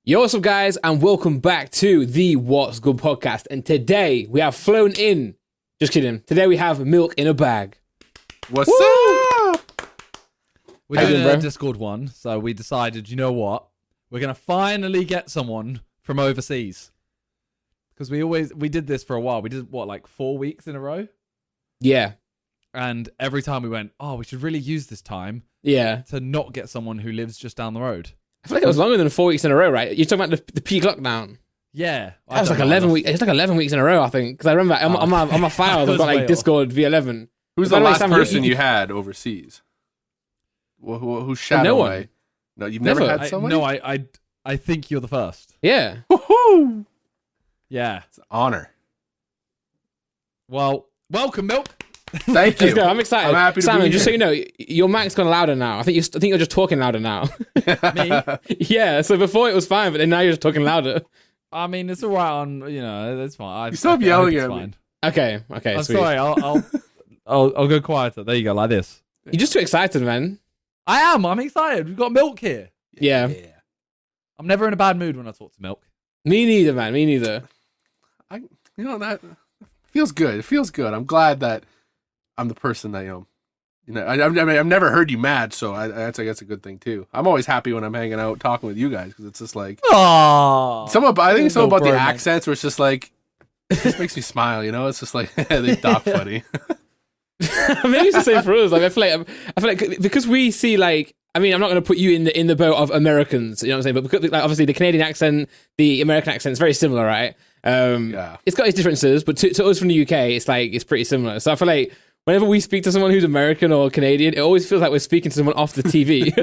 Yo, what's up, guys, and welcome back to the What's Good podcast. And today we have flown in. Just kidding. Today we have Milk in a Bag. What's up? We're doing a Discord one, so we decided, you know what? We're gonna finally get someone from overseas because we did this for a while. We did what, like 4 weeks in a row? Yeah. And every time we went, we should really use this time. Yeah. To not get someone who lives just down the road. I feel like it was longer than 4 weeks in a row, right? You're talking about the peak lockdown. Yeah, that was like 11 weeks. It's like 11 weeks in a row, I think. Because I remember on my files, I've got like Discord V11. Who's the last person you had overseas? Who's shadow? No one. No, you've never had someone. No, I think you're the first. Yeah. Woohoo! Yeah, it's an honor. Well, welcome, Milk. Thank you. Let's go. I'm excited. I'm happy to Simon, be just here. so you know, your mic's gone louder now. I think you're just talking louder now. Me? Yeah. So before it was fine, but then now you're just talking louder. I mean, it's all right on, that's fine. You stop yelling at me. Okay. I'm Sweet. sorry. I'll go quieter. There you go, like this. You're just too excited, man. I am. I'm excited. We've got Milk here. Yeah. I'm never in a bad mood when I talk to Milk. Me neither, man. Me neither. That feels good. It feels good. I'm glad that I'm the person that I've never heard you mad, so that's I guess a good thing too. I'm always happy when I'm hanging out talking with you guys because it's just like, I think it's something about the accents where it's just like, it just makes me smile. It's just like they talk funny. Maybe it's the same for us. Like I feel like because we see like. I mean, I'm not going to put you in the boat of Americans, you know what I'm saying? But because, like, obviously the Canadian accent, the American accent is very similar, right? Yeah. It's got its differences, but to us from the UK, it's pretty similar. So I feel like whenever we speak to someone who's American or Canadian, it always feels like we're speaking to someone off the TV.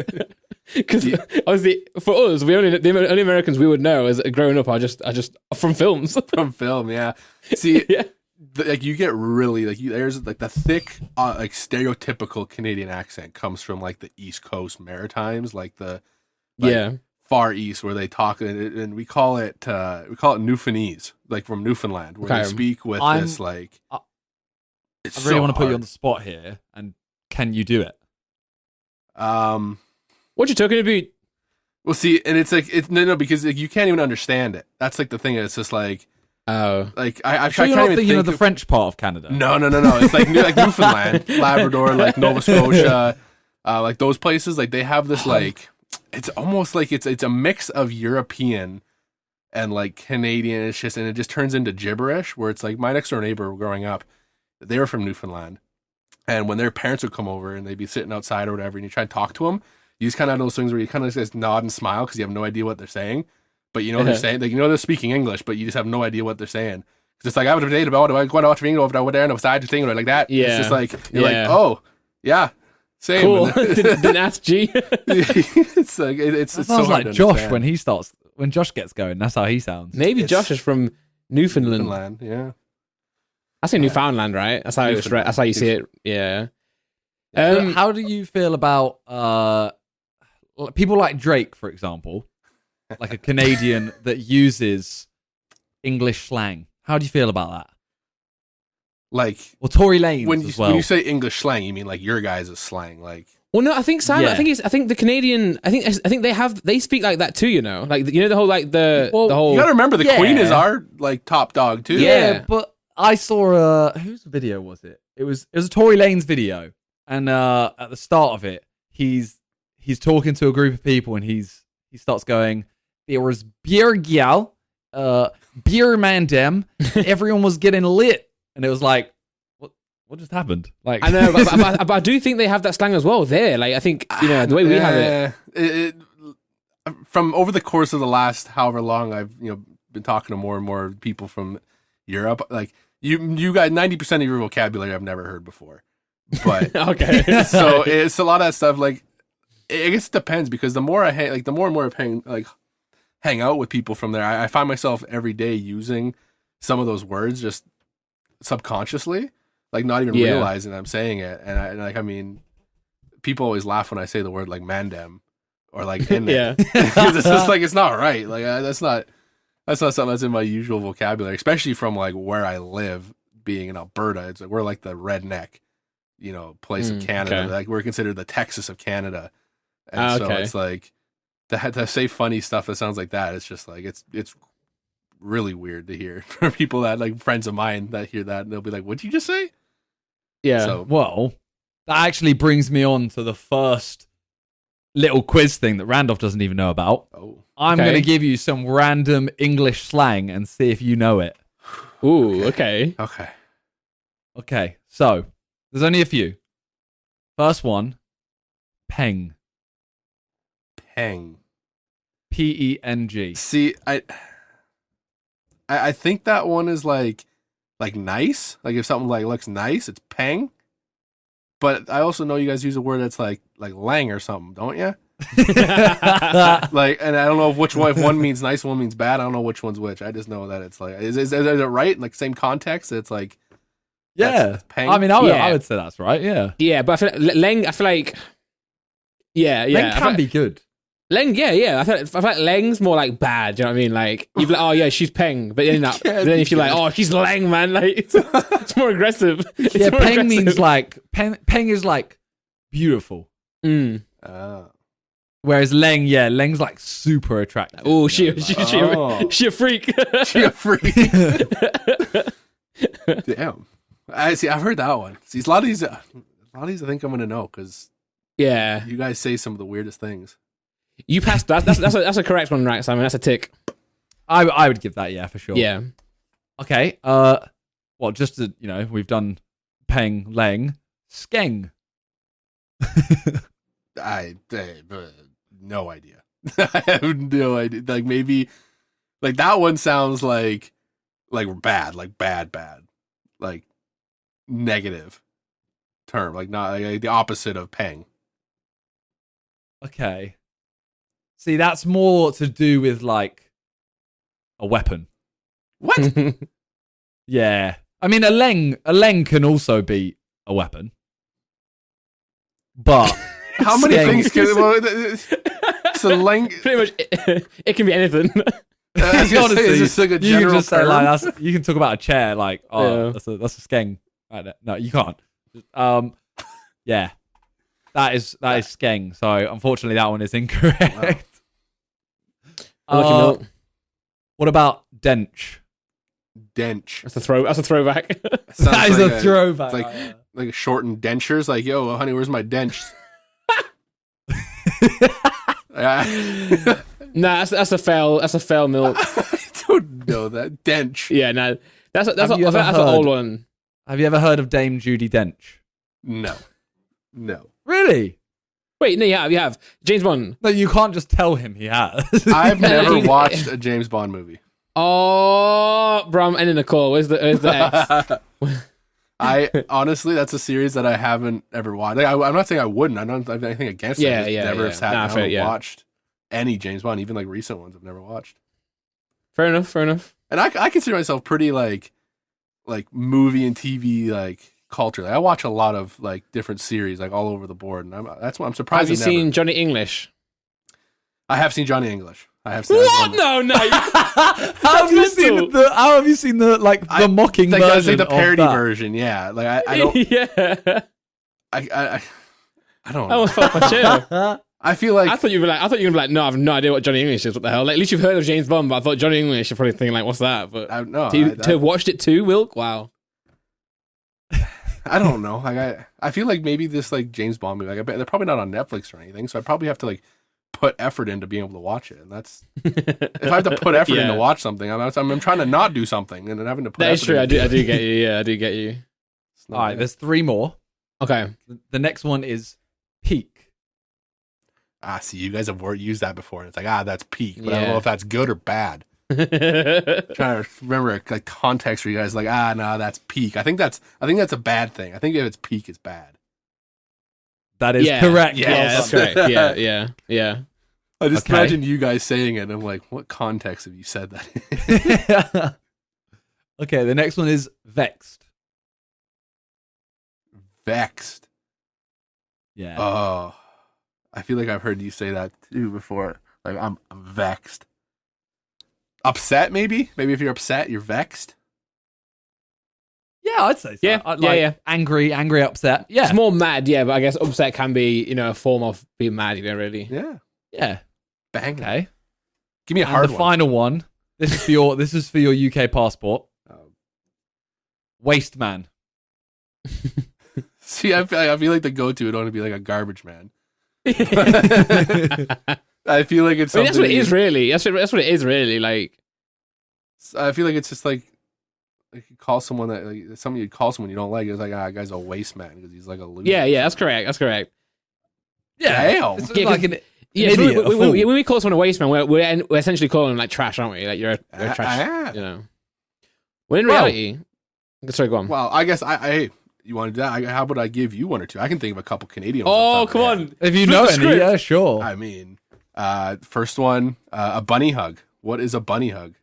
Because obviously for us, the only Americans we would know as growing up are just from films. From film, yeah. See, yeah. You get really there's like the thick stereotypical Canadian accent comes from like the East Coast Maritimes, like the far east where they talk and we call it Newfoundlandese, like from Newfoundland, where they speak with this like. I really want to put you on the spot here, and can you do it? What you talking about? Well, see, and it's like no, because like, you can't even understand it. That's like the thing. It's just like. Oh, like I sure can't even think of the French part of Canada. No. It's like Newfoundland, Labrador, like Nova Scotia, like those places. Like they have this like it's almost like it's a mix of European and like Canadian. It's just and it just turns into gibberish. Where it's like my next door neighbor growing up, they were from Newfoundland, and when their parents would come over and they'd be sitting outside or whatever, and you try to talk to them, you just kind of have those things where you kind of just nod and smile because you have no idea what they're saying. But they're saying, like, they're speaking English, but you just have no idea what they're saying. It's just like, I would have dated about it. I want to watch video over there and I was side thing like that. Yeah. It's just like, you're like, oh, yeah, same. Cool. Didn't ask G. It's like, it sounds so like Josh when Josh gets going. That's how he sounds. Maybe Josh is from Newfoundland. Yeah. I say Newfoundland, right? That's how it's right. That's how you see it. Yeah. How do you feel about people like Drake, for example? Like a Canadian that uses English slang. How do you feel about that? Like, well, Tory Lanez when when you say English slang, you mean like your guys' slang, like. Well, no, I think Simon. Yeah. I think the Canadian. I think they speak like that too. Like the whole the whole. You gotta remember the Queen is our like top dog too. Yeah. But I saw whose video was it? It was a Tory Lanez video, and at the start of it, he's talking to a group of people, and he starts going. There was beer gal, beer mandem. Everyone was getting lit, and it was like, what just happened? Like, I know, but I do think they have that slang as well. There, like I think the way we have it. From over the course of the last however long I've been talking to more and more people from Europe, like you got 90% of your vocabulary I've never heard before, but okay, so it's a lot of that stuff. Like I guess it depends because the more and more I hang out with people from there, I find myself every day using some of those words just subconsciously, like not even realizing I'm saying it. And I mean, people always laugh when I say the word like mandem or like in it. Because it's just like, it's not right. Like that's not something that's in my usual vocabulary, especially from like where I live, being in Alberta. It's like, we're like the redneck, place of Canada. Okay. Like we're considered the Texas of Canada. And so it's like, to say funny stuff that sounds like that, it's just like it's really weird to hear for people that like friends of mine that hear that and they'll be like, "What'd you just say?" Yeah. So, Well, that actually brings me on to the first little quiz thing that Randolph doesn't even know about. I'm Okay. going to give you some random English slang and see if you know it. Ooh, okay. okay. Okay, so there's only a few. First one, peng. Peng. P-E-N-G. See, I think that one is like nice. Like if something like looks nice, it's peng. But I also know you guys use a word that's like lang or something, don't you? Like, and I don't know if one means nice, one means bad. I don't know which one's which. I just know that it's like, is it right? In like same context, it's like, Yeah. that's peng. I mean, Yeah. I would say that's right, yeah. Yeah, but I feel like Leng. I feel like. Yeah. Leng I feel can like, be good. Leng. Yeah. I feel like Leng's more like bad. Do you know what I mean? Like you'd be like, oh yeah, she's peng, but then then if you're like, oh, she's Leng, man, like it's more aggressive. It's Yeah, more peng aggressive. means like, peng is like beautiful. Mm. Whereas Leng's like super attractive. Oh, you know, she a freak. She a freak. Damn. I've heard that one. See, a lot of these I think I'm gonna know because Yeah, you guys say some of the weirdest things. you passed that. That's a correct one, right, Simon? That's a tick. I would give that, yeah, for sure. Yeah. Okay. Well, just to, we've done peng, leng, skeng. I no idea. I have no idea. Like maybe, like that one sounds like bad, like bad, like negative term, like not like the opposite of peng. Okay. See, that's more to do with like a weapon. What? Yeah. I mean, a leng can also be a weapon. But How many skeng- things can? Well, so lang. Pretty much, it can be anything. Honestly, is this like a you can general just say term? like you can talk about a chair like, oh, Yeah. that's a skeng. Right there. No, you can't. Yeah. That is skeng. So unfortunately that one is incorrect. Lucky milk. What about dench? Dench. That's a throwback. Sounds That is like a throwback. It's like shortened dentures. Like, yo, honey, where's my dench? Nah, that's a fail. That's a fail milk. I don't know that dench. Yeah, no, that's you ever an heard- old one. Have you ever heard of Dame Judi Dench? No. Really? Wait, no, you have James Bond. No, you can't just tell him he has. I've never he- watched a James Bond movie. Oh, bro, I'm ending the call. Where's the X? I honestly, that's a series that I haven't ever watched. Like, I'm not saying I wouldn't. I don't have anything against it. I just never have sat Nah, down fair, and yeah. watched any James Bond, even like recent ones. I've never watched. Fair enough. And I consider myself pretty like movie and TV like culture. Like, I watch a lot of like different series like all over the board, and that's why I'm surprised. Have you I've never- seen Johnny English? I have seen Johnny English. I have seen. What? No. How have you seen the the mocking Like, version? I say the parody of that? version. Yeah, like I don't. Yeah. I don't. I almost fell off my chair. I feel like I thought you were gonna be like, no, I have no idea what Johnny English is. What the hell? Like, at least you've heard of James Bond, but I thought Johnny English. You're probably thinking like, what's that? But to have watched it too, Wilk. Wow. I don't know. Like I feel like maybe this like James Bond movie. Like I bet they're probably not on Netflix or anything, so I probably have to like put effort into being able to watch it. And that's if I have to put effort in to watch something, I'm trying to not do something and then having to put. That is effort true. into I it. do get you. Yeah, I do get you. It's not All right, bad. there's 3 more. Okay. The next one is peak. See, you guys have used that before, and it's like that's peak, but I don't Yeah. know if that's good or bad. Trying to remember like context where you guys like no, that's peak. I think that's a bad thing. I think if it's peak, it's bad. That is Yeah. correct. Yeah, Yeah, that's Well correct. Yeah. I just Okay. imagine you guys saying it, and I'm like, what context have you said that in? Okay, the next one is vexed. Vexed. Yeah. Oh, I feel like I've heard you say that too before. Like I'm vexed. Upset, maybe? Maybe if you're upset, you're vexed. Yeah, I'd say so. Yeah, I'd yeah. Angry, upset. Yeah. It's more mad, yeah, but I guess upset can be, a form of being mad, really. Yeah. Yeah. Bang. Okay. Give me a And hard the one. final one. This is for your UK passport. Waste man. See, I feel like the go-to would only be like a garbage man. I feel like it's I something. mean, that's what it is, really. That's what it is, really. Like, I feel like it's just like you call someone that like something you call someone you don't like. It's like that guy's a waste man because he's like a loser. yeah, that's correct. That's correct. Yeah. Damn. It's Yeah, like an Yeah, idiot. a fool. when we call someone a waste man, we're essentially calling them like trash, aren't we? Like you're a trash, Yeah. you know. When in reality, sorry, go on. Well, I guess I you want to do that? How about I give you one or two? I can think of a couple Canadian. Oh, ones come on! If you Flip know the any, script. yeah, sure. I mean, first one, a bunny hug. What is a bunny hug?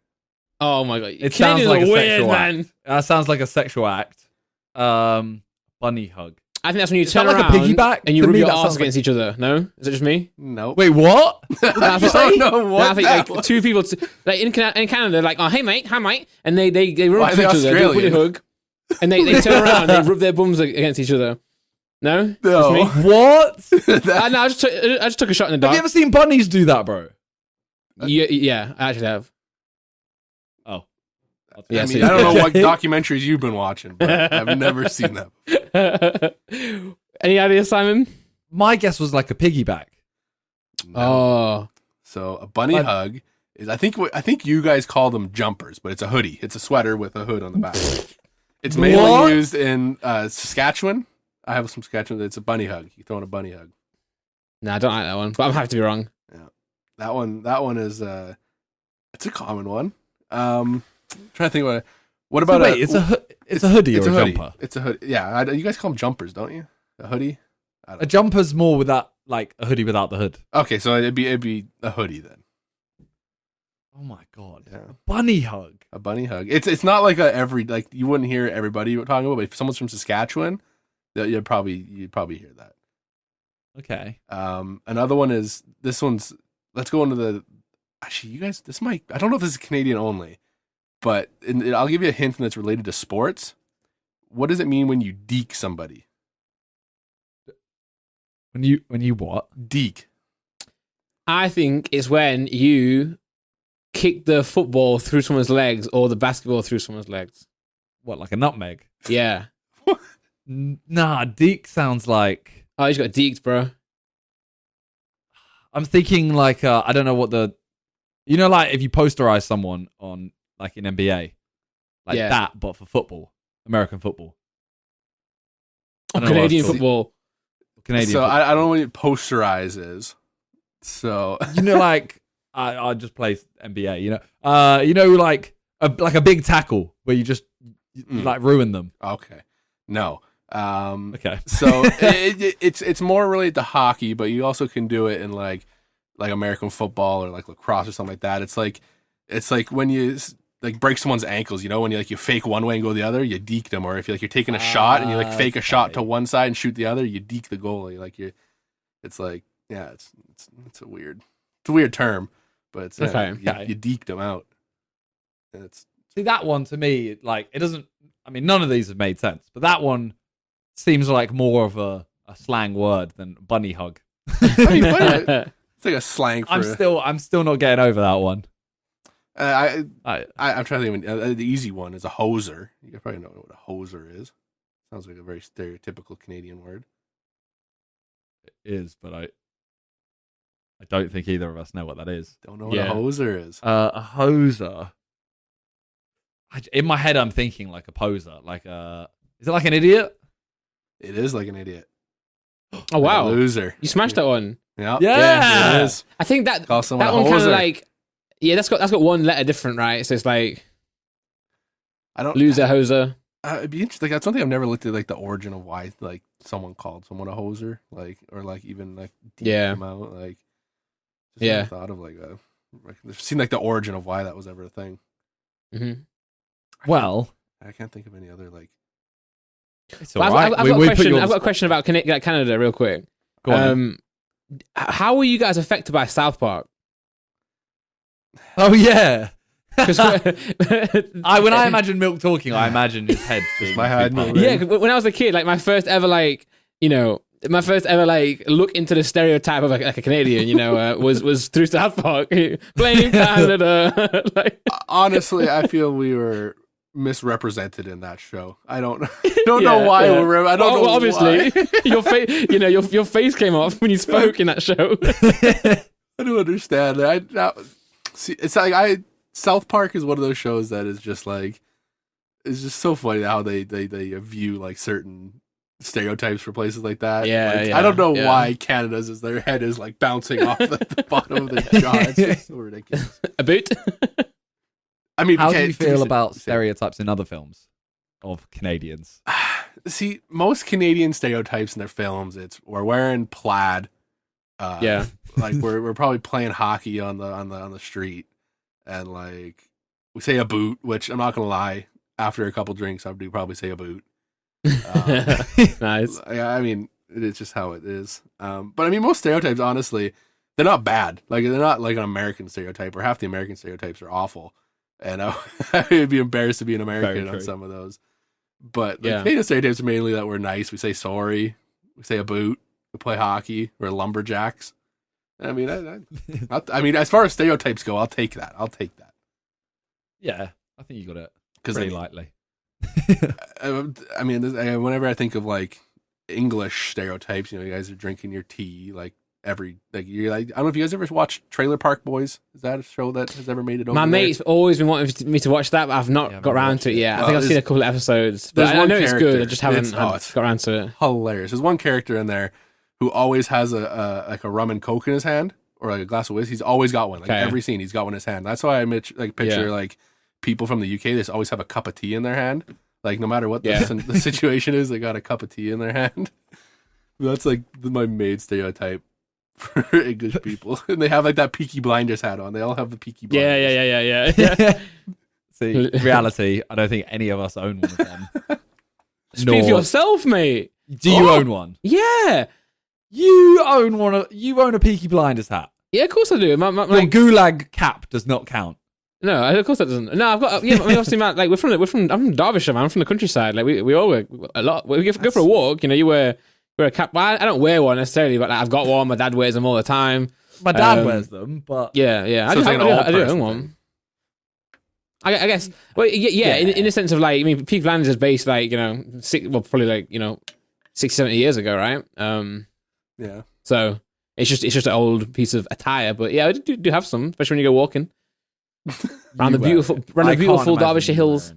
Oh my god! It sounds Canadians like are a weird, sexual man. act. That sounds like a sexual act. Bunny hug. I think that's when you Is turn that like a around piggyback? and you To rub me, your that arse sounds against each other. No, is it just me? Nope. Wait, what? I you say? don't know what I think that like was. two people, like in Canada, like, oh hey mate, hi mate, and they run Why up are to they each other, they put a Australian? hug, and they turn around, and they rub their bums against each other. No, No. Just me? What? No, I just took a shot in the Have you dark. ever seen bunnies do that, bro? Yeah, I actually have. Oh. Yeah, I so mean, I don't know what documentaries you've been watching, but I've never seen that. Any ideas, Simon? My guess was like a piggyback. No. Oh, So a bunny But- hug is I think you guys call them jumpers, but it's a hoodie. It's a sweater with a hood on the back. It's mainly What? used in Saskatchewan. I have some Saskatchewan. It's a bunny hug. You throw in a bunny hug. no, I don't like that one, but I'm happy to be wrong. That one is it's a common one. Trying to think about it. What about Wait, it's a hoodie it's or a hoodie. jumper? It's a hoodie. Yeah, you guys call them jumpers, don't you? A hoodie. A jumper's more without like a hoodie without the hood. Okay, so it'd be a hoodie then. Oh my god. Yeah. A bunny hug. A bunny hug. It's not like you wouldn't hear everybody talking about, but if someone's from Saskatchewan, you'd probably hear that. Okay. Another one is this one's. Let's go into the. Actually, you guys, this might. I don't know if this is Canadian only, but I'll give you a hint that's related to sports. What does it mean when you deke somebody? When you what? Deke. I think it's when you kick the football through someone's legs or the basketball through someone's legs. What, like a nutmeg? Yeah. Nah, deke sounds like Oh, you just got deked, bro. I'm thinking like I don't know what like if you posterize someone on like in NBA, like Yeah. that, but for football, American football. I don't know what Canadian else to- football. Canadian. So football. I don't know what posterize is. So Like I just play NBA. Like a big tackle where you just like ruin them. okay, no. Okay. So it's more related to hockey, but you also can do it in like American football or like lacrosse or something like that. It's like when you like break someone's ankles, when you fake one way and go the other, you deke them. Or if you're taking a shot and you fake a shot to one side and shoot the other, you deke the goalie. It's a weird term, but it's Okay. you deked them out. And it's See, that one to me, like it doesn't. I mean, none of these have made sense, but that one seems like more of a slang word than bunny hug. it's like a slang for. I'm still not getting over that one. I'm trying to think of the easy one is a hoser. You probably know what a hoser is. Sounds like a very stereotypical Canadian word. It is, but I don't think either of us know what that is. Don't know what a hoser is. A hoser. In my head, I'm thinking like a poser. Is it like an idiot? It is like an idiot. Oh wow, A loser. you smashed that one. Yeah. Yeah. It is. I think that Call someone that a one kind of hoser. like that's got one letter different, right? So it's like I don't loser, hoser. It'd be interesting. That's one thing I've never looked at, like the origin of why like someone called someone a hoser, or even deep them out, just never thought of I've seen the origin of why that was ever a thing. Mm-hmm. Well, I can't think of any other it's all right. I've got a question about Canada, real quick. Go on. How were you guys affected by South Park? Oh yeah. 'Cause when I imagine Milk talking, I imagine his head. Being my head. big part. yeah, when I was a kid, like my first ever my first ever like look into the stereotype of like a Canadian, was through South Park. Blame Canada. Like, honestly, I feel we were misrepresented in that show. I don't know why we're. I don't know. Well, obviously, why. your face. Your face came off when you spoke in that show. I don't understand. See, it's like South Park is one of those shows that is just like, it's just so funny how they view like certain stereotypes for places like that. I don't know why Canada's their head is like bouncing off the bottom of their jaw. It's just so ridiculous. A boot. I mean, how do you feel about stereotypes in other films of Canadians? See, most Canadian stereotypes in their films, we're wearing plaid. Like we're probably playing hockey on the street, and like we say a boot, which I'm not gonna lie. After a couple drinks, I do probably say a boot. Nice. I mean, it's just how it is. But I mean, most stereotypes, honestly, they're not bad. Like they're not like an American stereotype, or half the American stereotypes are awful. And I would be embarrassed to be an American on some of those. But the Canadian stereotypes are mainly that we're nice. We say sorry. We say a boot. We play hockey. We're lumberjacks. I mean, I mean, as far as stereotypes go, I'll take that. Yeah, I think you got it pretty lightly. I mean, whenever I think of like English stereotypes, you guys are drinking your tea like you're like, I don't know if you guys ever watched Trailer Park Boys. Is that a show that has ever made it over? My mate's always been wanting me to watch that, but I've not got around to it yet. I think I've seen a couple of episodes, but I know it's good. I just haven't got around to it. Hilarious. There's one character in there who always has a rum and coke in his hand, or like a glass of whiskey. He's always got one. Like every scene, he's got one in his hand. That's why I picture like people from the UK. They just always have a cup of tea in their hand. Like no matter what the situation is, they got a cup of tea in their hand. That's like my main stereotype for English people. And they have like that Peaky Blinders hat on. They all have the Peaky Blinders. Yeah. See, reality, I don't think any of us own one of them. Speak for yourself, mate. Do you own one? Yeah. You own one. You own a Peaky Blinders hat. Yeah, of course I do. My Your gulag cap does not count. No, of course that doesn't. No, I've got. Yeah, I mean, obviously, man. Like we're from. I'm from Derbyshire, man. I'm from the countryside. Like we all wear a lot. We go for a walk. You wear a cap. Well, I don't wear one necessarily, but like, I've got one. My dad wears them all the time. My dad wears them, but yeah. I do own one. I guess. Well, yeah. In the sense of like, I mean, Peaky Blinders is based like probably like 60, 70 years ago, right? Yeah. So it's just an old piece of attire, but yeah, I do have some, especially when you go walking around the beautiful Derbyshire hills.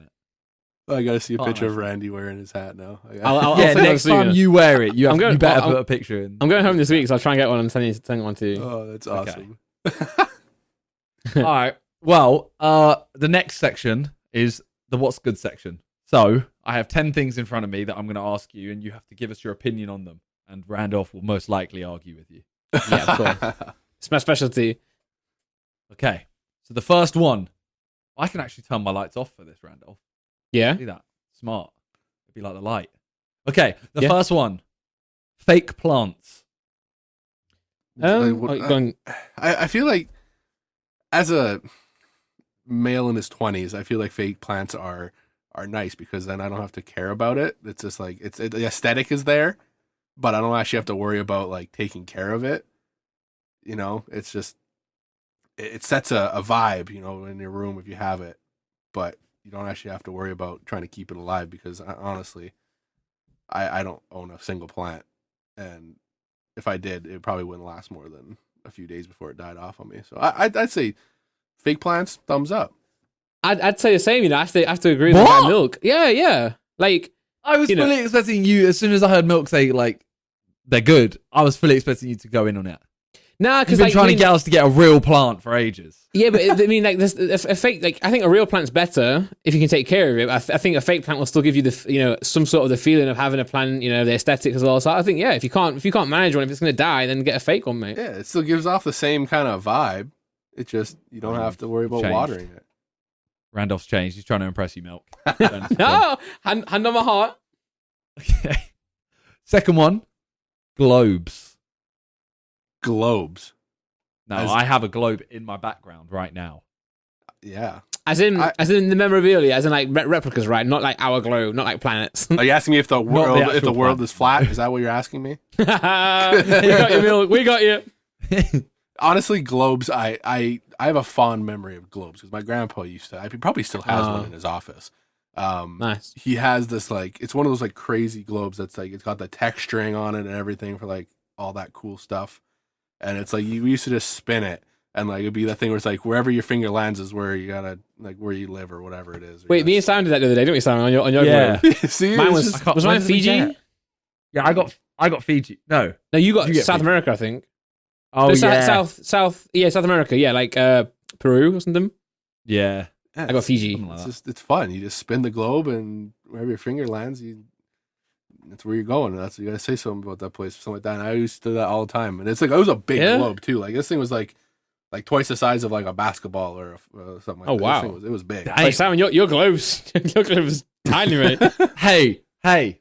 I gotta see a picture of Randy wearing his hat now. I'll next time you wear it, you better put a picture in. I'm going home this week, so I'll try and get one and send one to you. Oh, that's awesome. All right. Well, the next section is the What's Good section. So I have 10 things in front of me that I'm going to ask you, and you have to give us your opinion on them. And Randolph will most likely argue with you. Yeah, of course. It's my specialty. Okay. So the first one, I can actually turn my lights off for this, Randolph. Yeah. See that? Smart. It'd be like the light. Okay. The first one, fake plants. I feel like as a male in his 20s, I feel like fake plants are nice because then I don't have to care about it. It's just like the aesthetic is there, but I don't actually have to worry about like taking care of it. It's just it sets a vibe, in your room if you have it, but you don't actually have to worry about trying to keep it alive because honestly, I don't own a single plant, and if I did, it probably wouldn't last more than a few days before it died off on me. So I'd say fake plants, thumbs up. I'd say the same. I have to agree with that Milk. Yeah. Like I was fully expecting you. As soon as I heard Milk say like they're good, I was fully expecting you to go in on it. Nah, because you've been trying to get us to get a real plant for ages. Yeah, but I mean, like this, a fake. Like I think a real plant's better if you can take care of it. I think a fake plant will still give you the some sort of the feeling of having a plant. The aesthetic as well. So I think if you can't manage one, if it's going to die, then get a fake one, mate. Yeah, it still gives off the same kind of vibe. It just you don't have to worry about watering it. Randolph's changed. He's trying to impress you, Milk. No, hand on my heart. Okay. Second one, globes. Globes. No, I have a globe in my background right now. Yeah. As in the memorabilia, as in like replicas, right? Not like our globe, not like planets. Are you asking me if the world actual is flat? Is that what you're asking me? We got you, Milk. We got you. Honestly, globes. I have a fond memory of globes because my grandpa used to. He probably still has one in his office. Nice. He has this like it's one of those like crazy globes that's like it's got the texturing on it and everything for like all that cool stuff. And it's like you used to just spin it and like it'd be that thing where it's like wherever your finger lands is where you gotta like where you live or whatever it is. Wait, me and Simon did that the other day, didn't we, Simon? On your Yeah. globe. See, Mine it's was mine Fiji? Yeah, I got Fiji. No, No, you got You get South Fiji. America, I think. oh No, yeah, South America, yeah, like Peru or something. yeah. yeah, I got Fiji. Something like that. it's fun. You just spin the globe and wherever your finger lands, that's where you're going. That's you gotta say something about that place or something like that. And I used to do that all the time. And it's like it was a big globe too. Like this thing was like twice the size of like a basketball or something like that. Wow. This thing it was big. Hey. Like, Simon, your globe's tiny, mate. Hey,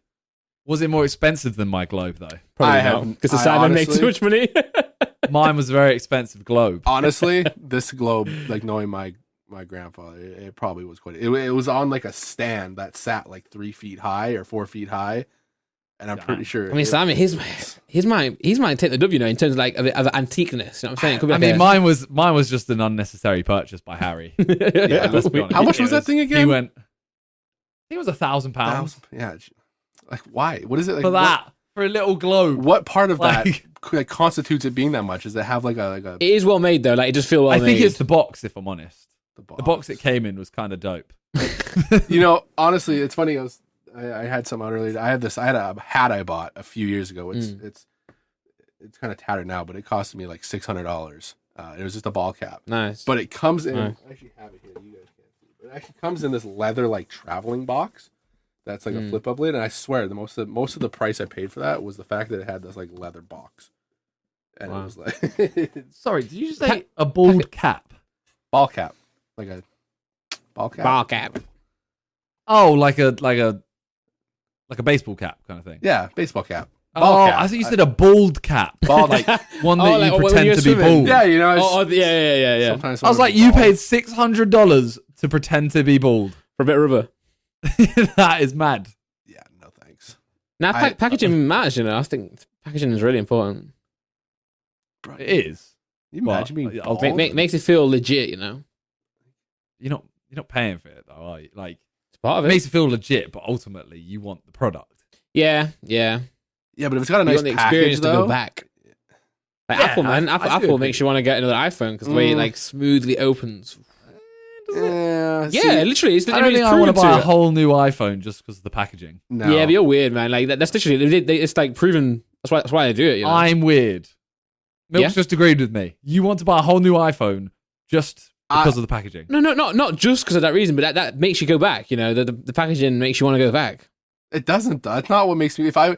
was it more expensive than my globe though? Probably I not, haven't- because the I Simon makes too honestly- much money. Mine was a very expensive globe. Honestly, this globe, like knowing my grandfather, it probably was quite. It was on like a stand that sat like 3 feet high or 4 feet high, and I'm pretty sure. I mean, Simon, he's might take the W, in terms of like of antiqueness. You know what I'm saying? Could be I like mean, a- mine was just an unnecessary purchase by Harry. Yeah, Let's be honest. How much was that thing again? He went. I think it was £1,000 Yeah, like why? What is it like for that for a little globe. What part of that Like- constitutes it being that much? Does it have like a It is well made though. Like it just feels well I made. think it's the box, if I'm honest. the The box it came in was kind of dope. You know, honestly, it's funny. I had some out earlier. I had a hat I bought a few years ago. It's kind of tattered now, but it cost me like $600. It was just a ball cap. nice. But it comes in. Nice. I actually have it here. You guys can't see. But it actually comes in this leather like traveling box. That's like a flip up lid, and I swear the most of the price I paid for that was the fact that it had this like leather box, and Wow. it was like Sorry, did you just say a bald cap? ball cap, like a ball cap. Bar cap. Oh, like a baseball cap kind of thing. Yeah, baseball cap. Oh, Ball cap. I thought you said a bald cap. Bald like cap. one that Oh, you like when pretend you're to be swimming. bald. Yeah, you know. Oh, yeah. Sometimes I was like, you paid $600 to pretend to be bald. For a bit of rubber. That is mad. Yeah, no thanks. Now, I- packaging matters. You know, I think packaging is really important. Bro, It is. you imagine Well, being I'll bald? Makes it feel legit. You know, You're not paying for it though, are you? Like it's part of it it. makes it feel legit, but ultimately you want the product. Yeah. Yeah, but if it's got a You nice want the package experience to though, go back. Like Yeah, Apple, man. I do Apple agree. makes you want to get another iPhone because the way it Mm. like smoothly opens. yeah, Yeah, literally. It's I don't think I want to buy a whole new iPhone just because of the packaging. no. Yeah, but you're weird, man. Like that's literally it's like proven. That's why they do it. You know? I'm weird. Milk's Yeah? just agreed with me. You want to buy a whole new iPhone just because of the packaging. No, not just because of that reason, but that makes you go back. You know, the packaging makes you want to go back. It doesn't. That's not what makes me. If I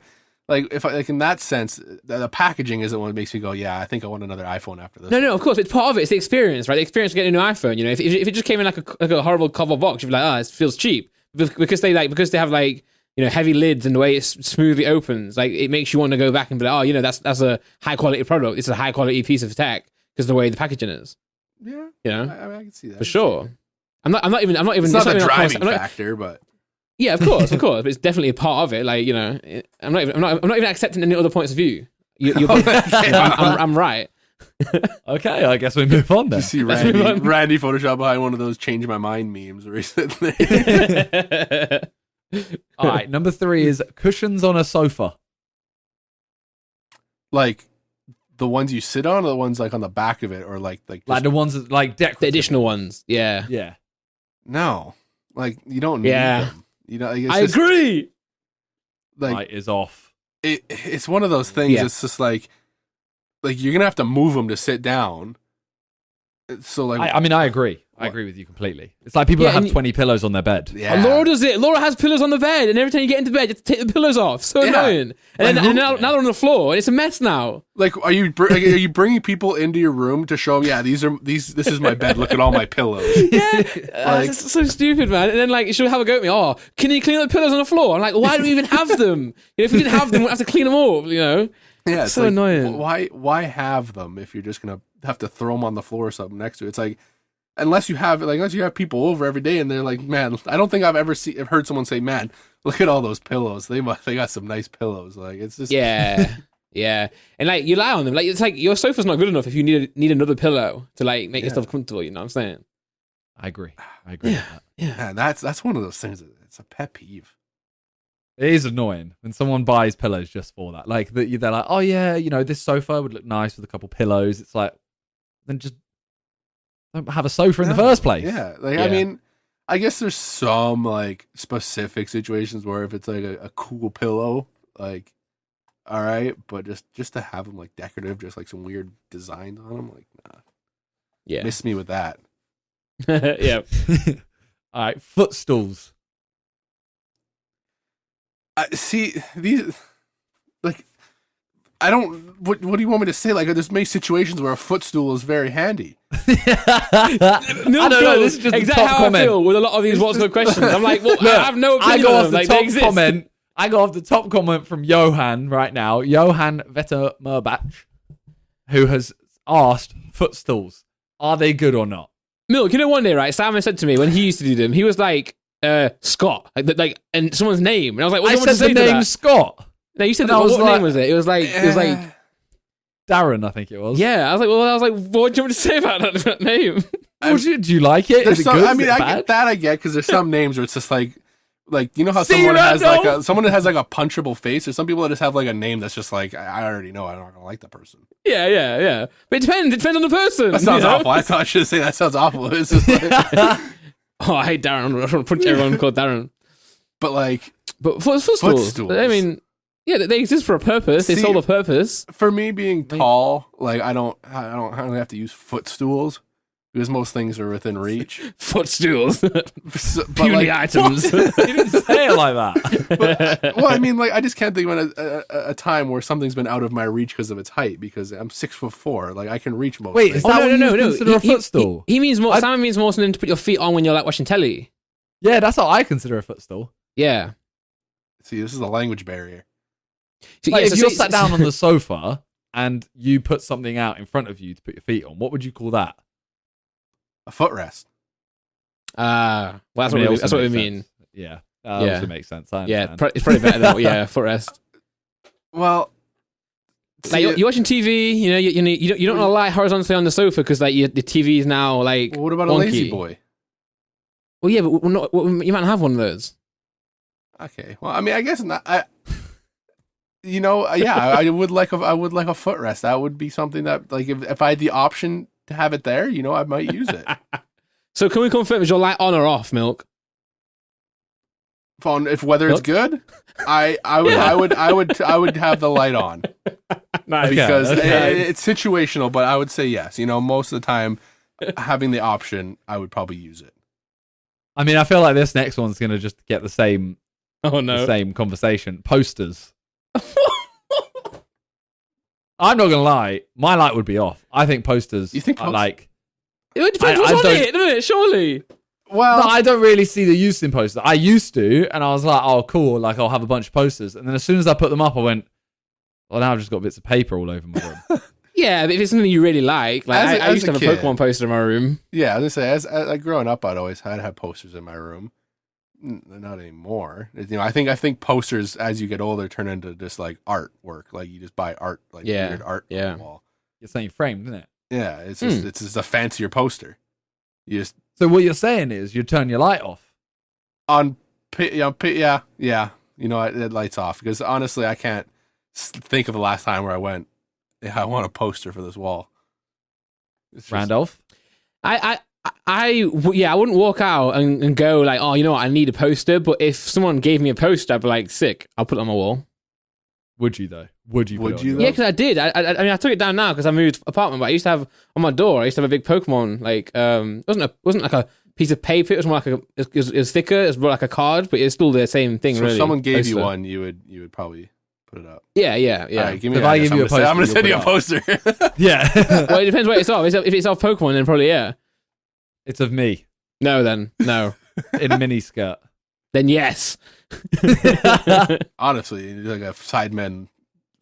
like in that sense, the packaging isn't what makes me go. Yeah, I think I want another iPhone after this. No, of course, it's part of it. It's the experience, right? The experience of getting a new iPhone. You know, if it just came in like a horrible cardboard box, you'd be like, it feels cheap. Because they have like, you know, heavy lids and the way it smoothly opens, like it makes you want to go back and be like, that's a high quality product. It's a high quality piece of tech because of the way the packaging is. Yeah, You know, I mean, I can see that for sure. I'm not even. It's not the even driving I'm not- factor, but Yeah, of course, but it's definitely a part of it. Like, you know, I'm not even accepting any other points of view. I'm right. Okay, I guess we move on then. you see Let's move on. Randy Photoshop behind one of those change my mind memes recently. All right, number 3 is cushions on a sofa. Like the ones you sit on, or the ones like on the back of it, or like Like just- the ones that like decorative. The additional ones, yeah. Yeah. no, like you don't need Yeah. them. You know, like, it's I just, agree. Like Light is off. it's one of those things. Yeah. It's just like you're gonna have to move them to sit down. So like, I mean, I agree. I agree with you completely. It's like people Yeah, that have and- 20 pillows on their bed. yeah. Laura does it. Laura has pillows on the bed, and every time you get into bed, you have to take the pillows off. So Yeah. annoying. And, Like, then, and now they're on the floor, and it's a mess now. Like, are you bringing people into your room to show them? Yeah, this is my bed. Look at all my pillows. Yeah, it's so stupid, man. And then like she'll have a go at me. Oh, can you clean up the pillows on the floor? I'm like, why do we even have them? You know, if we didn't have them, we'd have to clean them up. You know. Yeah, it's So like, annoying. Why have them if you're just gonna have to throw them on the floor or something next to it? It's like unless you have people over every day and they're like, man, I don't think I've ever heard someone say, man, look at all those pillows. They got some nice pillows. Like, it's just Yeah. Yeah. And like you lie on them. Like it's like your sofa's not good enough if you need another pillow to like make yourself comfortable, you know what I'm saying? I agree. With that. Yeah. man, that's one of those things. It's a pet peeve. It is annoying when someone buys pillows just for that. Like they're like, oh yeah, this sofa would look nice with a couple pillows. It's like, then just don't have a sofa in the first place. Yeah, like I mean, I guess there's some like specific situations where if it's like a cool pillow, like all right, but just to have them like decorative, just like some weird designs on them, like nah. Yeah. Miss me with that. Yeah. All right, footstools. See these, like, I don't. What do you want me to say? Like, there's many situations where a footstool is very handy. I don't know. This is just exactly the top how comment. I feel with a lot of these what's good questions. I'm like, well, I have no I opinion go on off them. the Like, they top exist. comment. I go off the top comment from Johan right now. Johan Vettermerbach, who has asked footstools, are they good or not? Milk, one day, right? Simon said to me when he used to do them, he was like, Scott, like, and someone's name, and I was like, what do you want to say the to name that? Scott. No, you said And that. I was What like, name was it? It was like Darren, I think it was. yeah. I was like, what do you want me to say about that name? Do you like it? Is it good? I mean, Is it I bad? get that. I get because there's some names where it's just like you know how someone has like a punchable face. There's some people that just have like a name that's just like I already know I'm not gonna like the person. Yeah. But it depends on the person. That sounds awful. I thought I should say that sounds awful. It's just like, Oh, I hate Darren. I want to punch everyone called Darren. but like Footstools. I mean, yeah, they exist for a purpose. They solve a purpose. for me being tall, like I don't have to use footstools because most things are within reach. Footstools. But Puny like, items. You didn't say it like that. well, I mean, like I just can't think of a time where something's been out of my reach because of its height. Because I'm 6'4", like I can reach most. Wait, things. is that what you no. consider a footstool? He means more. Simon means more something to put your feet on when you're like watching telly. Yeah, that's what I consider a footstool. Yeah. See, this is a language barrier. So, Like, yeah, if you're sat down on the sofa and you put something out in front of you to put your feet on, what would you call that? A footrest. well, that's what we mean. Yeah, that also makes sense. I Yeah, understand. it's probably better than footrest. Well, Like you're watching TV, you don't want to lie horizontally on the sofa because like the TV is now like. what about wonky. a lazy boy? Well, yeah, but you might have one of those. Okay. Well, I mean, I guess not. I would like a footrest. That would be something that, like, if I had the option to have it there, I might use it. So can we confirm is your light on or off, Milk? If whether it's good, I would have the light on because it's situational. But I would say yes. Most of the time, having the option, I would probably use it. I mean, I feel like this next one's going to just get the same conversation. Posters. I'm not going to lie. My light would be off. I think posters You think are like... It depends what's on it, doesn't it? Surely. Well, No, I don't really see the use in posters. I used to, and I was like, oh, cool, like I'll have a bunch of posters. And then as soon as I put them up, I went, well, now I've just got bits of paper all over my room. Yeah, but if it's something you really like I used to have a kid, Pokemon poster in my room. Yeah, I was gonna say, as growing up, I'd always had to have posters in my room. Not anymore. I think posters as you get older turn into just like artwork. Like you just buy art, like weird art on the wall. It's something framed, isn't it? Yeah, it's just a fancier poster. So what you're saying is you turn your light off. Yeah. It lights off because honestly, I can't think of the last time where I went, yeah, I want a poster for this wall. Randolph? I wouldn't walk out and go like, oh, you know what, I need a poster. But if someone gave me a poster, I'd be like, sick, I'll put it on my wall. Would you though? Would you? Yeah, because I did. I mean, I took it down now because I moved apartment. But I used to have on my door. I used to have a big Pokemon. Like, it wasn't like a piece of paper. It was more like it was thicker. It was more like a card, but it's still the same thing. So really. if someone gave poster. you one, you would probably put it up. Yeah. All right, give me If I give you a poster, I'm gonna send you a you'll poster. Yeah. Well, it depends what it's off. If it's off Pokemon, then probably yeah. It's of me No, then no. in a mini skirt. Then yes. Honestly, like a Sidemen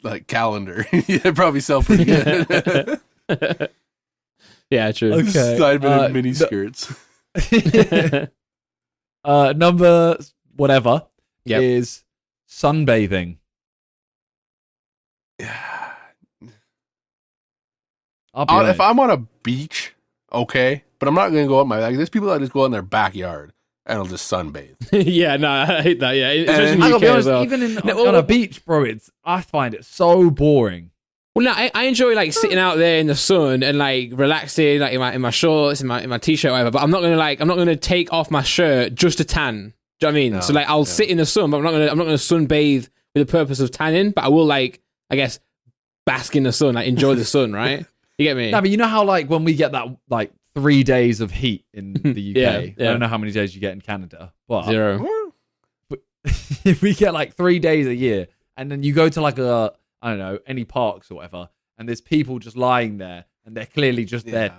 like calendar, you'd probably sell pretty good. Yeah, Yeah, true. Okay. Sidemen in mini skirts. Number whatever Yep. is sunbathing. Yeah. I'll be honest. If I'm on a beach, okay, but I'm not gonna go out there's people that just go out in their backyard and will just sunbathe. Yeah, no, I hate that. Yeah, especially in I the gotta UK be honest, as well. even No, on a beach, bro, I find it so boring. Well, no, I enjoy like sitting out there in the sun and like relaxing, like in my shorts, in my t-shirt, whatever. But I'm not gonna take off my shirt just to tan. Do you know what I mean? No, so like I'll sit in the sun, but I'm not gonna sunbathe with the purpose of tanning. But I will I guess bask in the sun, like enjoy the sun, right? You get me? No, but you know how like when we get that like 3 days of heat in the UK, Yeah. I don't know how many days you get in Canada, but 0. if we get like 3 days a year, and then you go to like I don't know, any parks or whatever, and there's people just lying there, and they're clearly just there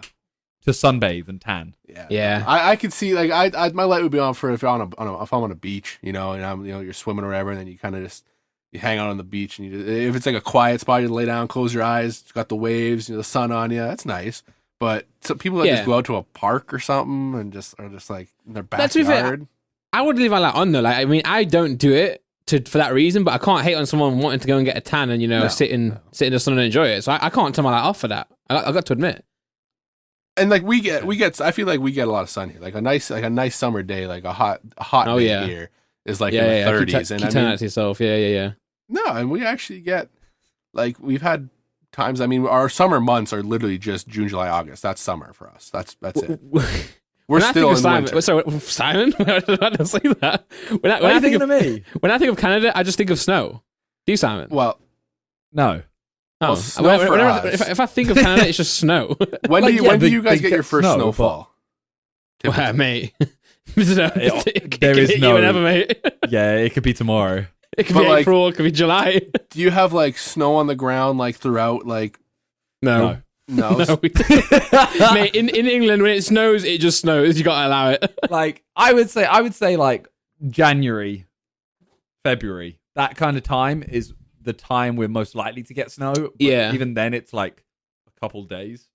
to sunbathe and tan. Yeah. I could see I my light would be on for if I'm on a beach, and I'm you're swimming or whatever, and then you kind of just you hang out on the beach, and if it's like a quiet spot, you lay down, close your eyes, it's got the waves, the sun on you. That's nice. But some people that just go out to a park or something and are just like in their backyard. To be fair, I would leave my light on though. Like, I mean, I don't do it for that reason, but I can't hate on someone wanting to go and get a tan and sit in the sun and enjoy it. So I can't turn my light off for that. I got to admit. And like we get, I feel like we get a lot of sun here. Like a nice summer day, like a hot day here is like in the 30s. Keep turning that to yourself. Yeah. No, and we actually get we've had times. I mean, our summer months are literally just June, July, August. That's summer for us. That's it. We're still in winter. Sorry, Simon. I didn't say that. When What are you thinking of me? When I think of Canada, I just think of snow. Do you, Simon? Well, No. well, snow for us. If I think of Canada, it's just snow. When do you guys they get your first snow, snowfall? Well, mate. It there can is hit no- you whenever, mate. Yeah, it could be tomorrow. It could But, be like- April, it could be July. Do you have snow on the ground throughout No. no? No, we mate, in England, when it snows, it just snows. You gotta allow it. Like I would say like January, February, that kind of time is the time we're most likely to get snow. But Yeah. even then it's like a couple days.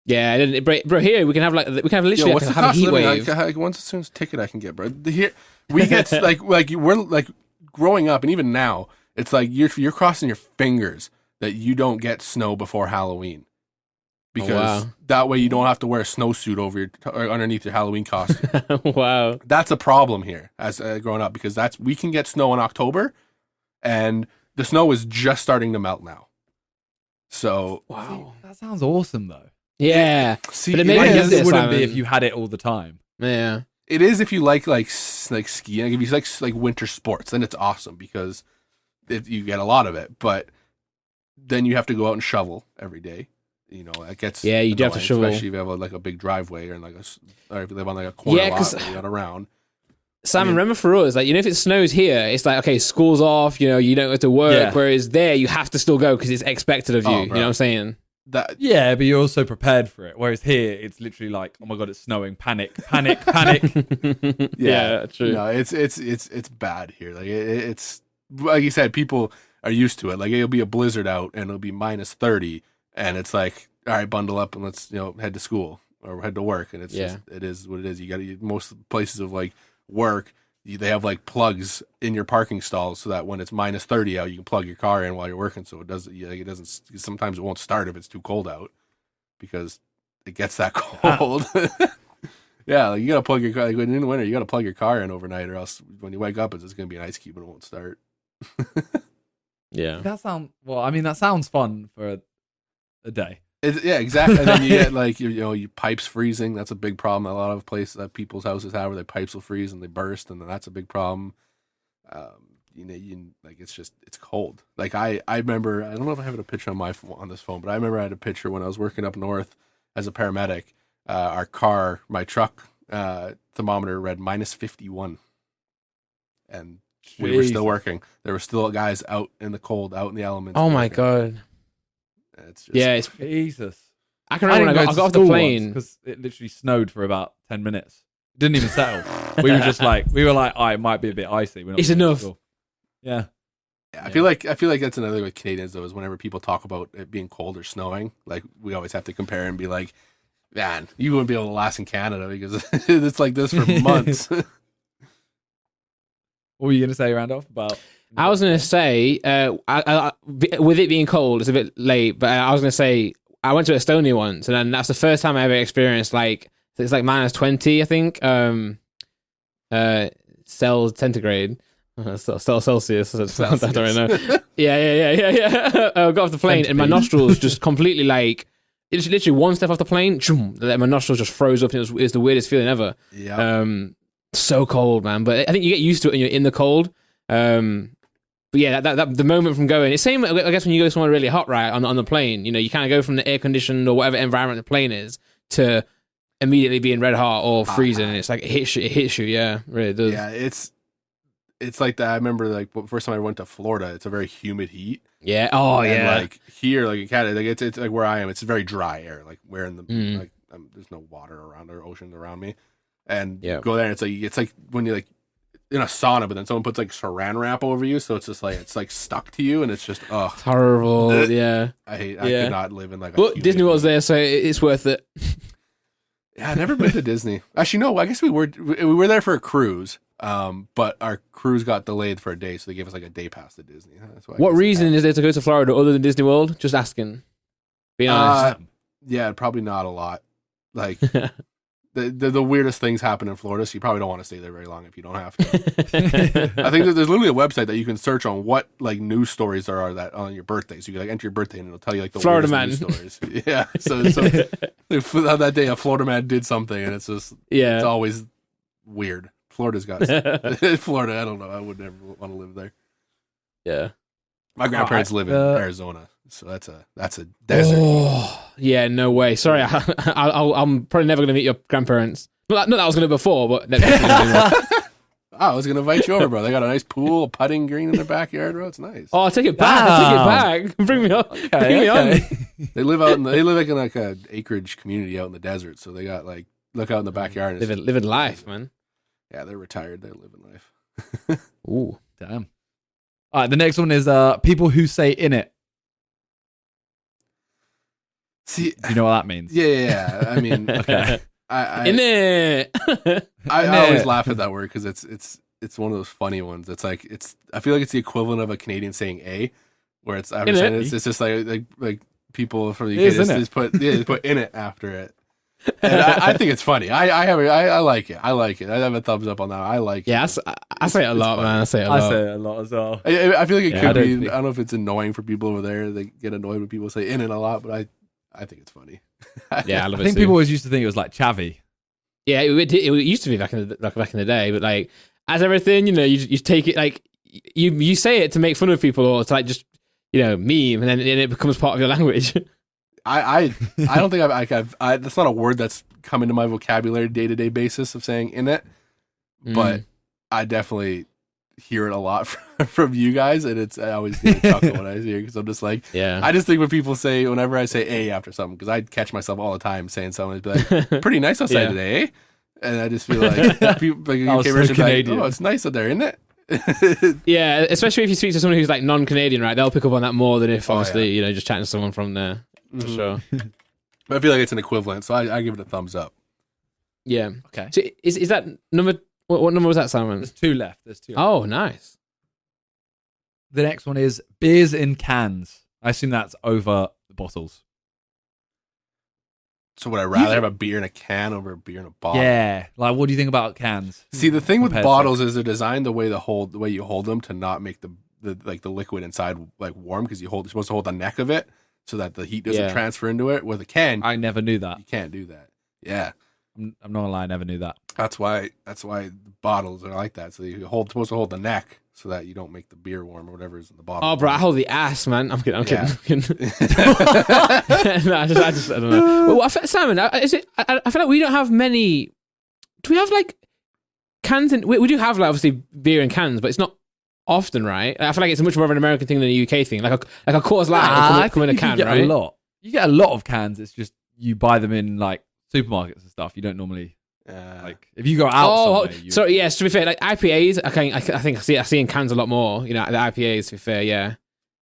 Yeah, bro. Here we can have literally What's the have a cost heat of living? wave. When's the soonest ticket I can get, bro? Here we get we're growing up, and even now, it's like you're crossing your fingers that you don't get snow before Halloween, because that way you don't have to wear a snowsuit over or underneath your Halloween costume. Wow. That's a problem here as growing up, because we can get snow in October, and the snow is just starting to melt now. So Wow. That sounds awesome though. Yeah. see, But it it, maybe I it guess is it this, wouldn't be Simon. if you had it all the time. Yeah. it is if you like skiing. If you like winter sports, then it's awesome because you get a lot of it. But then you have to go out and shovel every day. It gets You do have to annoying, shovel, especially if you have a big driveway or or if you live on a corner lot and you got around. Simon, remember for us, if it snows here, it's like, okay, school's off, you don't have to work. Yeah. Whereas there, you have to still go because it's expected of you. You know what I'm saying? Yeah, but you're also prepared for it. Whereas here, it's literally like, oh my god, it's snowing! Panic! Panic! Panic! Yeah, true. No, it's bad here. It's like you said, people are used to it. Like it'll be a blizzard out and it'll be minus 30, and it's like, all right, bundle up and let's head to school or head to work. And it's just it is what it is. You got to most places of work. They have plugs in your parking stalls so that when it's minus 30 out, you can plug your car in while you're working. So it doesn't. Sometimes it won't start if it's too cold out because it gets that cold. Yeah, you gotta plug your car. In the winter, you gotta plug your car in overnight, or else when you wake up, it's just gonna be an ice cube and it won't start. Yeah. That sounds fun for a day. Yeah, exactly. And then you get your pipes freezing. That's a big problem. A lot of places that people's houses have where their pipes will freeze and they burst, and then that's a big problem. It's cold. I remember, I don't know if I have a picture on this phone, but I remember I had a picture when I was working up north as a paramedic. My truck thermometer read minus 51, and we were still working. There were still guys out in the cold, out in the elements. Oh my god. It's just, Jesus. I can remember when I got off the plane. Because it literally snowed for about 10 minutes. It didn't even settle. we were like, oh, it might be a bit icy. We're not It's going to enough. school. Yeah. I feel like that's another thing with Canadians though, is whenever people talk about it being cold or snowing, we always have to compare and be like, Man, you wouldn't be able to last in Canada because it's like this for months. What were you going to say, Randolph? About I was going to say, with it being cold, it's a bit late, but I was going to say, I went to Estonia once, and then that's the first time I ever experienced, like, it's like -20, I think, cells centigrade. Celsius. I don't really know. Yeah. I got off the plane, and my nostrils just completely, like, it's literally one step off the plane, my nostrils just froze up, and it was the weirdest feeling ever. Yeah. So cold, man. But I think you get used to it when you're in the cold. But yeah, that the moment from going, it's same. I guess when you go somewhere really hot, right, on the plane, you know, you kind of go from the air conditioned or whatever environment the plane is to immediately being red hot or freezing, and it's like it hits you. Yeah, it really does. Yeah, it's like that. I remember like the first time I went to Florida, it's a very humid heat. Yeah. Oh, and yeah. Like here, like in Canada, like it's like where I am. It's very dry air. Like we're in the like there's no water around or ocean around me, and you go there, and it's like when you like in a sauna, but then someone puts like saran wrap over you, so it's just like it's like stuck to you, and it's just it's horrible. Yeah, I could not live in like. Well, Disney was there, so it's worth it. Yeah, I've never been to Disney. Actually, no. I guess we were there for a cruise, but our cruise got delayed for a day, so they gave us like a day pass to Disney. That's why. What reason is there to go to Florida other than Disney World? Just asking. Be honest. Yeah, probably not a lot. Like. The weirdest things happen in Florida, so you probably don't want to stay there very long if you don't have to. I think that there's literally a website that you can search on what like news stories there are that on your birthday. So you can like enter your birthday and it'll tell you like the Florida weirdest man news stories. Yeah. So on that day a Florida man did something and it's just it's always weird. Florida's got Florida. I don't know. I would never want to live there. Yeah. My grandparents live in Arizona. So that's a desert. Oh, yeah, no way. Sorry, I'm probably never going to meet your grandparents. Not that I was going to before, but... I was going to invite you over, bro. They got a nice pool, a putting green in their backyard, bro. It's nice. Oh, I'll take it back. I'll take it back. Bring me on. Okay, Bring me on. They live like in like a acreage community out in the desert, so they got like, look out in the backyard. And living life, man. Yeah, they're retired. They're living life. Ooh, damn. All right, the next one is people who say in it. See, do you know what that means? Yeah. I mean, okay. In it. I always laugh at that word because it's one of those funny ones. It's like I feel like it's the equivalent of a Canadian saying "a," where it's just like people from the UK just put in it after it. And I think it's funny. I like it. I like it. I have a thumbs up on that. I like it. Yeah, I say it a lot, man. I say it a lot as well. I feel like it could be. I don't know if it's annoying for people over there. They get annoyed when people say in it a lot, but I think it's funny. Yeah, I love it. I think people always used to think it was like chavvy. Yeah, it used to be back in the day, but like as everything, you know, you take it like you say it to make fun of people or to like just meme, and then it becomes part of your language. I don't think I've that's not a word that's come into my vocabulary day-to-day basis of saying in it, but I definitely hear it a lot from you guys, and I always get a chuckle when I hear it because I'm just like, I just think when people say, whenever I say a after something, because I catch myself all the time saying something, I'd be like, pretty nice outside today, eh? And I just feel like people like Canadian. Like, oh, it's nice out there, isn't it? Yeah, especially if you speak to someone who's like non-Canadian, right? They'll pick up on that more than if obviously just chatting to someone from there. For sure. But I feel like it's an equivalent, so I give it a thumbs up. Yeah. Okay. So is that number? What number was that, Simon? There's two left. Oh, nice. The next one is beers in cans. I assume that's over the bottles. So would I rather have a beer in a can over a beer in a bottle? Yeah. Like, what do you think about cans? See, the thing with bottles is they're designed the way you hold them to not make the liquid inside like warm, because you're supposed to hold the neck of it so that the heat doesn't transfer into it. With a can, I never knew that. You can't do that. Yeah. I'm not gonna lie, I never knew that. That's why bottles are like that. So you're supposed to hold the neck so that you don't make the beer warm or whatever is in the bottle. Oh, bro, I hold the ass, man. I'm kidding. No, I don't know. Well, Simon, I feel like we don't have many. Do we have like cans? We do have like obviously beer in cans, but it's not often, right? I feel like it's much more of an American thing than a UK thing. Like a Coors Light will come in a can, right? You get a lot of cans. It's just you buy them in like supermarkets and stuff. You don't normally like if you go out somewhere. Sorry, yes. To be fair, like IPAs, I think I see in cans a lot more. You know, the IPAs. To be fair, yeah.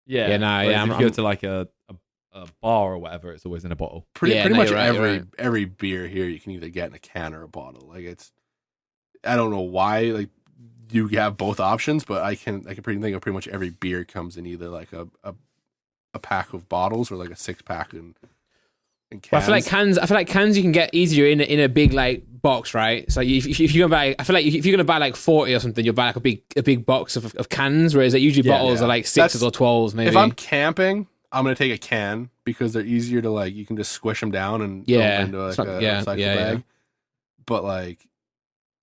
If you go to like a a bar or whatever, it's always in a bottle. Pretty no, much you're right. every beer here you can either get in a can or a bottle. Like I don't know why like you have both options, but I can think of pretty much every beer comes in either like a pack of bottles or like a 6-pack in cans. But I feel like cans you can get easier in a big like box, right? So if you're gonna buy, I feel like if you're gonna buy like 40 or something, you'll buy like a big box of cans, whereas like usually bottles are like 6s or 12s maybe. If I'm camping, I'm gonna take a can because they're easier to like. You can just squish them down and throw them into like a recycle bag. But like,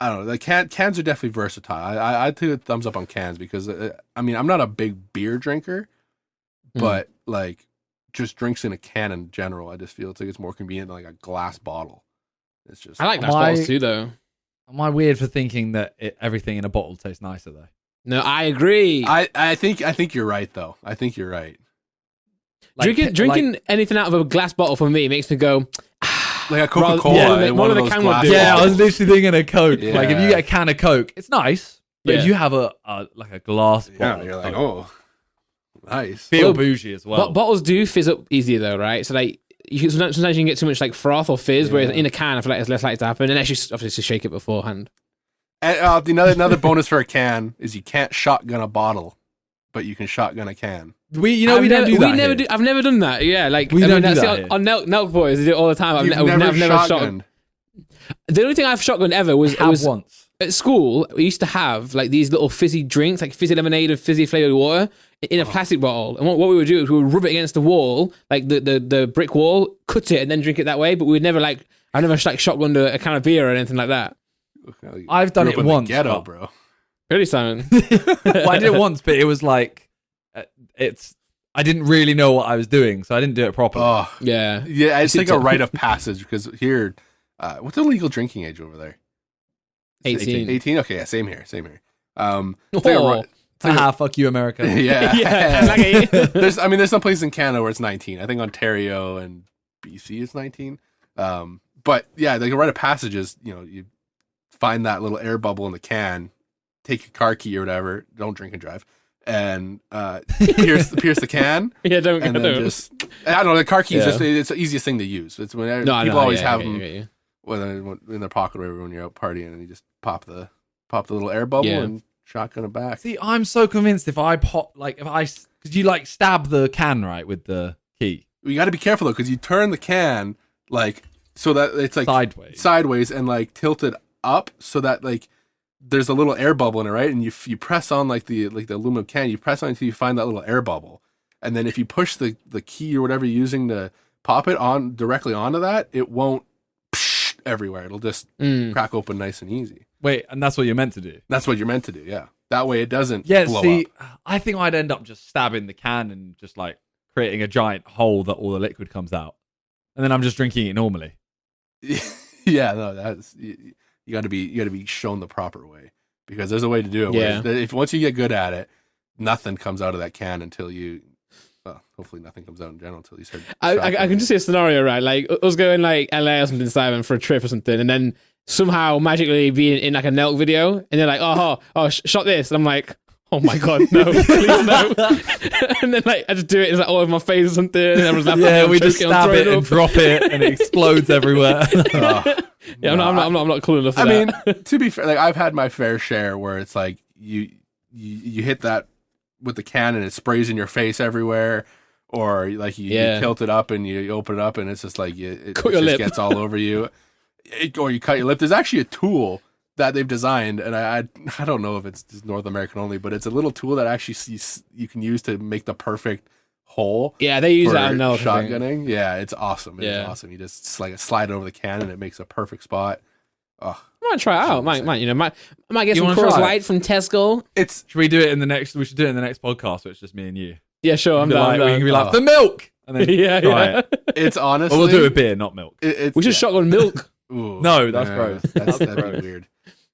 I don't know. Like cans are definitely versatile. I'd take a thumbs up on cans because I mean I'm not a big beer drinker, but like just drinks in a can in general, I just feel it's like it's more convenient than like a glass bottle. It's just I like glass bottles too, though. Am I weird for thinking that everything in a bottle tastes nicer though? No, I agree. I think you're right though. I think you're right. Drinking anything out of a glass bottle for me makes me go like a Coca-Cola. One of the can would do. Yeah, I was literally thinking a Coke. Yeah. Like if you get a can of Coke, it's nice. But if you have a glass bottle, you're like, oh, nice. Feel bougie as well. Bottles do fizz up easier though, right? So like sometimes you can get too much like froth or fizz, whereas in a can I feel like it's less likely to happen. And actually, obviously, shake it beforehand. And another bonus for a can is you can't shotgun a bottle, but you can shotgun a can. We don't do that. I've never done that. Yeah, like we don't do that's that on Nelk Boys. They do it all the time. I've never shotgunned. The only thing I've shotgunned ever was once at school. We used to have like these little fizzy drinks, like fizzy lemonade and fizzy flavored water in a plastic bottle. And what we would do is we would rub it against the wall, like the brick wall, cut it, and then drink it that way. But we'd never like I've never like shotgunned a can of beer or anything like that. I've done it once, ghetto, bro. Really, Simon? Well, I did it once, but it was like I didn't really know what I was doing, so I didn't do it properly. Oh, yeah. It's like a rite of passage because here, what's the legal drinking age over there? 18. 18? Okay, yeah, same here. Fuck you, America. Yeah. There's some places in Canada where it's 19. I think Ontario and BC is 19. But yeah, like a rite of passage is, you find that little air bubble in the can, take your car key or whatever, don't drink and drive, and pierce the can. Yeah, don't and then just I don't know, the car key is just it's the easiest thing to use. It's when people always have them in their pocket or whatever when you're out partying, and you just pop the little air bubble and shotgun it back. See, I'm so convinced because you like stab the can right with the key. You got to be careful though, because you turn the can like so that it's like sideways and like tilted up so that like there's a little air bubble in it, right? And you press on like the aluminum can, you press on until you find that little air bubble, and then if you push the key or whatever you're using to pop it on directly onto that, it won't everywhere. It'll just crack open nice and easy. Wait, and that's what you're meant to do? That's what you're meant to do, yeah. That way it doesn't blow up. I think I'd end up just stabbing the can and just like creating a giant hole that all the liquid comes out, and then I'm just drinking it normally. Yeah, no, that's you got to be shown the proper way, because there's a way to do it. Yeah. If once you get good at it, nothing comes out of that can until you. Well, hopefully nothing comes out in general until you start. I can just see a scenario, right? Like us going like LA or something, Simon, for a trip or something, and then somehow magically being in like a Nelk video, and they're like, shot this, and I'm like, oh my god, no, please no. And then like I just do it, it's like all over my face or something, and everyone's laughing. Yeah, we just stab it and drop it, and it explodes everywhere. Yeah, I'm not cool enough for that. I mean, to be fair, like I've had my fair share where it's like you hit that with the can and it sprays in your face everywhere, or like you tilt it up and you open it up and it's just like it just gets all over you, or you cut your lip. There's actually a tool that they've designed, and I don't know if it's just North American only, but it's a little tool that actually you can use to make the perfect hole. Yeah, they use that on shotgunning. Yeah, it's awesome. It's awesome. You just slide over the can and it makes a perfect spot. Oh, I might try it out. Might get some Coors Light from Tesco. Should we do it in the next? We should do it in the next podcast, where it's just me and you. Yeah, sure. I'm down. We can be like the milk, and then yeah. It's honestly. Or we'll do it with beer, not milk. We should shotgun milk. Ooh, no, that's gross. That'd be weird.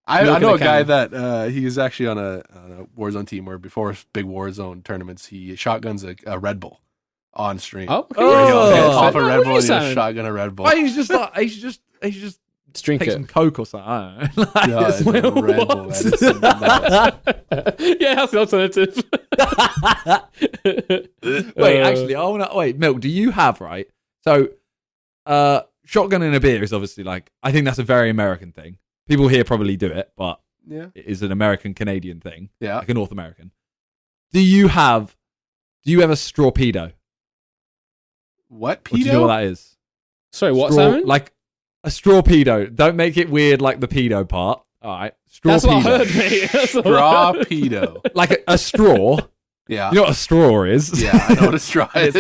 I know a guy that he was actually on a Warzone team where before big Warzone tournaments he shotguns a Red Bull on stream. Oh, off a Red Bull and he shotgun a Red Bull. He's just like he should just drink take some Coke or something. I don't know. Red Bull. Yeah, that's the alternative. Actually, I want to wait. Milk, do you have right? So, shotgunning a beer is obviously like I think that's a very American thing. People here probably do it, but Yeah. it is an American Canadian thing. Yeah. Like a North American. Do you have a strawpedo? What Or do you know pedo? what that is? Sorry, what, Straw- Simon? Like a strawpedo. Don't make it weird like the pedo part. All right. That's what I Strawpedo. heard, mate. That's what I heard. Straw pedo. Like a straw. Yeah. You know what a straw is? Yeah, I know what a straw is.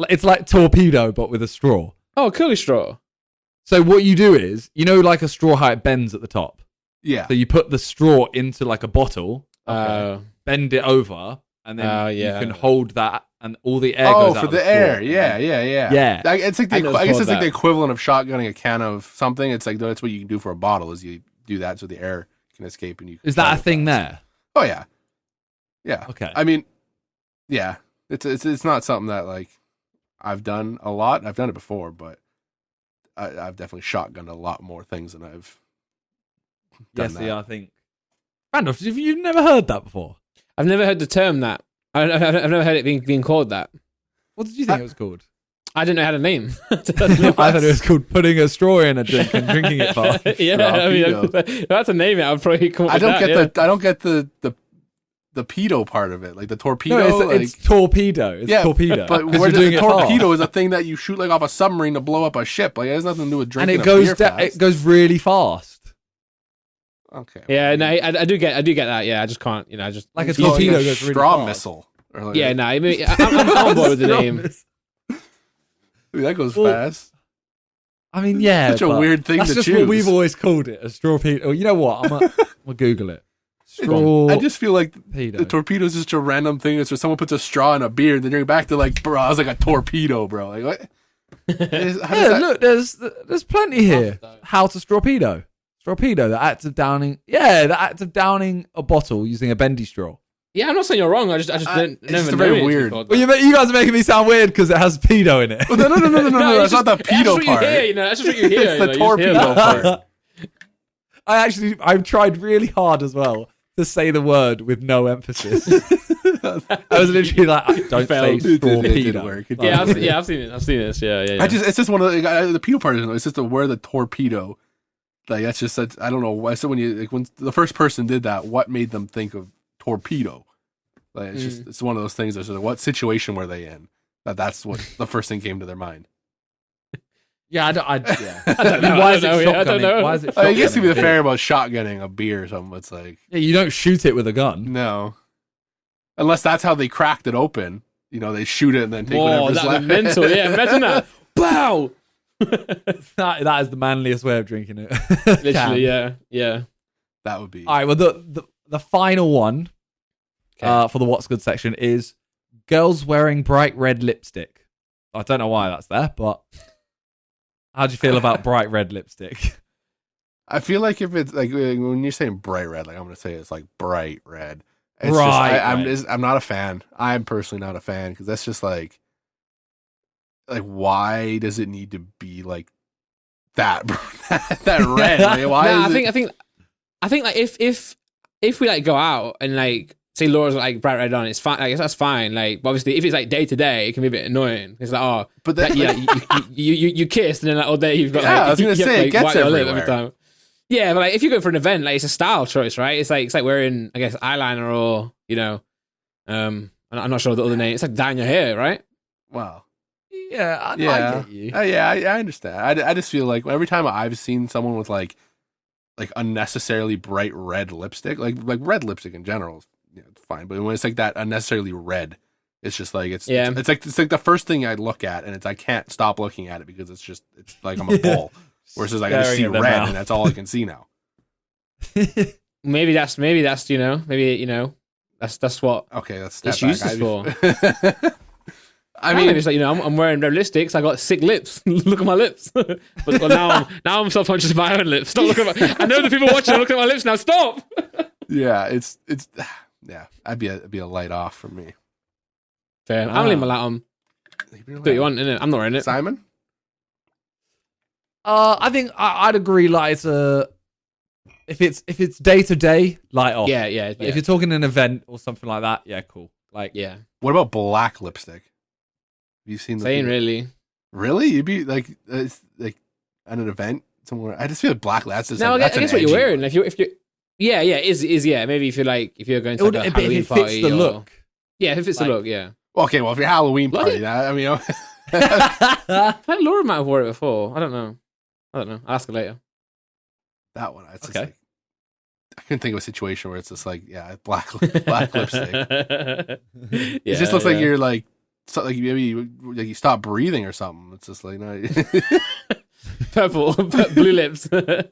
It's like torpedo, but with a straw. Oh, curly straw. So what you do is, you know, like a straw, how it bends at the top. Yeah. So you put the straw into like a bottle, Oh. bend it over, and then you yeah. can hold that, and all the air Oh, goes out for of the straw. air. Yeah. Yeah. It's like I know it's I guess called it's like the that. equivalent of shotgunning a can of something. It's like that's what you can do for a bottle is you do that so the air can escape and you can Is that a travel thing fast. there? Oh yeah. Yeah. Okay. I mean, yeah. It's not something that like I've done a lot. I've done it before, but I've definitely shotgunned a lot more things than I've done that. I think. Randolph, have you never heard that before? I've never heard the term that. I've never heard it being called that. What did you think it was called? I didn't know how to name. I thought it was called putting a straw in a drink and drinking it fast. Yeah, I mean, if that's a name. I'd probably come up I with don't that, get I don't get the pedo part of it, like the torpedo. No, it's torpedo. It's torpedo. But 'Cause where you're doing the it torpedo fast. is a thing that you shoot like off a submarine to blow up a ship. Like it has nothing to do with And drinking. it goes a beer fast. it goes really fast. Okay. Yeah, no, I do get that. Yeah, I just can't. You know, I just Like a It's called, torpedo a goes really straw fast. missile. Or like Yeah, no, I mean, I'm on board with the name. Dude, that goes Well, fast. I mean, yeah. Such a but weird thing that's to just choose. what we've always called it, a straw pedo. Oh, you know what? I'm gonna Google it. Straw I just feel like pedo. the torpedo is just a random thing. It's where someone puts a straw in a beer and then you're back to like, bro, I was like a torpedo, bro. Like what? Look, there's plenty here. How to strawpedo. Strawpedo, the act of downing. Yeah, the act of downing a bottle using a bendy straw. Yeah, I'm not saying you're wrong. I just it's never just knew very it was weird. called Well, that. you guys are making me sound weird because it has pedo in it. Well, no, No, that's not the that's pedo what part. you hear, you know. That's just what you hear. It's the you know, you just hear torpedo that. part. I've tried really hard as well to say the word with no emphasis. I was literally like, don't say Failed. It didn't strawpedo. work. It Yeah, didn't I've seen it. I've seen this. Yeah. it's just one of the pedo part. It's just where the torpedo. Like that's just I don't know. So when the first person did that, what made them think of torpedo? Like it's just it's one of those things. That's like, what situation were they in? That's what the first thing came to their mind. Yeah, I don't know. Why is it I don't know, yeah, I don't shotgunning? know. Why is it I guess to be shotgunning? fair about shotgunning a beer or something, it's like Yeah, you don't shoot it with a gun. no, unless that's how they cracked it open. You know, they shoot it and then take Whoa, whatever's that's left. mental. Yeah, imagine that. Wow. That is the manliest way of drinking it. Literally, yeah. That would be All right. Well, the final one for the what's good section is girls wearing bright red lipstick. I don't know why that's there, but how do you feel about bright red lipstick? I feel like if it's like when you're saying bright red, like I'm gonna say it's like bright red. It's Bright I'm not a fan. I'm personally not a fan because that's just like why does it need to be like that that red? Like, why? Nah, is I think like if we like go out and like say Laura's got like bright red on, it's fine. Like that's fine. Like but obviously if it's like day to day, it can be a bit annoying. It's like But then, you kissed and then like all day you've got Yeah, like I was gonna you have say, to, it like, gets wipe your lip everywhere. every time. Yeah, but like if you go for an event, like it's a style choice, right? It's like wearing I guess eyeliner or I'm not sure the other name. It's like dyeing your hair, right? wow. Yeah, I get you. I understand. I just feel like every time I've seen someone with like unnecessarily bright red lipstick, like red lipstick in general, it's fine. But when it's like that unnecessarily red, it's just like it's like the first thing I look at, and I can't stop looking at it because it's like I'm a bull. Versus I can just see Staring at red, their mouth. and that's all I can see now. Maybe that's that's what Okay, that's it's used for. I mean, mean, it's like I'm wearing red lipsticks. I got sick lips. Look at my lips. but now I'm self-conscious of my own lips. Stop looking at my. I know the people watching are looking at my lips now. Stop. yeah, it's yeah. I'd be a light off for me. Fair. I'm leaving my light on. Do what you want, innit? I'm not wearing it. Simon. I think I'd agree. Like if it's day to day, light off. Yeah. But if you're talking an event or something like that, yeah, cool. Like, Yeah. What about black lipstick? Have you seen the Saying really. Really? You'd be like it's like at an event somewhere. I just feel like black. That's just No, like, I that's guess an what you're edgy wearing. one. If you yeah, is yeah. Maybe if you're going to like a if Halloween it fits party the or- look. Yeah, if it fits Like- the look, yeah. Okay, well, if you're Halloween What? party, I mean, I think Laura might have wore it before. I don't know. I'll ask her later. that one. It's Okay. just like, I couldn't think of a situation where it's just like, black lipstick. It just looks like you're like, like maybe you stop breathing or something. It's just like, no. purple, blue lips. That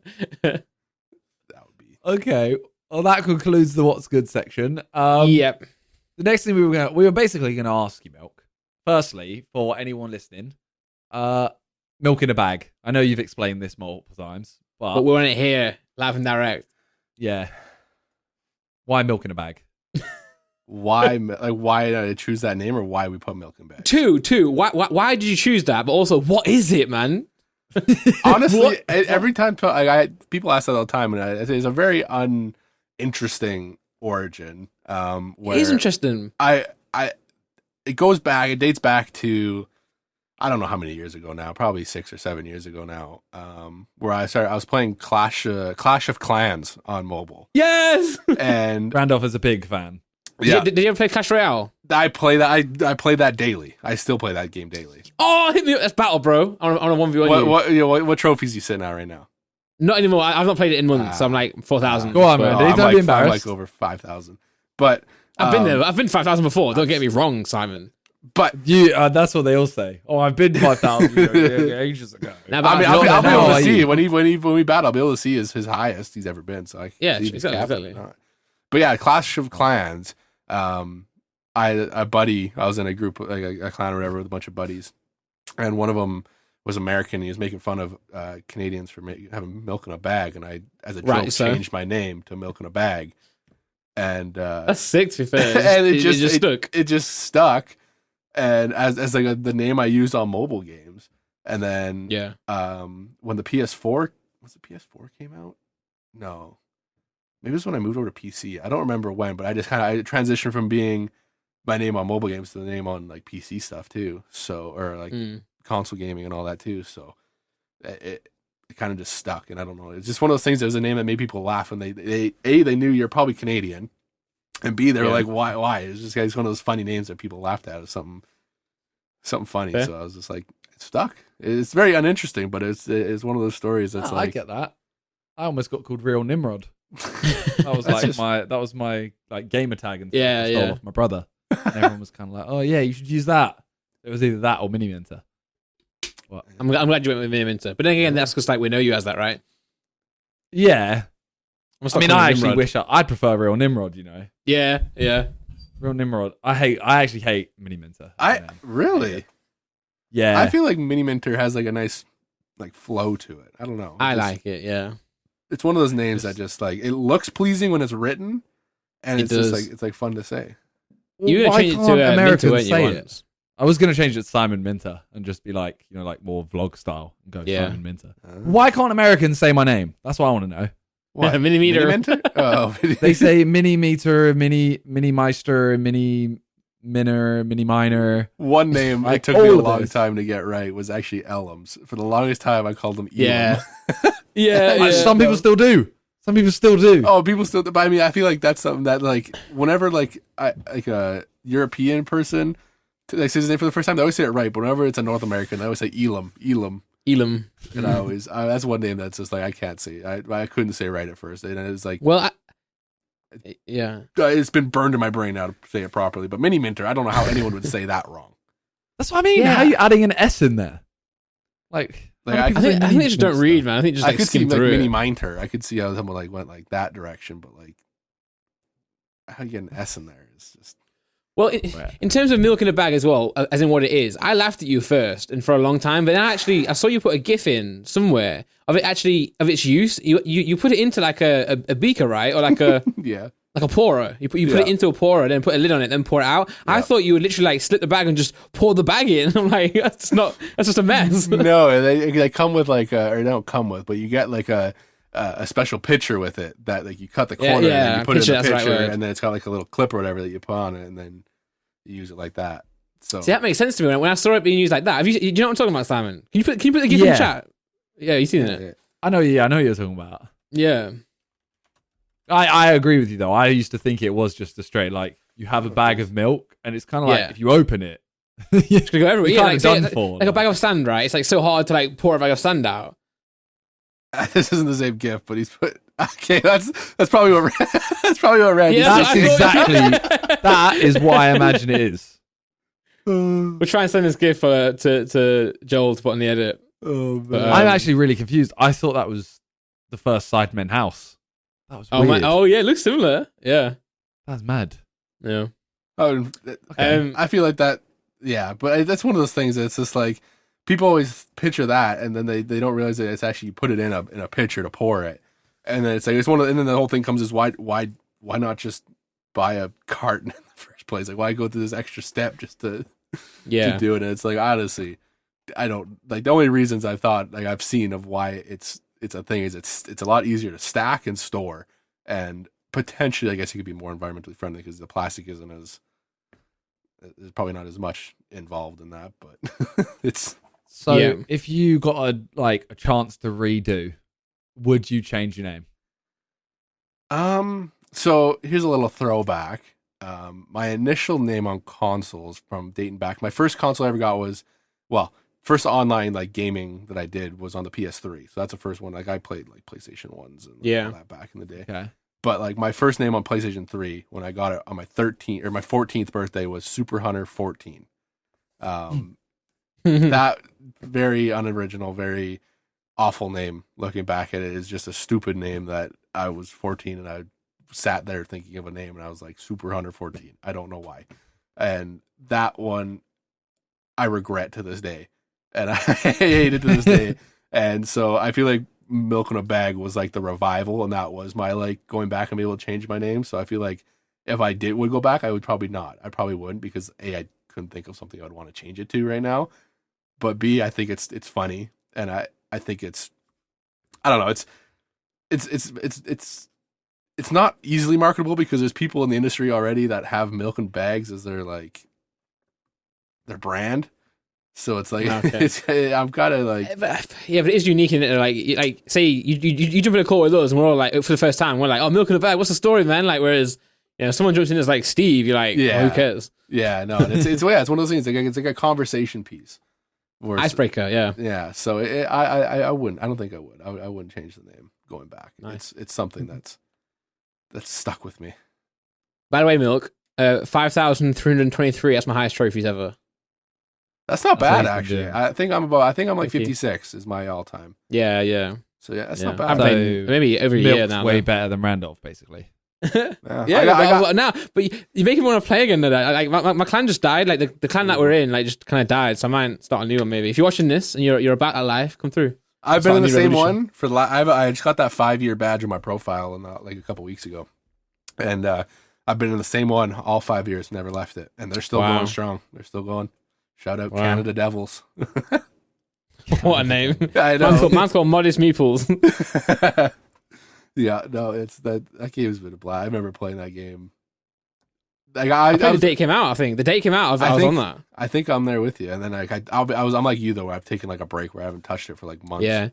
would be. Okay. Well, that concludes the what's good section. Yep. The next thing we were basically gonna ask you, Milk. Firstly, for anyone listening, milk in a bag. I know you've explained this multiple times, But we want it here, live and direct. yeah. Why milk in a bag? Why did I choose that name, or why we put milk in bag? Two. Why did you choose that? But also, what is it, man? Honestly, every time people ask that all the time, and it's a very uninteresting origin. Where It is interesting. It dates back to, I don't know how many years ago now, probably 6 or 7 years ago now, where I was playing Clash of Clans on mobile. Yes. And Randolph is a big fan. yeah, Did you ever play Clash Royale? I play that. I play that daily. I still play that game daily. Oh, hit me up. That's battle, bro. On a 1v1. What trophies you sitting at right now? Not anymore. I've not played it in months, so I'm like 4,000. Go on, man. Oh, Don't be embarrassed. I'm like over 5,000. But I've been there. I've been 5,000 before. Don't get me wrong, Simon. But You, that's what they all say. Oh, I've been 5,000 ages ago. Now, but I mean, I've I'll be not able now. to are see you? when we battle. I'll be able to see his highest he's ever been. So I can Yeah, see if he's exactly, capping or exactly. not. But yeah, Clash of Clans. A buddy. I was in a group, like a clan or whatever, with a bunch of buddies, and one of them was American. He was making fun of Canadians for having milk in a bag, and I, as a joke, Right, so- changed my name to Milk in a Bag. And That's sick, to be fair. and it just stuck. It just stuck, and as like the name I used on mobile games. And then Yeah. when the PS4 came out, no, maybe it was when I moved over to PC. I don't remember when, but I transitioned from being my name on mobile games to the name on like PC stuff too. So, or like console gaming and all that too. So it kind of just stuck, and I don't know. It's just one of those things. It was a name that made people laugh, and they knew you're probably Canadian, and B, they were like, why? It's just one of those funny names that people laughed at, or something funny. Fair. So I was just like, it stuck. It's very uninteresting, but it's one of those stories that's I like, get that. I almost got called Real Nimrod. That was That's like my like gamer tag and Yeah, I stole yeah. off my brother. And everyone was kind of like, "Oh yeah, you should use that." It was either that or Mini Minter. What? I'm glad you went with Minter. But then again, that's because like we know you as that, right? Yeah, I'm I mean, I actually wish I'd prefer Real Nimrod. You know, Yeah. Real Nimrod. I actually hate Mini Minter. really. Yeah, I feel like Mini Minter has like a nice like flow to it. I don't know. I like it. Yeah. It's one of those names that just like it looks pleasing when it's written, and It it's just does. like it's like fun to say. You gonna Why change it can't to Minter, Americans weren't you? say it? Once? I was gonna change it to Simon Minter and just be like, you know, like more vlog style and go Yeah. Simon Minter. Why can't Americans say my name? That's what I want to know. What? Mini-meter. Minter? Oh, They say Mini Meter, Mini Meister, Mini Minor, Mini Minor. one name Like it took me a all of long those. time to get right was actually Elms. For the longest time, I called them Elam. Yeah. Yeah. Some people still do. Some people still do. Oh, people still. But I mean, I feel like that's something that like whenever like a European person like says his name for the first time, they always say it right. But whenever it's a North American, they always say Elam. Elam. And I always that's one name that's just like I can't say. I couldn't say right at first, and it's like Well, yeah. it's been burned in my brain now to say it properly. But Mini Minter, I don't know how anyone would say that wrong. That's what I mean. Yeah. How are you adding an S in there? Like Like, how do I people I say think Mini they just don't Minter? read, man. I think just I like could see skim like through Mini it. Minter. I could see how someone like went like that direction, but like how you get an S in there is just Well, in terms of milk in a bag as well, as in what it is, I laughed at you first and for a long time, but then I saw you put a GIF in somewhere of its use. You put it into like a beaker, right, or like a yeah. like a pourer. You put it into a pourer, then put a lid on it, then pour it out. I thought you would literally like split the bag and just pour the bag in. I'm like, that's just a mess. No, they come with like or they don't come with, but you get like a a special picture with it that like you cut the corner and then you put it in the picture, and then it's got like a little clip or whatever that you put on it, and then you use it like that. So see, that makes sense to me when I saw it being used like that. Do you know what I'm talking about, Simon? Can you put the GIF in the chat? Yeah, you seen it? Yeah. I know what you're talking about. Yeah. I agree with you though. I used to think it was just a straight like you have a bag of milk and it's kind of like if you open it, it's gonna go everywhere. Yeah, like a bag of sand, right? It's like so hard to like pour a bag of sand out. This isn't the same GIF, but he's put. Okay, that's probably what Randy. Yeah, that's exactly that is what I imagine it is. We'll try and send this GIF to Joel to put on the edit. Oh, But, I'm actually really confused. I thought that was the first Sidemen house. That was weird. Yeah, it looks similar. Yeah, That's mad. yeah. Oh, I feel like that. Yeah, but that's one of those things. That's just like people always picture that, and then they don't realize that it's actually you put it in a pitcher to pour it, and then it's like it's one of, and then the whole thing comes is why not just buy a carton in the first place? Like why go through this extra step just to do it? And it's like honestly, I don't like the only reasons I've thought like I've seen of why it's a thing is it's a lot easier to stack and store, and potentially I guess it could be more environmentally friendly because the plastic isn't as there's probably not as much involved in that, but it's so. If you got a chance to redo, would you change your name? So here's a little throwback. My initial name on consoles from dating back. My first console I ever got was first online like gaming that I did was on the PS3. So that's the first one. Like I played like PlayStation 1s and all that back in the day. Okay. But like my first name on PlayStation 3 when I got it on my 14th birthday was Super Hunter 14. That very unoriginal, very awful name. Looking back at it is just a stupid name that I was 14 and I sat there thinking of a name and I was like Super Hunter 14. I don't know why. And that one I regret to this day. And I hate it to this day. And so I feel like Milkinabag was like the revival, and that was my like going back and be able to change my name. So I feel like if I would go back, I would probably not. I probably wouldn't because A, I couldn't think of something I would want to change it to right now. But B, I think it's funny, and I think I don't know, it's not easily marketable because there's people in the industry already that have Milk and Bags as their their brand. So it's like I'm gotta like but it is unique in it. Like say you jump in a call with us and we're all like for the first time we're like, oh, Milk in a Bag, what's the story, man? Like whereas someone jumps in as like Steve, you're like, who cares? Yeah, no, it's one of those things. Like it's like a conversation piece, icebreaker. Yeah. So I wouldn't. I don't think I would. I wouldn't change the name going back. Nice. It's something that's stuck with me. By the way, Milk, 5,323. That's my highest trophies ever. That's not bad, actually. Yeah. I think I'm like 56 is my all time. Yeah. So yeah, that's not bad. I've played maybe every year now. Way better than Randolph, basically. But you make me want to play again. Like my clan just died. Like the clan that we're in, like just kind of died. So I might start a new one maybe. If you're watching this and you're about that life, come through. I've been in the same one for I just got that 5-year badge on my profile like a couple weeks ago, and I've been in the same one all 5 years, never left it, and they're still going strong. They're still going. Shout out Canada Devils. What a name! I know. Man's called Modest Meeples. Yeah, no, it's that game's been a blast. I remember playing that game. Like I played the day it came out. I think the day it came out, I was on that. I think I'm there with you. And then like I'm like you though, where I've taken like a break where I haven't touched it for like months. Yeah.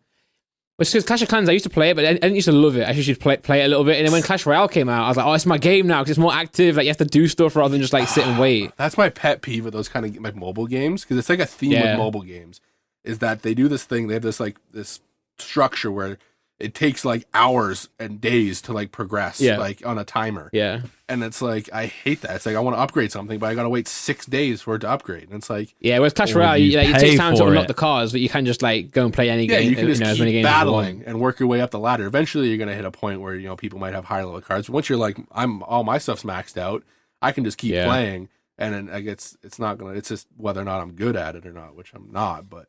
It's because Clash of Clans, I used to play it, but I didn't used to love it. I used to play it a little bit. And then when Clash Royale came out, I was like, oh, it's my game now because it's more active. Like you have to do stuff rather than just like sit and wait. That's my pet peeve with those kind of like mobile games because it's like a theme with mobile games is that they do this thing. They have this like this structure where it takes like hours and days to like progress like on a timer. Yeah. And it's like, I hate that. It's like, I want to upgrade something, but I got to wait 6 days for it to upgrade. And it's like, whereas Clash Royale, it takes time to unlock the cars, but you can just like go and play any game. You can just as keep many games battling and work your way up the ladder. Eventually you're going to hit a point where, people might have higher level cards. Once you're like, all my stuff's maxed out, I can just keep playing. And then like, it's just whether or not I'm good at it or not, which I'm not, but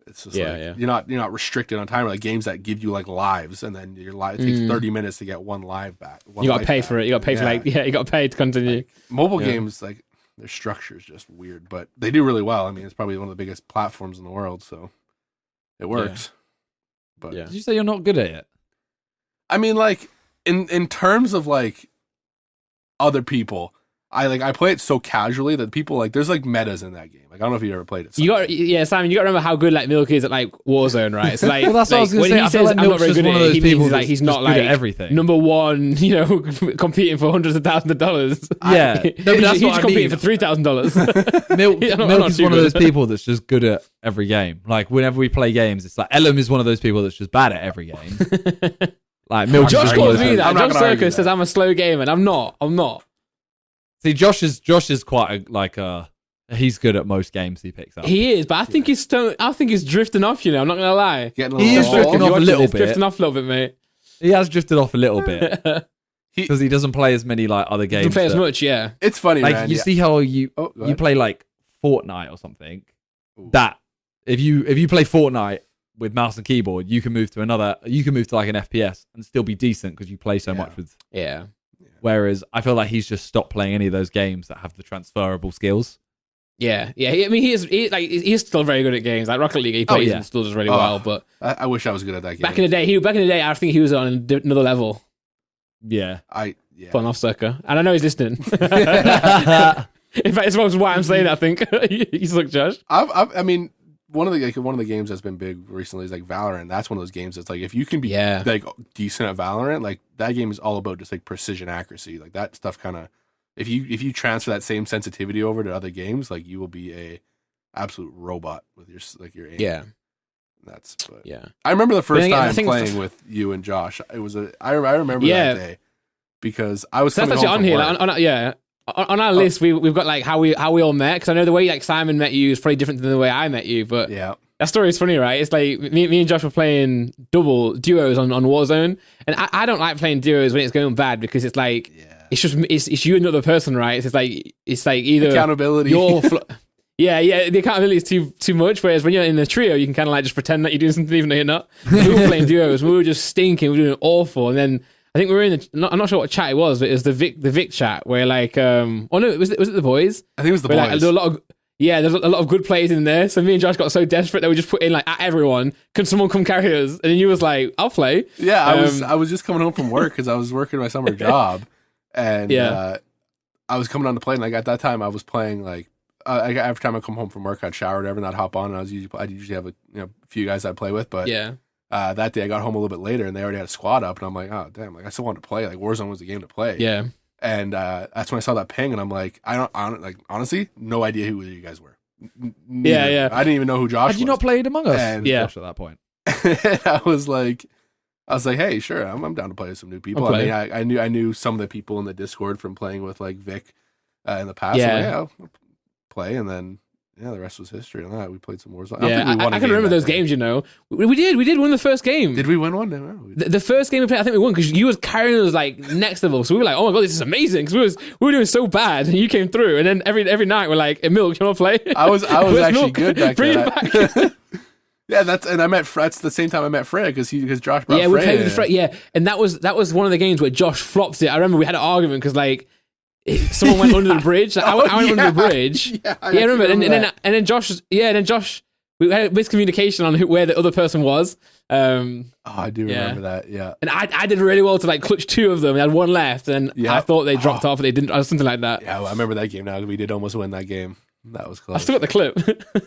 it's just you're not restricted on time like games that give you like lives and then your life takes 30 minutes to get one live back. You got to pay for it. You got to pay for you got to pay to continue. Like, mobile games, like their structure is just weird, but they do really well. I mean, it's probably one of the biggest platforms in the world, so it works. But did you say you're not good at it? I mean, like in terms of like other people, I play it so casually that people like there's like metas in that game. Like I don't know if you ever played it. Simon, you got to remember how good like Milk is at like Warzone, right? So like, well, that's what I was when gonna say. he I feel says like I'm not very Milk's good just at one of it, those he people means like that's he's just not good like at everything. number one, competing for hundreds of thousands of dollars. Yeah, he's competing for $3,000. Milk is not one too of good. those people that's just good at every game. Like whenever we play games, it's like Ellum is one of those people that's just bad at every game. Like Milk. Josh calls me that. I'm not Josh gonna argue Circus says that. I'm a slow gamer, and I'm not. See, Josh is quite he's good at most games he picks up. He is, but I think he's drifting off. I'm not gonna lie. Getting He is drifting off a little He's bit. drifting off a little bit, mate. He has drifted off a little bit because he doesn't play as many like other games. Doesn't play as much, yeah. It's funny, Like man. you see how you play like Fortnite or something. Ooh. That if you play Fortnite with mouse and keyboard, you can move to like an FPS and still be decent because you play so much with. Yeah. Whereas I feel like he's just stopped playing any of those games that have the transferable skills. Yeah. I mean, he's still very good at games. Like Rocket League, he plays and still does really well. But I wish I was good at that game. back in the day, I think he was on another level. Yeah. Fun off sucker, and I know he's listening. In fact, it's why I'm saying that. I think you suck, Josh. I mean, one of the games that's been big recently is like Valorant. That's one of those games that's like if you can be like decent at Valorant, like that game is all about just like precision accuracy. Like that stuff kind of if you transfer that same sensitivity over to other games, like you will be a absolute robot with your aim. Yeah. I remember the first time I playing with you and Josh. It was I remember that day because I was so that's coming actually home on from here. work. On our list, we've got like how we all met, because I know the way like Simon met you is probably different than the way I met you. But that story is funny, right? It's like me and Josh were playing duos on Warzone, and I don't like playing duos when it's going bad because it's like it's you and another person, right? It's like either accountability. The accountability is too much. Whereas when you're in a trio, you can kind of like just pretend that you're doing something even though you're not. We were playing duos, we were just stinking, we were doing awful, and then I think we were in I'm not sure what chat it was, but it was the Vic chat where like was it the boys? I think it was the boys. Like, there's a lot of good players in there. So me and Josh got so desperate that we just put in like at everyone, can someone come carry us? And then you was like, I'll play. Yeah, I was just coming home from work because I was working my summer job, and I was coming on to play. And like at that time, I was playing like every time I come home from work, I'd shower or whatever, and I'd hop on, and I'd usually have a few guys I'd play with, but that day I got home a little bit later and they already had a squad up, and I'm like, oh damn, like I still wanted to play. Like Warzone was the game to play. Yeah. And that's when I saw that ping, and I'm like, I don't like honestly, no idea who you guys were. Yeah. I didn't even know who Josh was. Had you not played Among Us? And Josh at that point. I was like, hey, sure, I'm down to play with some new people. I mean, I knew some of the people in the Discord from playing with like Vic in the past. Yeah. So, like, I'll play, and then the rest was history. On that, we played some Warzone. I can remember those games. We did win the first game. Did we win one? No, the first game we played, I think we won because you was carrying us like next level. So we were like, oh my god, this is amazing. Because we were doing so bad, and you came through. And then every night we're like, hey, Milk, you want to play? I was actually Milk? good back Bring then. it back. Yeah, that's the same time I met Fred because Josh brought Fred. We played with Fred. Yeah, and that was one of the games where Josh flopped it. I remember we had an argument because like someone went under the bridge. Like, I went under the bridge. I remember. And then Josh. We had a miscommunication on where the other person was. I do remember that. Yeah. And I did really well to like clutch two of them. I had one left, and I thought they dropped off, but they didn't, or something like that. Yeah, I remember that game now. We did almost win that game. That was close. I still got the clip.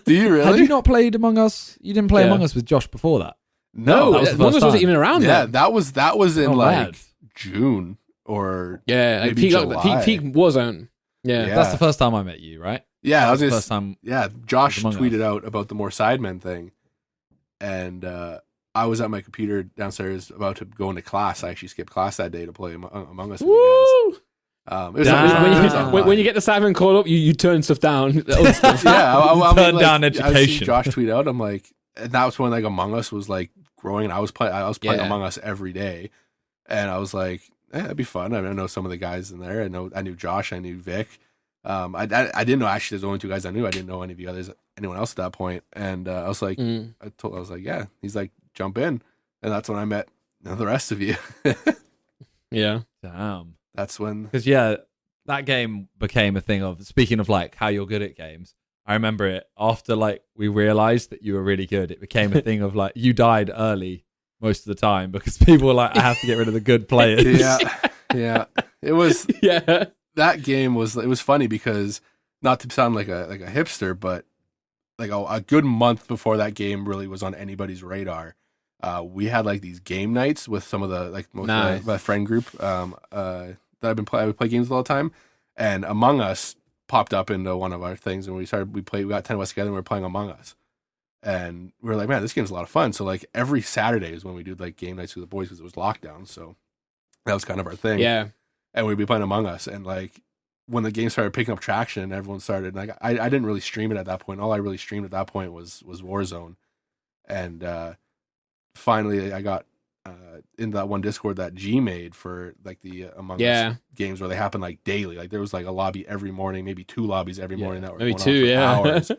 Do you really? Had you not played Among Us? You didn't play Among Us with Josh before that? No, Among Us wasn't even around then. Yeah, that was in like June or like maybe July. peak Warzone. Yeah, that's the first time I met you, right? Yeah, that was the first time. Yeah, Josh tweeted out about the more Sidemen thing, and I was at my computer downstairs about to go into class. I actually skipped class that day to play Among Us with you guys. When you get the Simon call up, you turn stuff down. I turn down education. I see Josh tweet out. I'm like, and that was when like Among Us was like growing. I was playing Among Us every day, and I was like, it'd be fun. I know some of the guys in there. I knew Josh. I knew Vic. I didn't know actually there's only two guys I knew. I didn't know anyone else at that point. And I was like, I was like, yeah. He's like, jump in, and that's when I met the rest of you. Yeah. Damn. That's when, because that game became a thing of, speaking of like how you're good at games, I remember it after like we realized that you were really good. It became a thing of like you died early most of the time because people were like, I have to get rid of the good players. Yeah. It was Yeah. that game was funny because, not to sound like a hipster, but like a good month before that game really was on anybody's radar, we had like these game nights with some of the most of my friend group that I would play games with all the time, and Among Us popped up into one of our things, and we got 10 of us together and we were playing Among Us, and we were like, man, this game's a lot of fun. So like every Saturday is when we do like game nights with the boys because it was lockdown, so that was kind of our thing. Yeah. And we'd be playing Among Us, and like when the game started picking up traction, everyone started, like, I didn't really stream it at that point. All I really streamed at that point was Warzone. And finally I got in that one Discord that G made for like the Among Us games where they happen like daily. Like there was like a lobby every morning, maybe 2 lobbies every morning that were maybe going 2, on for hours.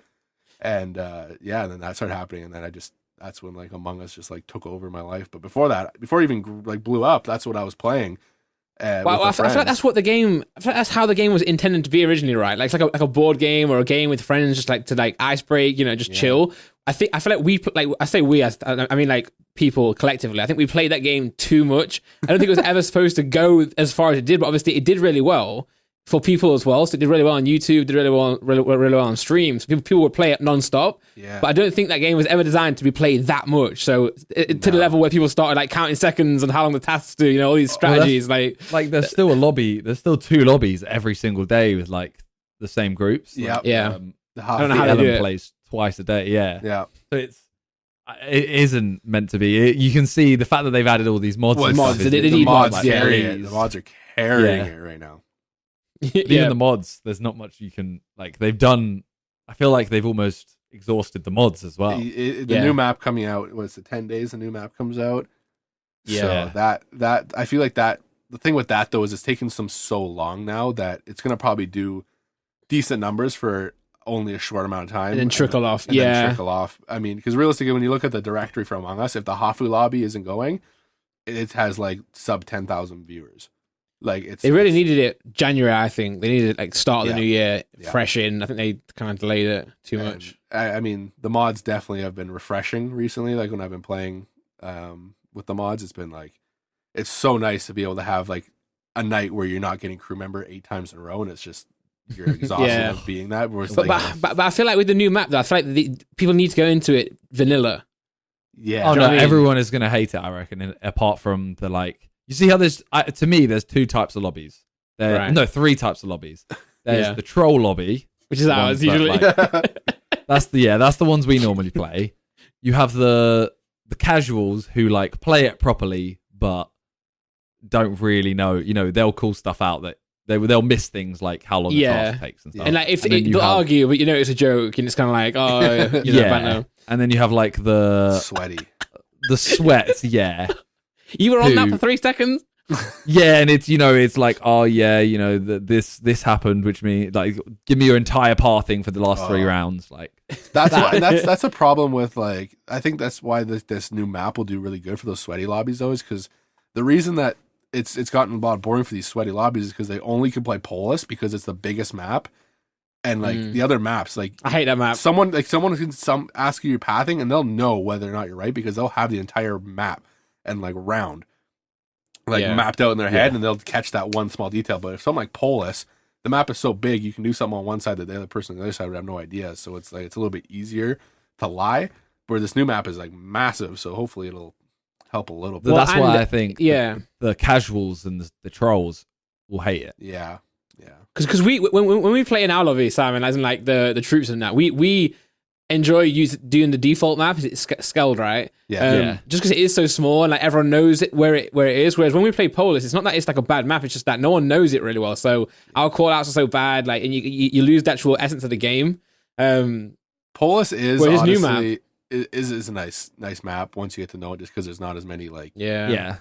And and then that started happening, and then that's when like Among Us just like took over my life. But before that, before it even like blew up, that's what I was playing. Well, I feel like that's what the game. I feel like that's how the game was intended to be originally, right? Like it's like a board game or a game with friends, just like to like ice break, just chill. I feel like we like I say we, I mean like people collectively. I think we played that game too much. I don't think it was ever supposed to go as far as it did, but obviously it did really well for people as well. So it did really well on YouTube, did really well on streams. People would play it nonstop. Yeah. But I don't think that game was ever designed to be played that much. So to the level where people started like counting seconds and how long the tasks do, all these strategies. Like there's still a lobby. There's still 2 lobbies every single day with like the same groups. Like, yeah. I don't know how they do it. Plays twice a day. Yeah. So it isn't meant to be. You can see the fact that they've added all these mods. The mods are carrying it right now. Even the mods, there's not much you can like. They've done. I feel like they've almost exhausted the mods as well. The new map coming out was it 10 days. The new map comes out. Yeah. So that I feel like that the thing with that though is it's taken them so long now that it's gonna probably do decent numbers for only a short amount of time and then trickle off. Then trickle off. I mean, because realistically, when you look at the directory for Among Us, if the Hafu lobby isn't going, it has like sub 10,000 viewers. Like they really needed it January. I think they needed it like start of the new year, fresh in. I think they kind of delayed it too much. I mean, the mods definitely have been refreshing recently. Like when I've been playing with the mods, it's been like it's so nice to be able to have like a night where you're not getting crew member 8 times in a row, and it's just you're exhausted of being that. But I feel like with the new map, though, I feel like people need to go into it vanilla. Yeah. Oh no, everyone is gonna hate it. I reckon. Apart from the like. You see how there's, to me, there's 2 types of lobbies. No, 3 types of lobbies. There's the troll lobby, which is ours usually. That's the ones we normally play. You have the casuals who like play it properly, but don't really know. They'll call stuff out that they'll miss things like how long the task takes and stuff. And like if they'll argue, but it's a joke, and it's kind of like banter. And then you have like the sweats, yeah. You were on that for 3 seconds? Yeah, and it's it's like, oh yeah, this happened, which means like give me your entire pathing for the last 3 rounds. Like that's a problem with like I think that's why this new map will do really good for those sweaty lobbies though, is because the reason that it's gotten a lot boring for these sweaty lobbies is because they only can play Polis because it's the biggest map. And like the other maps, like I hate that map. Someone can ask you your pathing and they'll know whether or not you're right because they'll have the entire map and like round mapped out in their head and they'll catch that one small detail. But if something like Polis, the map is so big you can do something on one side that the other person on the other side would have no idea. So it's like it's a little bit easier to lie. Where this new map is like massive, so hopefully it'll help a little bit. Well, that's why I think the casuals and the trolls will hate it. Yeah. Because when we play in our lobby, Simon, as in like the troops and that, we enjoy doing the default map. It's Skeld, right? Just because it is so small and like everyone knows it where it is. Whereas when we play Polis, it's not that it's like a bad map. It's just that no one knows it really well. So our call outs are so bad, like, and you lose the actual essence of the game. Polis is honestly new map is a nice map once you get to know it, just because there's not as many like I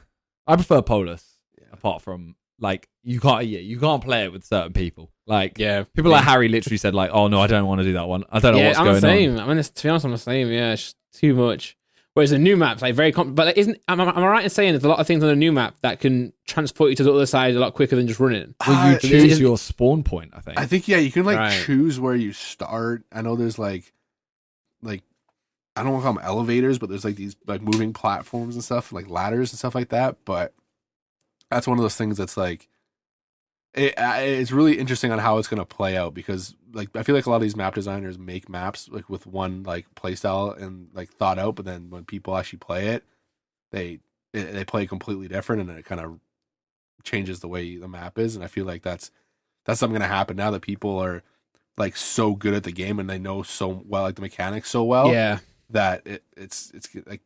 prefer Polis apart from like you can't play it with certain people. Like people like Harry literally said like, oh no, I don't want to do that one. I don't know what's going on. I'm the same. I mean, to be honest, I'm the same. Yeah, it's just too much. Whereas the new map's like very but am I right in saying there's a lot of things on the new map that can transport you to the other side a lot quicker than just running? Well, you choose your spawn point, I think. You can like choose where you start. I know there's like I don't want to call them elevators, but there's like these like moving platforms and stuff, like ladders and stuff like that. But that's one of those things that's like, it's really interesting on how it's going to play out, because like I feel like a lot of these map designers make maps like with one like play style and like thought out, but then when people actually play it, they play completely different, and then it kind of changes the way the map is. And I feel like that's something going to happen now that people are like so good at the game and they know so well like the mechanics so well. Yeah. That it's like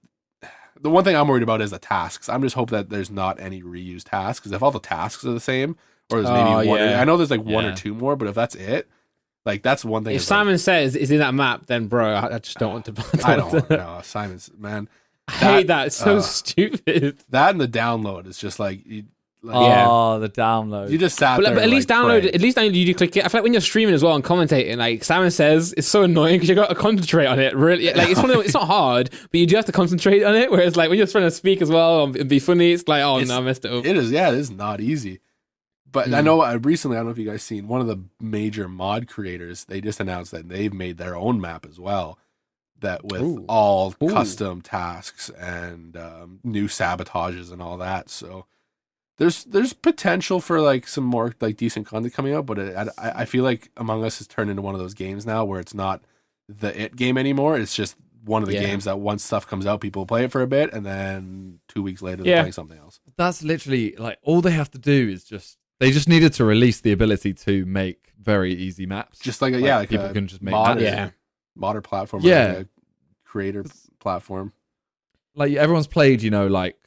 the one thing I'm worried about is the tasks. I'm just hoping that there's not any reused tasks, because if all the tasks are the same, or there's maybe one, I know there's like one or two more, but if that's it, like that's one thing. If Simon says it's in that map, then bro, I just don't want to. I don't know. Simon's man. I hate that. It's so stupid. That and the download is just like. The download. You just sat there. But at least download. At least you do click it. I feel like when you're streaming as well and commentating, like Simon says, it's so annoying because you got to concentrate on it. Really, like it's not hard, but you do have to concentrate on it. Whereas like when you're trying to speak as well and be funny, it's like, oh no, I messed it up. It is. Yeah, it is not easy. But I know recently, I don't know if you guys seen one of the major mod creators. They just announced that they've made their own map as well. That with all custom tasks and new sabotages and all that. So. There's potential for like some more like decent content coming out, but I feel like Among Us has turned into one of those games now where it's not the game anymore. It's just one of the games that once stuff comes out, people play it for a bit, and then 2 weeks later they're playing something else. That's literally like all they have to do is they just needed to release the ability to make very easy maps. Just like people can just make modder platform, like a creator platform. Like everyone's played, like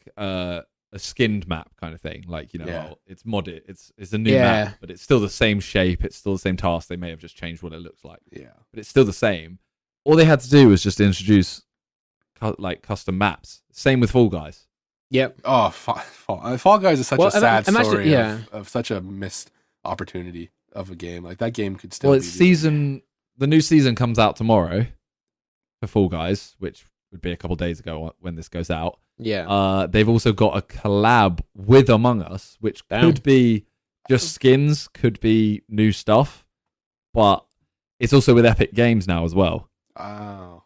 a skinned map kind of thing, like it's modded, it's a new map, but it's still the same shape, it's still the same task. They may have just changed what it looks like, but it's still the same. All they had to do was just introduce like custom maps. Same with Fall Guys. Yep. Oh, Fall Guys is such a sad story of such a missed opportunity of a game. Like that game could still. Well, the new season comes out tomorrow for Fall Guys, which would be a couple days ago when this goes out. Yeah. They've also got a collab with Among Us, which could be just skins, could be new stuff, but it's also with Epic Games now as well. Oh.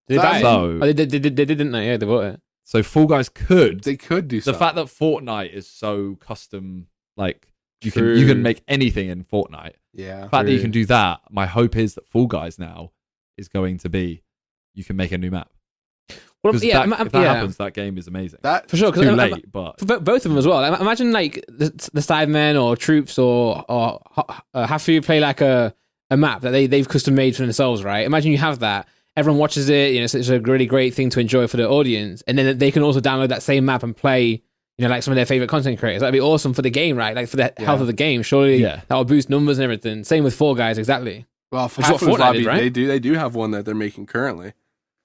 They didn't know. Yeah, they bought it. So Fall Guys they could do the fact that Fortnite is so custom, like you can make anything in Fortnite. Yeah. The fact that you can do that, my hope is that Fall Guys now is going to be you can make a new map. Well, if that happens, that game is amazing. That for sure. Too late, but for both of them as well. Imagine like the Sidemen or Troops or have you play like a map that they've custom made for themselves, right? Imagine you have that. Everyone watches it. It's a really great thing to enjoy for the audience, and then they can also download that same map and play. Like some of their favorite content creators. That'd be awesome for the game, right? Like for the health of the game. Surely that will boost numbers and everything. Same with Fall Guys, exactly. Well, Half-Life Lobby, right? They do have one that they're making currently.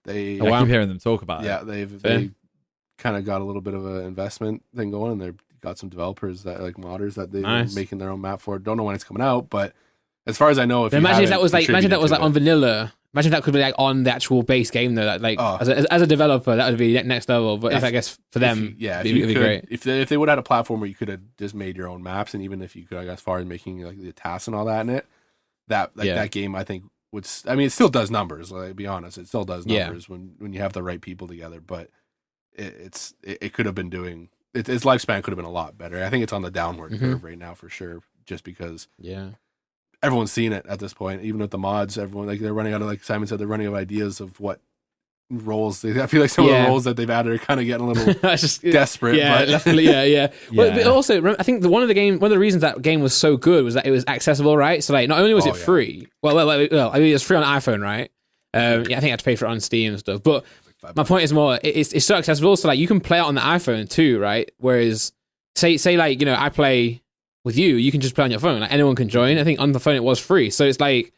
I keep hearing them talk about it. Yeah, they kind of got a little bit of an investment thing going, and they've got some developers that like modders that they're making their own map for. Don't know when it's coming out, but as far as I know, imagine that was like on vanilla. Imagine that could be like on the actual base game though. That like as a developer, that would be next level. But I guess for them, it'd be great. If they would have had a platform where you could have just made your own maps, and even if you could, as far as making like the tasks and all that in it, that game I think. It still does numbers. Like, be honest, it still does numbers when you have the right people together. But it could have been doing its lifespan could have been a lot better. I think it's on the downward curve right now for sure. Just because everyone's seen it at this point. Even with the mods, everyone they're running out of, like Simon said, they're running out of ideas of what roles. I feel like some of the roles that they've added are kind of getting a little desperate. Yeah, but. definitely. Yeah. But also, I think one of the reasons that game was so good was that it was accessible, right? So like, not only was it free. Well, I mean, it was free on iPhone, right? I think I had to pay for it on Steam and stuff. But my point is more, it's so accessible. So like, you can play it on the iPhone too, right? Whereas, say like I play with you can just play on your phone. Like anyone can join. I think on the phone it was free. So it's like.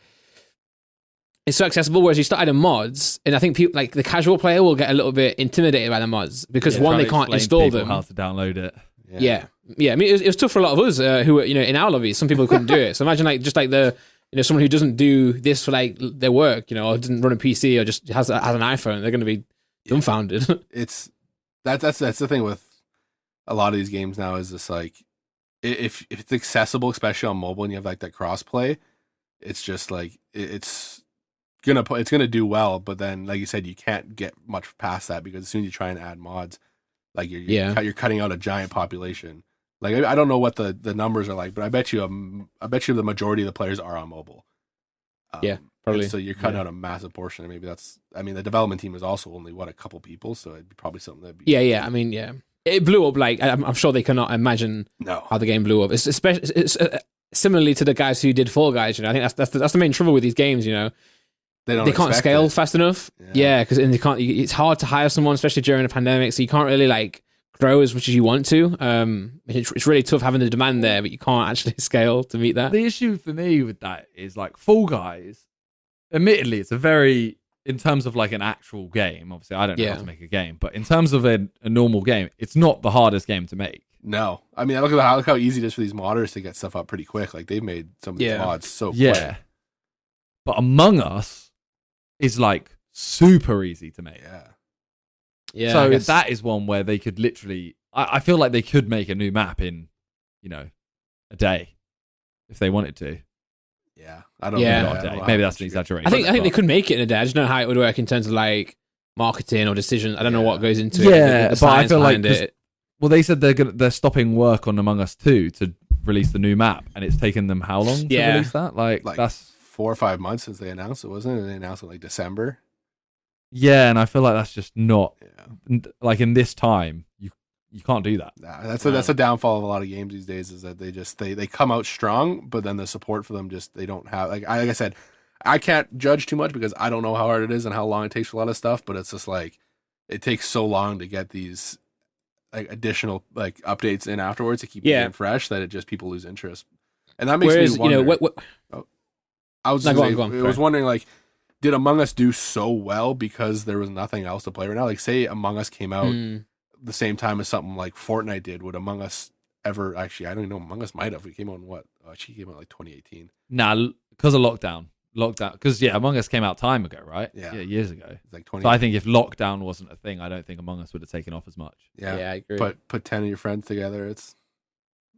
It's so accessible, whereas you started in mods, and I think people like the casual player will get a little bit intimidated by the mods because one, they can't install them. How to download it? Yeah. I mean, it was tough for a lot of us who were in our lobbies. Some people couldn't do it. So imagine just the someone who doesn't do this for like their work, or doesn't run a PC or just has an iPhone. They're going to be dumbfounded. It's that's the thing with a lot of these games now is just like if it's accessible, especially on mobile, and you have like that cross play, it's just like it's gonna do well, but then like you said, you can't get much past that because as soon as you try and add mods, like you're cutting out a giant population. Like I don't know what the numbers are like, but I bet you the majority of the players are on mobile. Probably. So you're cutting out a massive portion. And maybe the development team is also only a couple people, so it'd be probably something that'd be. Yeah. I mean, yeah, it blew up. Like I'm sure they cannot imagine how the game blew up. It's especially similarly to the guys who did Fall Guys. You know, I think that's the main trouble with these games. You know, they can't scale fast enough. Yeah, because they can't. It's hard to hire someone, especially during a pandemic. So you can't really like grow as much as you want to. It's really tough having the demand there, but you can't actually scale to meet that. The issue for me with that is like Fall Guys. Admittedly, it's a very, in terms of like an actual game, obviously I don't know how to make a game, but in terms of a normal game, it's not the hardest game to make. No. I mean, look how easy it is for these modders to get stuff up pretty quick. Like they've made some of these mods so quick. Yeah. But Among Us is like super easy to make. Yeah. So that is one where they could literally, I feel like they could make a new map in, a day if they wanted to. Yeah, I don't know. Maybe that's an exaggeration. I think they could make it in a day. I just don't know how it would work in terms of like marketing or decisions. I don't know what goes into it. Yeah, but I feel like they said they're stopping work on Among Us 2 to release the new map, and it's taken them how long to release that? Like that's 4 or 5 months since they announced it, wasn't it? They announced it like December. Yeah, and I feel like that's just not like in this time you can't do that. Nah, that's a downfall of a lot of games these days is that they come out strong, but then the support for them they don't have like I said, I can't judge too much because I don't know how hard it is and how long it takes for a lot of stuff, but it's just like it takes so long to get these like additional like updates in afterwards to keep the game fresh that people lose interest. And that makes me wonder. I was wondering like, did Among Us do so well because there was nothing else to play right now? Like say Among Us came out the same time as something like Fortnite did, would Among Us ever actually? I don't even know. Among Us might have. It came out in what? She came out like 2018. Nah, because of lockdown. Because Among Us came out time ago, right? Yeah, years ago. It's like 20. So I think if lockdown wasn't a thing, I don't think Among Us would have taken off as much. Yeah, I agree. Put 10 of your friends together. It's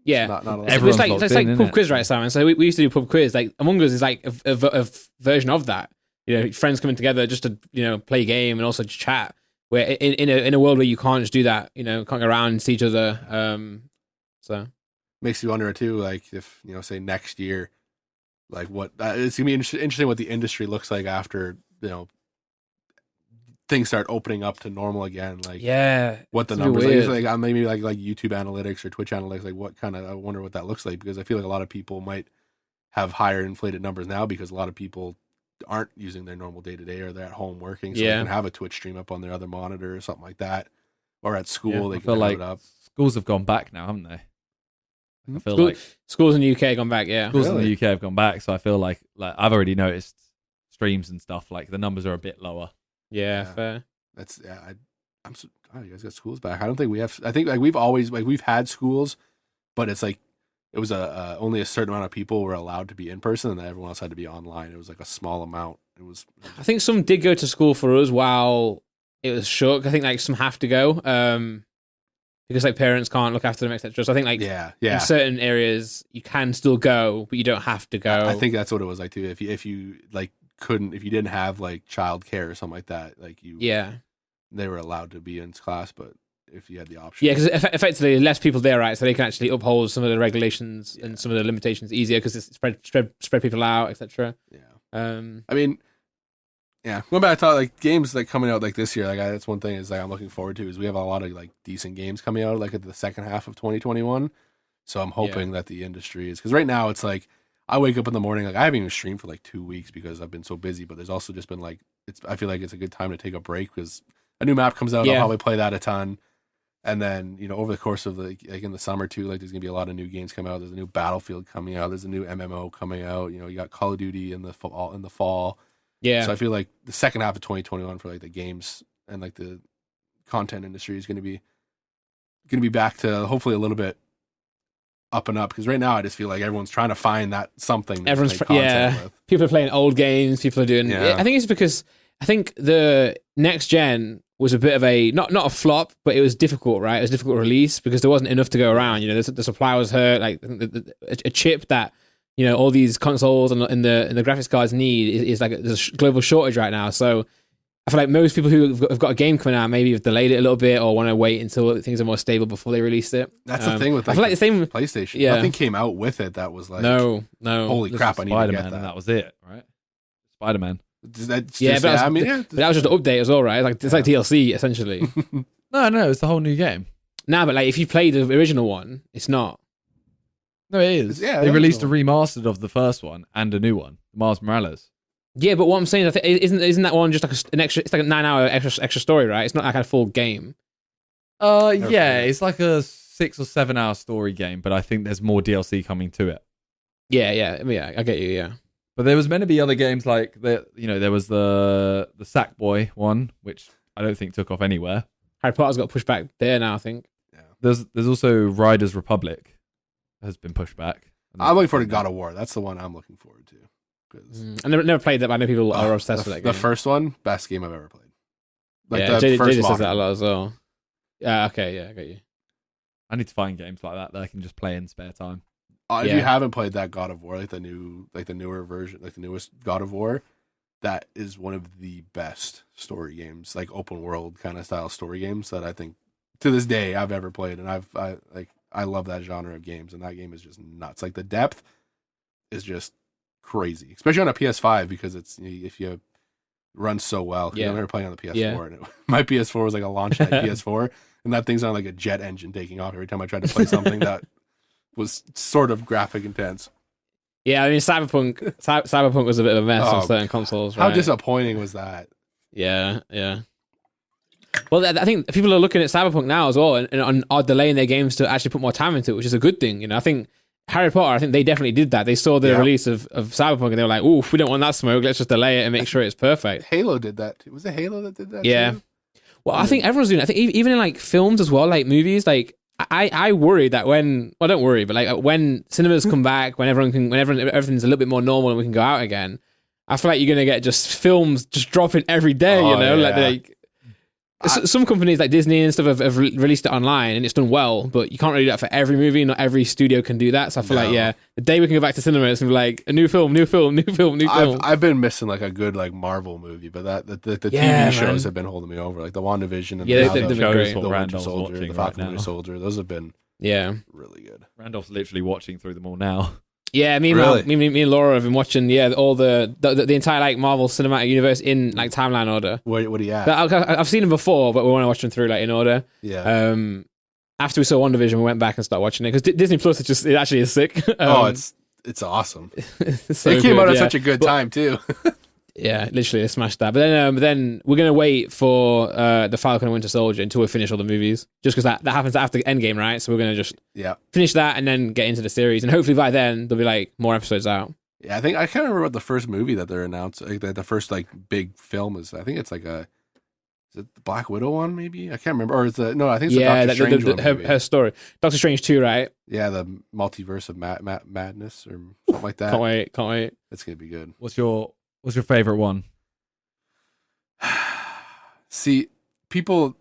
not it's like pub quiz, right, Simon? So we used to do pub quiz. Like Among Us is like a version of that. Friends coming together just to play a game and also just chat. Where in a world where you can't just do that, can't go around and see each other. So makes you wonder too, like if say next year, like what it's gonna be interesting what the industry looks like after things start opening up to normal again. Like what the numbers like maybe like YouTube analytics or Twitch analytics, like what kind of I wonder what that looks like because I feel like a lot of people might have higher inflated numbers now because a lot of people aren't using their normal day-to-day or they're at home working so they can have a Twitch stream up on their other monitor or something like that, or at school they can have it up. Schools have gone back now, haven't they? I feel like schools in the UK have gone back. Schools in the UK have gone back, so I feel like I've already noticed streams and stuff like the numbers are a bit lower. Fair. That's you guys got schools back. I don't think we have. I think like we've always we've had schools, but it's like it was only a certain amount of people were allowed to be in person, and then everyone else had to be online. It was like a small amount. I think some did go to school for us while it was shut. I think like some have to go because like parents can't look after them, etc. So I think like in certain areas you can still go, but you don't have to go. I think that's what it was like too. If you like couldn't, if you didn't have like childcare or something like that, like they were allowed to be in class, but if you had the option. Because effectively less people there, right? So they can actually uphold some of the regulations and some of the limitations easier because it's spread people out, etc. I mean, going back to like games like coming out like this year, like that's one thing is like I'm looking forward to is we have a lot of like decent games coming out like at the second half of 2021. So I'm hoping that the industry is because right now it's like I wake up in the morning like I haven't even streamed for like 2 weeks because I've been so busy. But there's also just been like I feel like it's a good time to take a break because a new map comes out. I'll probably play that a ton. And then, over the course of like in the summer too, like there's gonna be a lot of new games coming out. There's a new Battlefield coming out. There's a new MMO coming out. You got Call of Duty in the fall. Yeah. So I feel like the second half of 2021 for like the games and like the content industry is gonna be back to hopefully a little bit up and up because right now I just feel like everyone's trying to find that something. To make content with. People are playing old games. People are doing. I think it's because I think the next gen was a bit of a not a flop, but it was difficult, right? It was a difficult release because there wasn't enough to go around. The supply was hurt. Like a chip that all these consoles and the graphics cards need is like there's a global shortage right now. So I feel like most people who have got a game coming out maybe have delayed it a little bit or want to wait until things are more stable before they release it. That's the thing with I feel like the same PlayStation. Yeah. Nothing came out with it that was like, no. holy crap, I need to Spider-Man, get that. and that was it, right? Spider-Man. But that was just an update as well, right? It's like DLC essentially. No, it's the whole new game. Nah, but like if you played the original one, it's not. No, it is. Yeah, They released a remastered of the first one and a new one, Miles Morales. Yeah, but what I'm saying is, isn't that one just like an extra? It's like a 9-hour extra story, right? It's not like a full game. Yeah, it's like a 6 or 7 hour story game, but I think there's more DLC coming to it. Yeah, I get you. Yeah, but there was meant to be other games like there was the Sackboy one, which I don't think took off anywhere. Harry Potter's got pushed back there now, I think. Yeah. There's also Riders Republic has been pushed back. I'm looking forward to God of War. That's the one I'm looking forward to. I never played that, but I know people are obsessed with that game. The first one, best game I've ever played. Yeah, the first JJ says that a lot as well. Yeah, okay, yeah, I get you. I need to find games like that I can just play in spare time. If you haven't played that God of War, the newer version, the newest God of War, that is one of the best story games, like open world kind of style story games that I think to this day I've ever played, and I love that genre of games, and that game is just nuts. Like the depth is just crazy, especially on a PS5 because if you run so well. Yeah, I remember playing on the PS4, and my PS4 was like a launch night PS4, and that thing's on like a jet engine taking off every time I tried to play something that was sort of graphic intense. Yeah, I mean Cyberpunk was a bit of a mess on certain consoles. Right? How disappointing was that? Yeah. Well, I think people are looking at Cyberpunk now as well, and are delaying their games to actually put more time into it, which is a good thing. I think Harry Potter, I think they definitely did that. They saw the release of Cyberpunk, and they were like, "Ooh, we don't want that smoke. Let's just delay it and make sure it's perfect." Halo did that too. Was it Halo that did that? Yeah. Too? Well, I think everyone's doing it. I think even in like films as well, like movies, like I worry that don't worry, but like when cinemas come back, when everything's a little bit more normal and we can go out again, I feel like you're gonna get just films just dropping every day. Some companies like Disney and stuff have released it online and it's done well, but you can't really do that for every movie. Not every studio can do that. So I feel like the day we can go back to cinema, it's gonna be like a new film. I've been missing like a good like Marvel movie, but the TV shows have been holding me over, like the WandaVision and the Winter Soldier, the Falcon Winter Soldier. Those have been really good. Randolph's literally watching through them all now. Yeah, me and Laura have been watching all the entire like Marvel Cinematic Universe in like timeline order. What do you have? I've seen them before, but we want to watch them through like in order. Yeah. After we saw WandaVision, we went back and started watching it because Disney Plus it actually is sick. It's awesome. So it came out at such a good time too. Yeah, literally, I smashed that. But then we're gonna wait for the Falcon and Winter Soldier until we finish all the movies, just because that happens after Endgame, right? So we're gonna just finish that and then get into the series, and hopefully by then there'll be like more episodes out. Yeah, I think I can't remember what the first movie that they're announced. Like, the first like big film is. I think it's like is it the Black Widow one? Maybe I can't remember. Or it's I think it's the Doctor Strange one. Her story, Doctor Strange 2, right? Yeah, the multiverse of madness or something like that. Can't wait. It's gonna be good. What's your favorite one? See, people,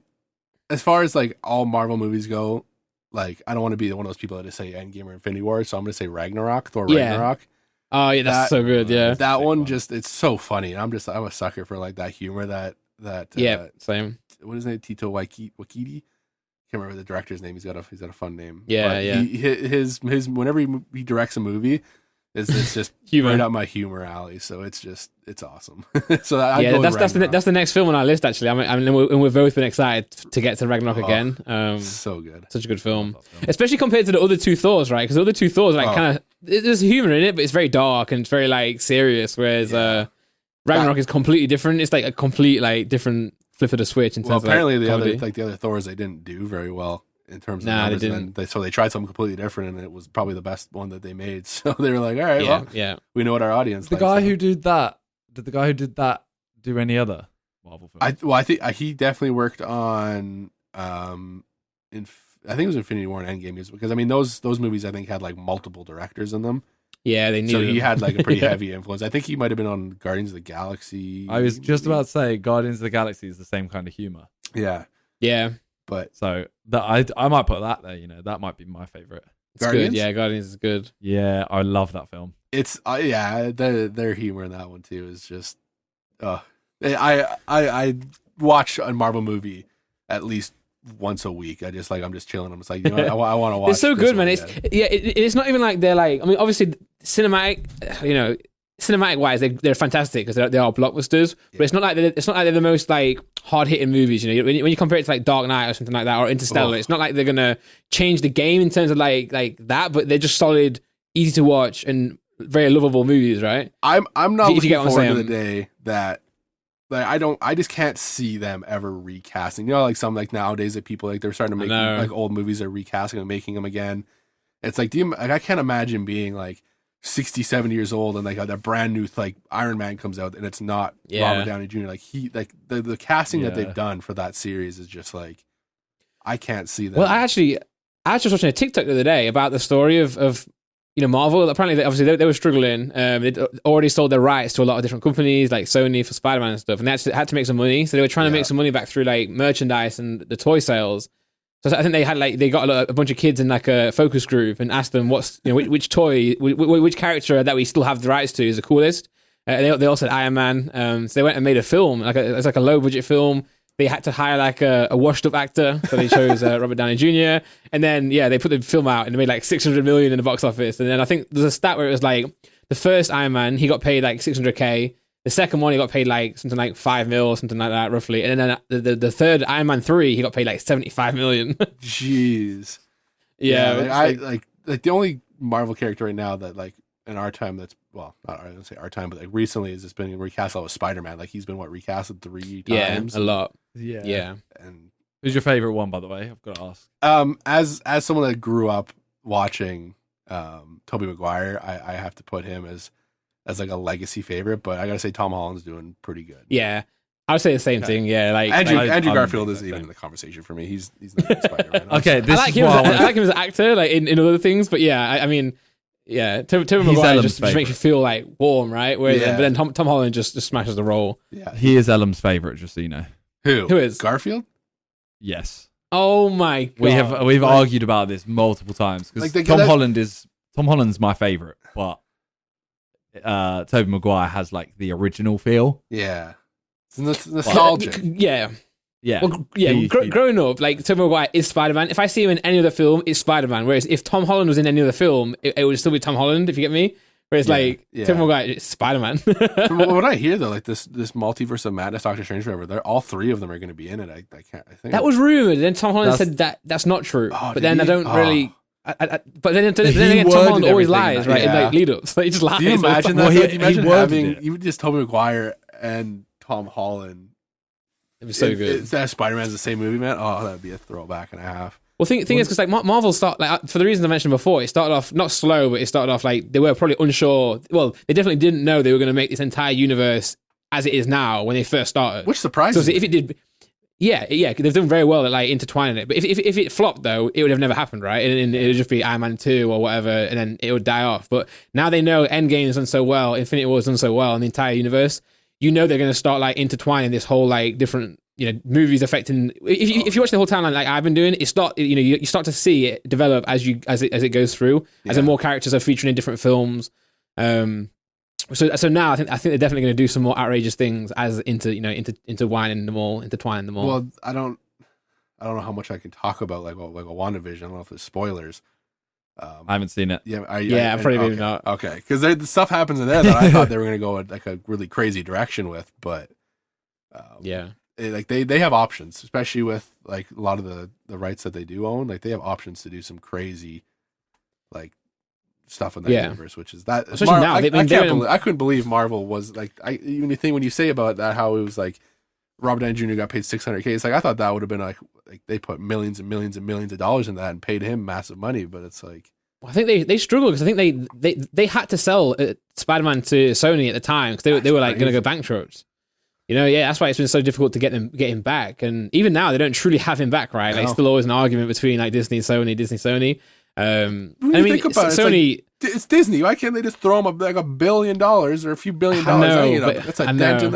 as far as like all Marvel movies go, like I don't want to be one of those people that just say Endgame or Infinity War, so I'm gonna say Ragnarok, Thor Ragnarok. Oh yeah, that's so good. Yeah, that one it's so funny. I'm a sucker for like that humor that same. What is his name? Tito Waititi. Can't remember the director's name. He's got a fun name. Yeah. His whenever he directs a movie, it's just right up my humor alley. So it's awesome. So that's the next film on our list. Actually, we've both been excited to get to Ragnarok again. So good, such a good film, especially compared to the other two Thors, right? Because the other two Thors like kind of there's humor in it, but it's very dark and it's very like serious. Whereas Ragnarok is completely different. It's like a complete like different flip of the switch in terms of apparently the other Thors they didn't do very well in terms of numbers, they didn't. So they tried something completely different, and it was probably the best one that they made. So they were like, all right, we know what our audience. Did the guy who did that do any other Marvel films? I think he definitely worked on I think it was Infinity War and Endgame, because I mean those movies I think had like multiple directors in them. Yeah, they needed. So he had like a pretty heavy influence. I think he might have been on Guardians of the Galaxy. I was just about to say Guardians of the Galaxy is the same kind of humor. Yeah. But so that I might put that there. That might be my favorite. It's good. Yeah, Guardians is good. Yeah, I love that film. it's their humor in that one too is just. I watch a Marvel movie at least once a week. I'm just chilling. I'm just like, you know, I want to watch. It's so good, man. It's not even like they're like. I mean, obviously, cinematic wise, they're fantastic because they are blockbusters. But it's not like they're the most like hard hitting movies. You know, when you compare it to like Dark Knight or something like that or Interstellar, it's not like they're gonna change the game in terms of like that. But they're just solid, easy to watch, and very lovable movies, right? I'm not if you looking get what I'm forward to saying. the day that. Like I just can't see them ever recasting. You know, like some like nowadays that people like they're starting to make like old movies are recasting and making them again. It's like, I can't imagine being like 60, 70 years old and like a brand new like Iron Man comes out and it's not Robert Downey Jr. Like the casting that they've done for that series is just like I can't see that. Well, I was just watching a TikTok the other day about the story of Marvel. Apparently, they were struggling. They'd already sold their rights to a lot of different companies, like Sony for Spider-Man and stuff, and they actually had to make some money. So they were trying to make some money back through like merchandise and the toy sales. So I think they got a bunch of kids in like a focus group and asked them which toy, which character that we still have the rights to is the coolest. They all said Iron Man. So they went and made a film, it's like a low budget film. They had to hire like a washed up actor, so they chose Robert Downey Jr. And then they put the film out and they made like 600 million in the box office. And then I think there's a stat where it was like the first Iron Man he got paid like 600K. The second one he got paid like something like 5 mil or something like that roughly. And then the third Iron Man 3 he got paid like 75 million. Jeez. Yeah, like the only Marvel character right now that like in our time that's not I don't say our time, but like recently has just been recast with Spider-Man. Like he's been recasted 3 times. Yeah, a lot. Yeah. And who's your favorite one, by the way? I've got to as ask. someone that grew up watching Tobey Maguire, I have to put him as like a legacy favorite, but I gotta say Tom Holland's doing pretty good. Yeah, I would say the same thing. Yeah, like Andrew Garfield isn't even in the conversation for me. He's not Spider-Man. Okay, I like him as an actor, like in other things, but I mean. Yeah, Tobey Maguire just makes you feel like warm, right? Whereas, but then Tom Holland just smashes the role. Yeah, he is Ellum's favorite, just so you know. Who is Garfield? Yes. Oh my god, we've argued about this multiple times because Tom Holland's my favorite, but Tobey Maguire has like the original feel. Yeah, it's nostalgic. Yeah. Well, growing up, like Tobey Maguire is Spider-Man. If I see him in any other film, it's Spider-Man. Whereas if Tom Holland was in any other film, it would still be Tom Holland. If you get me. Whereas Tobey Maguire is Spider-Man. From what I hear though, like this multiverse of madness, Doctor Strange, whatever, they're all 3 of them are going to be in it. I think that was rumored. Then Tom Holland said that's not true. But then I don't really. But then again, Tom Holland always lies, right? In like lead-ups, he just lies. Do you imagine that? Can you imagine having even just Tobey Maguire and Tom Holland? It'd be so good. That Spider-Man's the same movie, man. Oh, that'd be a throwback and a half. Well, thing is, because like Marvel for the reasons I mentioned before, it started off not slow, but it started off like they were probably unsure. Well, they definitely didn't know they were going to make this entire universe as it is now when they first started. Which surprises me. If it did, they've done very well at like intertwining it. But if it flopped though, it would have never happened, right? And it would just be Iron Man 2 or whatever, and then it would die off. But now they know Endgame has done so well, Infinity War has done so well, and the entire universe. You know they're going to start like intertwining this whole like different movies affecting. If you watch the whole timeline like I've been doing, you start to see it develop as it goes through, as more characters are featuring in different films. So now I think they're definitely going to do some more outrageous things as intertwining them all. Well, I don't know how much I can talk about like a WandaVision. I don't know if there's spoilers. I haven't seen it. I'm probably maybe not. Okay, because the stuff happens in there that I thought they were going to go like a really crazy direction with, but they have options, especially with like a lot of the rights that they do own. Like they have options to do some crazy like stuff in that universe, which is that. Especially now, I couldn't believe Marvel was like. When you say about that, how it was like Robert Downey Jr. got paid $600K. It's like I thought that would have been like they put millions and millions and millions of dollars in that and paid him massive money, but it's like. I think they struggled because I think they had to sell Spider-Man to Sony at the time because they were like going to go bankrupt. That's why it's been so difficult to get him back. And even now, they don't truly have him back, right? Like, it's still always an argument between like Disney, Sony. Think about Sony. It's Disney. Why can't they just throw them like $1 billion or a few $1 billion? That's a dent in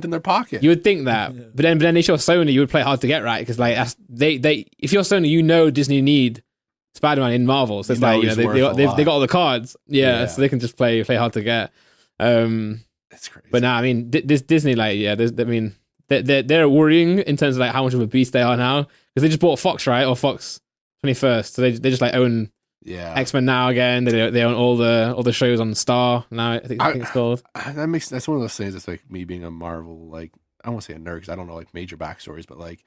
their pocket. You would think that, but then if you're Sony, you would play hard to get, right? Because like if you're Sony, Disney need Spider-Man in Marvel. So it's You know like, he's they worth a got all the cards. Yeah, Yeah. so they can just play hard to get. It's crazy. But I mean, Disney, like, yeah, they're worrying in terms of like how much of a beast they are now because they just bought Fox, right, or Fox 21st, so they just like own X-Men now again. They own all the shows on Star now. I think it's called. That's one of those things. That's like me being a Marvel, like, I don't want to say a nerd because I don't know like major backstories, but like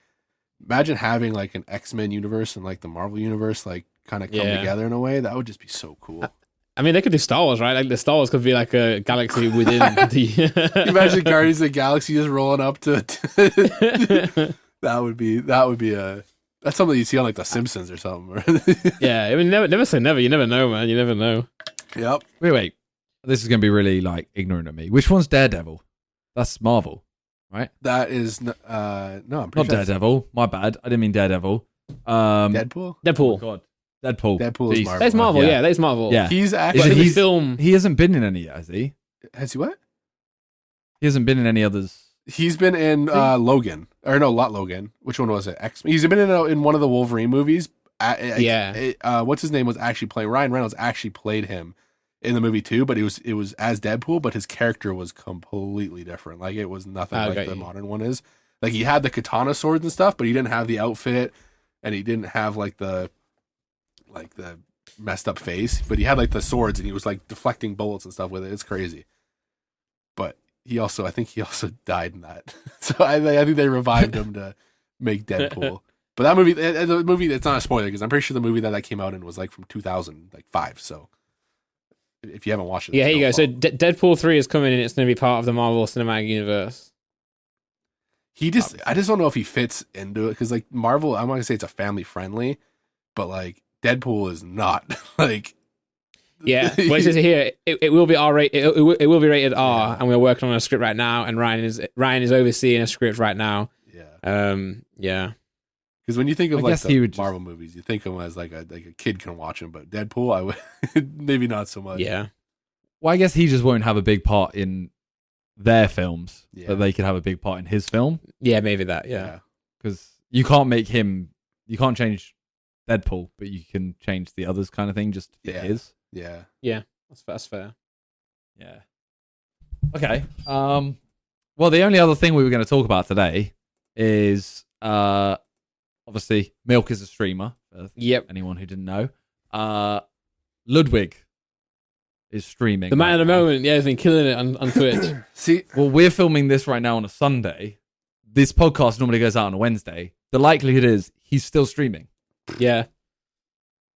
imagine having like an X-Men universe and like the Marvel universe like kind of come together in a way that would just be so cool. I mean, they could do Star Wars, right? Like the Star Wars could be like a galaxy within the. Imagine Guardians of the Galaxy just rolling up to. that would be a. That's something you see on like The Simpsons or something. Yeah, I mean, never say never. You never know, man. You never know. Yep. Wait. This is going to be really like ignorant of me. Which one's Daredevil? That's Marvel, right? That is no. I'm Not pretty sure Daredevil. My bad. I didn't mean Daredevil. Deadpool. Oh God. Deadpool Deadpool is Jeez. Marvel. That's Marvel. Yeah, that's Marvel. Yeah. He's Is actually. it the he's- film. He hasn't been in any yet, has he? Has he what? He hasn't been in any others. He's been in Logan, or no, not Logan. Which one was it? X. He's been in one of the Wolverine movies. What's his name was actually playing Ryan Reynolds. Actually played him in the movie too, but it was as Deadpool, but his character was completely different. Like it was nothing like the modern one is. Like he had the katana swords and stuff, but he didn't have the outfit, and he didn't have like the messed up face. But he had like the swords, and he was like deflecting bullets and stuff with it. It's crazy. But I think he also died in that. So I think they revived him to make Deadpool. But that movie, the movie, it's not a spoiler because I'm pretty sure the movie that came out in was like from 2005. So if you haven't watched it, Yeah, here you go. So Deadpool 3 is coming and it's going to be part of the Marvel Cinematic Universe. I just don't know if he fits into it because like Marvel, I'm not gonna say it's a family friendly, but like Deadpool is not like. Yeah, well, it says here it will be R-rated. It will be rated R, and we're working on a script right now. And Ryan is overseeing a script right now. Yeah. Yeah. Because when you think of I like guess the Marvel movies, you think of them as like a kid can watch them, but Deadpool, I would maybe not so much. Yeah. Well, I guess he just won't have a big part in their films, Yeah. but they could have a big part in his film. Yeah, maybe that. Yeah. Because you can't change Deadpool, but you can change the others kind of thing, just to fit his. Yeah. Yeah. That's fair. Yeah. Okay. Well, the only other thing we were going to talk about today is obviously Milk is a streamer. Yep. Anyone who didn't know, Ludwig is streaming. The man right of the now. moment. Yeah, has been killing it on Twitch. See, Well, we're filming this right now on a Sunday. This podcast normally goes out on a Wednesday. The likelihood is he's still streaming. Yeah.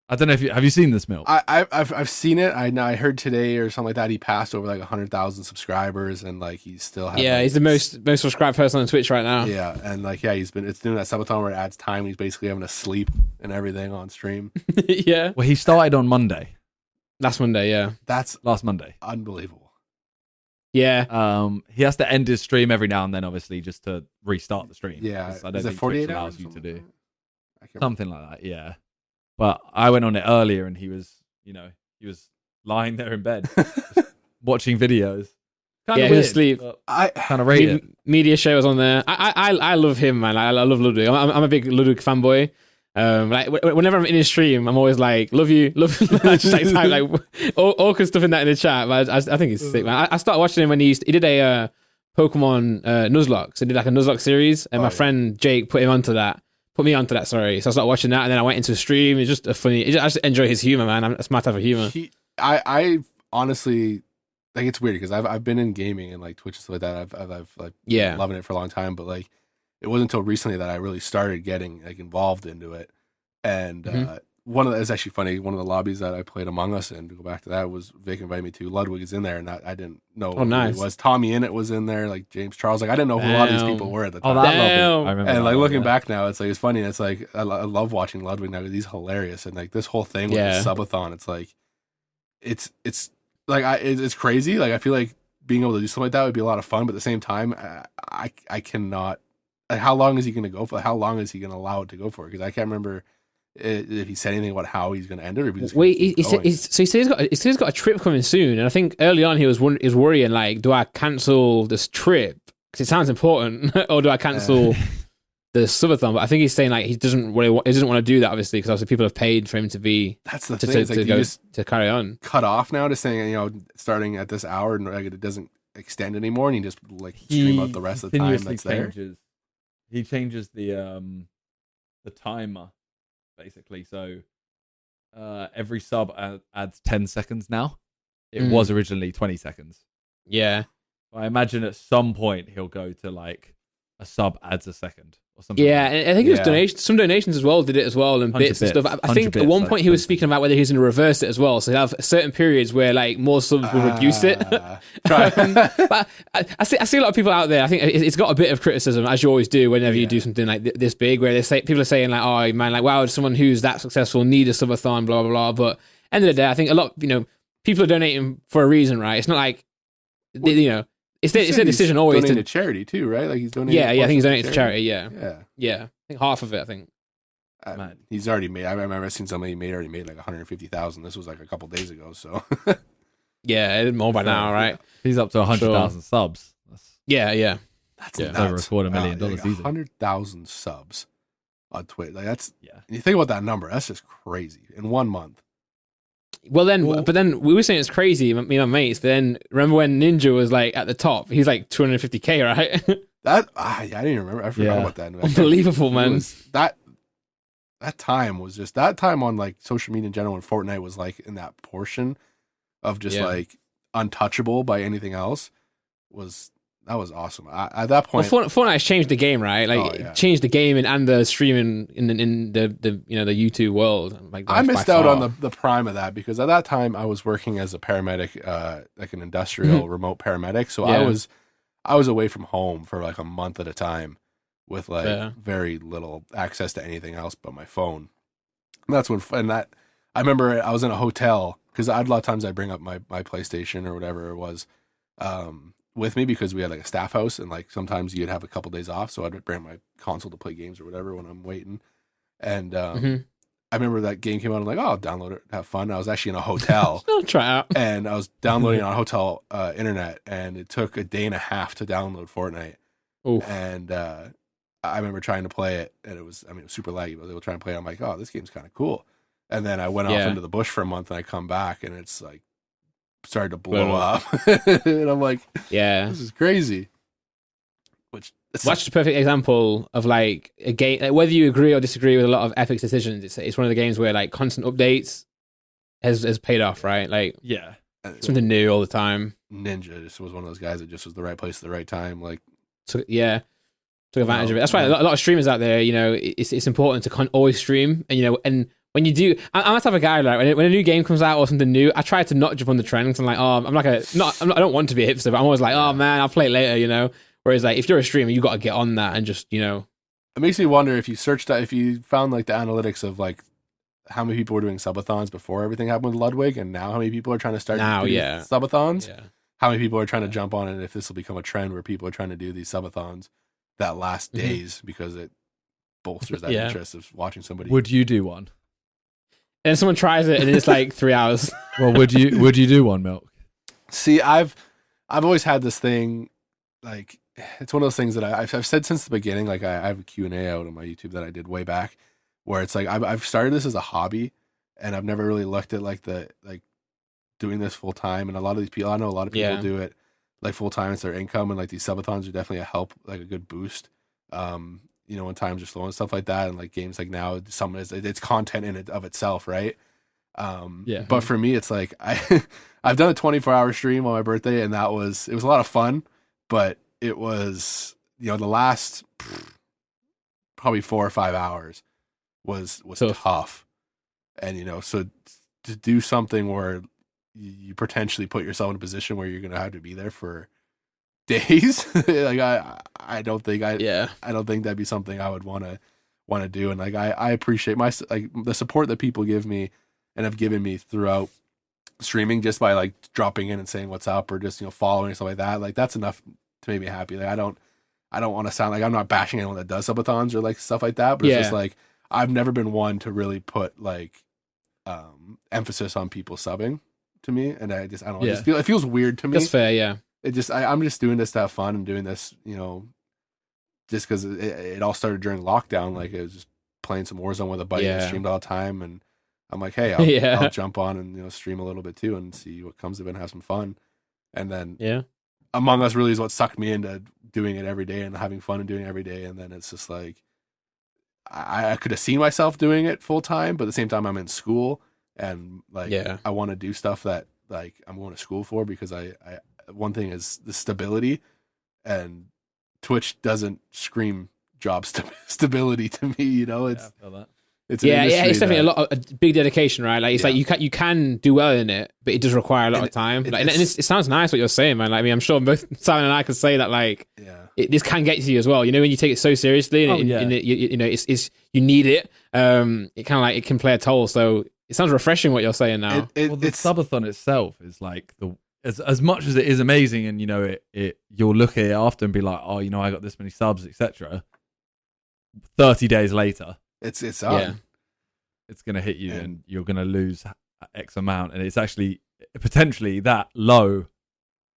I don't know if have you seen this, Milk? I've seen it. I heard today or something like that. He passed over like 100,000 subscribers, and like he's still Yeah, he's the most subscribed person on Twitch right now. Yeah, and like it's doing that subathon where it adds time. He's basically having to sleep and everything on stream. Yeah. Well, he started on Monday. Last Monday. Yeah. That's Last Monday. unbelievable. Yeah. He has to end his stream every now and then, obviously, just to restart the stream. Yeah, 'Cause I is don't it think 48 Twitch hours? allows you to do I can't something like that. Yeah, but I went on it earlier, and he was lying there in bed watching videos. Kind Yeah, of he weird. was asleep. Kind of rate it. Media show was on there. I love him, man. I love Ludwig. I'm a big Ludwig fanboy. Like whenever I'm in his stream, I'm always like, love you. I just like type like awkward stuff in the chat. But I think he's sick, man. I started watching him when he did a Pokemon Nuzlocke. So he did like a Nuzlocke series, and my friend Jake put me onto that. Sorry. So I started watching that, and then I went into a stream. It's just a funny. I just enjoy his humor, man. That's my type of humor. I honestly like it's weird because I've been in gaming and like Twitch and stuff like that. I've like been loving it for a long time, but like it wasn't until recently that I really started getting like involved into it. And it's actually funny. One of the lobbies that I played Among Us in, to go back to that, was Vic invited me to. Ludwig is in there, and I didn't know who nice. he was. Tommy Innit was in there, like James Charles. Like I didn't know who a lot of these people were at the time. Oh, that Damn. lobby. I remember. And that like lobby, looking yeah. back now, it's like it's funny. It's like I love watching Ludwig now because he's hilarious, and like this whole thing with the subathon, it's like it's like it's crazy. Like I feel like being able to do something like that would be a lot of fun, but at the same time, I cannot. Like, how long is he going to go for? How long is he going to allow it to go for? Because I can't remember if he said anything about how he's going to end it. Or if he's just Wait, gonna keep going. so he said he's got a trip coming soon, and I think early on he was worrying like, do I cancel this trip because it sounds important, or do I cancel the subathon, but I think he's saying like he doesn't want to do that, obviously, because obviously people have paid for him to be. That's the thing. It's like, you just to carry on. cut off now to saying, starting at this hour, and like, it doesn't extend anymore, and you just like stream out the rest of the time that's there. He changes the timer, basically. So every sub adds 10 seconds now. It was originally 20 seconds. Yeah. I imagine at some point he'll go to like a sub adds a second or something. Yeah, and I think it was some donations as well did it as well, and bits and stuff. I think at one point he was speaking about whether he was going to reverse it as well. So he'll have certain periods where like more subs will reduce it. But I see a lot of people out there. I think it's got a bit of criticism, as you always do whenever you do something like this big, where people are saying like, "Oh man, like wow, someone who's that successful need a subathon, blah blah blah." But end of the day, I think a lot, people are donating for a reason, right? It's not like it's their decision always to charity too, right? Like he's donating. Yeah, I think he's donating to charity. Yeah. I think half of it. I think. Man, he's already made. I remember seeing somebody already made like 150,000. This was like a couple days ago. So. Yeah, more by now, right? He's up to 100,000 subs. Yeah. That's nuts. Over $250,000 season. 100,000 subs on Twitch. Like that's And you think about that number. That's just crazy in 1 month. But then we were saying it's crazy, me and my mates. But then remember when Ninja was like at the top? He's like 250K, right? I didn't even remember. I forgot about that. Unbelievable, man. That time was just that time on like social media in general, and Fortnite was like in that portion of just like untouchable by anything else. That was awesome. At that point, Fortnite has changed the game, right? Like it changed the game and the streaming in the YouTube world. Like I missed out on the prime of that because at that time I was working as a paramedic, like an industrial remote paramedic. So I was away from home for like a month at a time with like very little access to anything else but my phone. And that's I remember I was in a hotel because a lot of times I bring up my PlayStation or whatever it was. With me because we had like a staff house and like sometimes you'd have a couple days off, so I'd bring my console to play games or whatever when I'm waiting. And I remember that game came out and I'm like, oh, I'll download it, have fun. I was actually in a hotel. I'll try out. And I was downloading on hotel internet, and it took a day and a half to download Fortnite. Oof. And I remember trying to play it, and it was super laggy, but I was able to try and play it. I'm like, oh, this game's kind of cool. And then I went off into the bush for a month, and I come back, and it's like started to blow up. And I'm like, this is crazy. That's the perfect example of like a game, like, whether you agree or disagree with a lot of Epic's decisions, it's one of the games where like constant updates has paid off, right? Like something new all the time. Ninja just was one of those guys that just was the right place at the right time. Like took advantage of it. That's why a lot of streamers out there, it's important to always stream, and when you do, I'm that type of guy. Like when a new game comes out or something new, I try to not jump on the trend. Cause I'm like, I don't want to be a hipster, but I'm always like, oh man, I'll play it later, Whereas like if you're a streamer, you got to get on that and just, It makes me wonder if you searched that, if you found like the analytics of like how many people were doing subathons before everything happened with Ludwig, and now how many people are trying to start doing subathons. Yeah. How many people are trying to jump on it, and if this will become a trend where people are trying to do these subathons that last days because it bolsters that interest of watching somebody. Would you do one? And someone tries it and it's like 3 hours. Well, would you do one, Milk? See, I've always had this thing, like it's one of those things that I've said since the beginning. Like I have a Q&A out on my YouTube that I did way back, where it's like I've started this as a hobby, and I've never really looked at like doing this full time. And a lot of these people, I know a lot of people do it like full time. It's their income, and like these subathons are definitely a help, like a good boost. When times are slow and stuff like that, and like games like now, it's content in it of itself, right? But for me, it's like I've done a 24-hour stream on my birthday, and it was a lot of fun, but it was the last probably 4 or 5 hours was tough, and so to do something where you potentially put yourself in a position where you're gonna have to be there for days, like I don't think that'd be something I would want to do. And like I appreciate the support that people give me and have given me throughout streaming, just by like dropping in and saying what's up, or just following and stuff like that. Like that's enough to make me happy. Like I don't want to sound like I'm not bashing anyone that does subathons or like stuff like that, but it's just like I've never been one to really put like emphasis on people subbing to me, and I don't know, it feels weird to me. That's fair. It just I'm just doing this to have fun, and doing this just because it all started during lockdown. Like, it was just playing some Warzone with a buddy and streamed all the time. And I'm like, hey, I'll jump on and stream a little bit too and see what comes of it and have some fun. And then Among Us really is what sucked me into doing it every day and having fun and doing it every day. And then it's just like, I could have seen myself doing it full time, but at the same time I'm in school and like I want to do stuff that like I'm going to school for, because I one thing is the stability, and Twitch doesn't scream job stability to me. It's I feel that. it's it's definitely a big dedication, right? Like it's like you can do well in it, but it does require a lot of time. And it sounds nice what you're saying, man. Like, I mean, I'm sure both Simon and I could say that. Like, this can get to you as well. When you take it so seriously, and it's you need it. It kind of like it can play a toll. So it sounds refreshing what you're saying now. The subathon itself is like as much as it is amazing, and you'll look at it after and be like, oh, I got this many subs, etc. 30 days later, it's gonna hit you, and you're gonna lose X amount, and it's actually potentially that low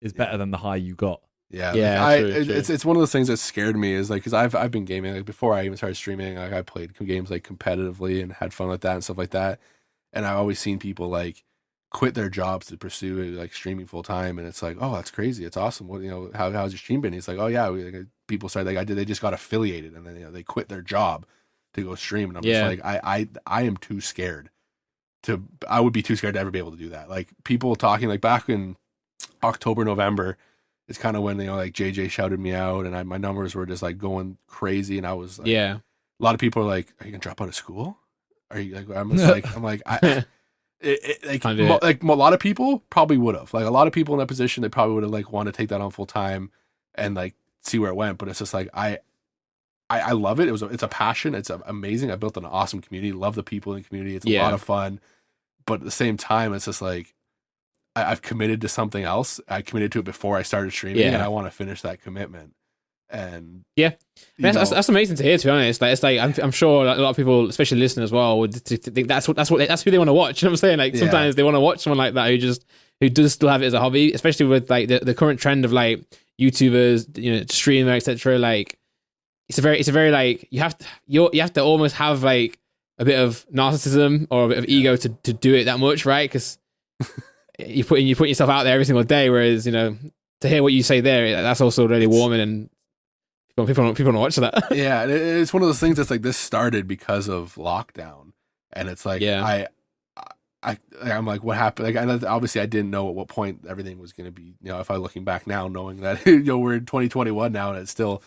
is better than the high you got. It's one of those things that scared me, is like, because I've been gaming, like, before I even started streaming. Like, I played games like competitively and had fun with that and stuff like that, and I've always seen people like quit their jobs to pursue like streaming full time, and it's like, oh, that's crazy, it's awesome. What how's your stream been? He's like, oh yeah, people started like they just got affiliated, and then they quit their job to go stream, and I'm just like, I am too scared I would be too scared to ever be able to do that. Like, people talking like back in October, November, it's kind of when like JJ shouted me out, and my numbers were just like going crazy, and I was like, a lot of people are like, are you gonna drop out of school? Are you like, I'm like like a lot of people probably would have, like, a lot of people in that position, they probably would have like want to take that on full time and like see where it went. But it's just like, I love it. It's a passion. It's amazing. I built an awesome community. Love the people in the community. It's a lot of fun. But at the same time, it's just like, I've committed to something else. I committed to it before I started streaming, and I want to finish that commitment. And that's amazing to hear. To be honest, like, it's like I'm sure a lot of people, especially listening as well, would think that's who they want to watch. You know what I'm saying? Like, sometimes they want to watch someone like that who does still have it as a hobby, especially with like the current trend of like YouTubers, streamer, etc. Like, it's a very like you have to almost have like a bit of narcissism or a bit of ego to do it that much, right? Because you put yourself out there every single day, whereas to hear what you say there, that's also really warming, and people want to watch that. Yeah, it's one of those things that's like, this started because of lockdown, and it's like, I'm like, what happened? Like, obviously I didn't know at what point everything was going to be. If I'm looking back now, knowing that we're in 2021 now, and it's still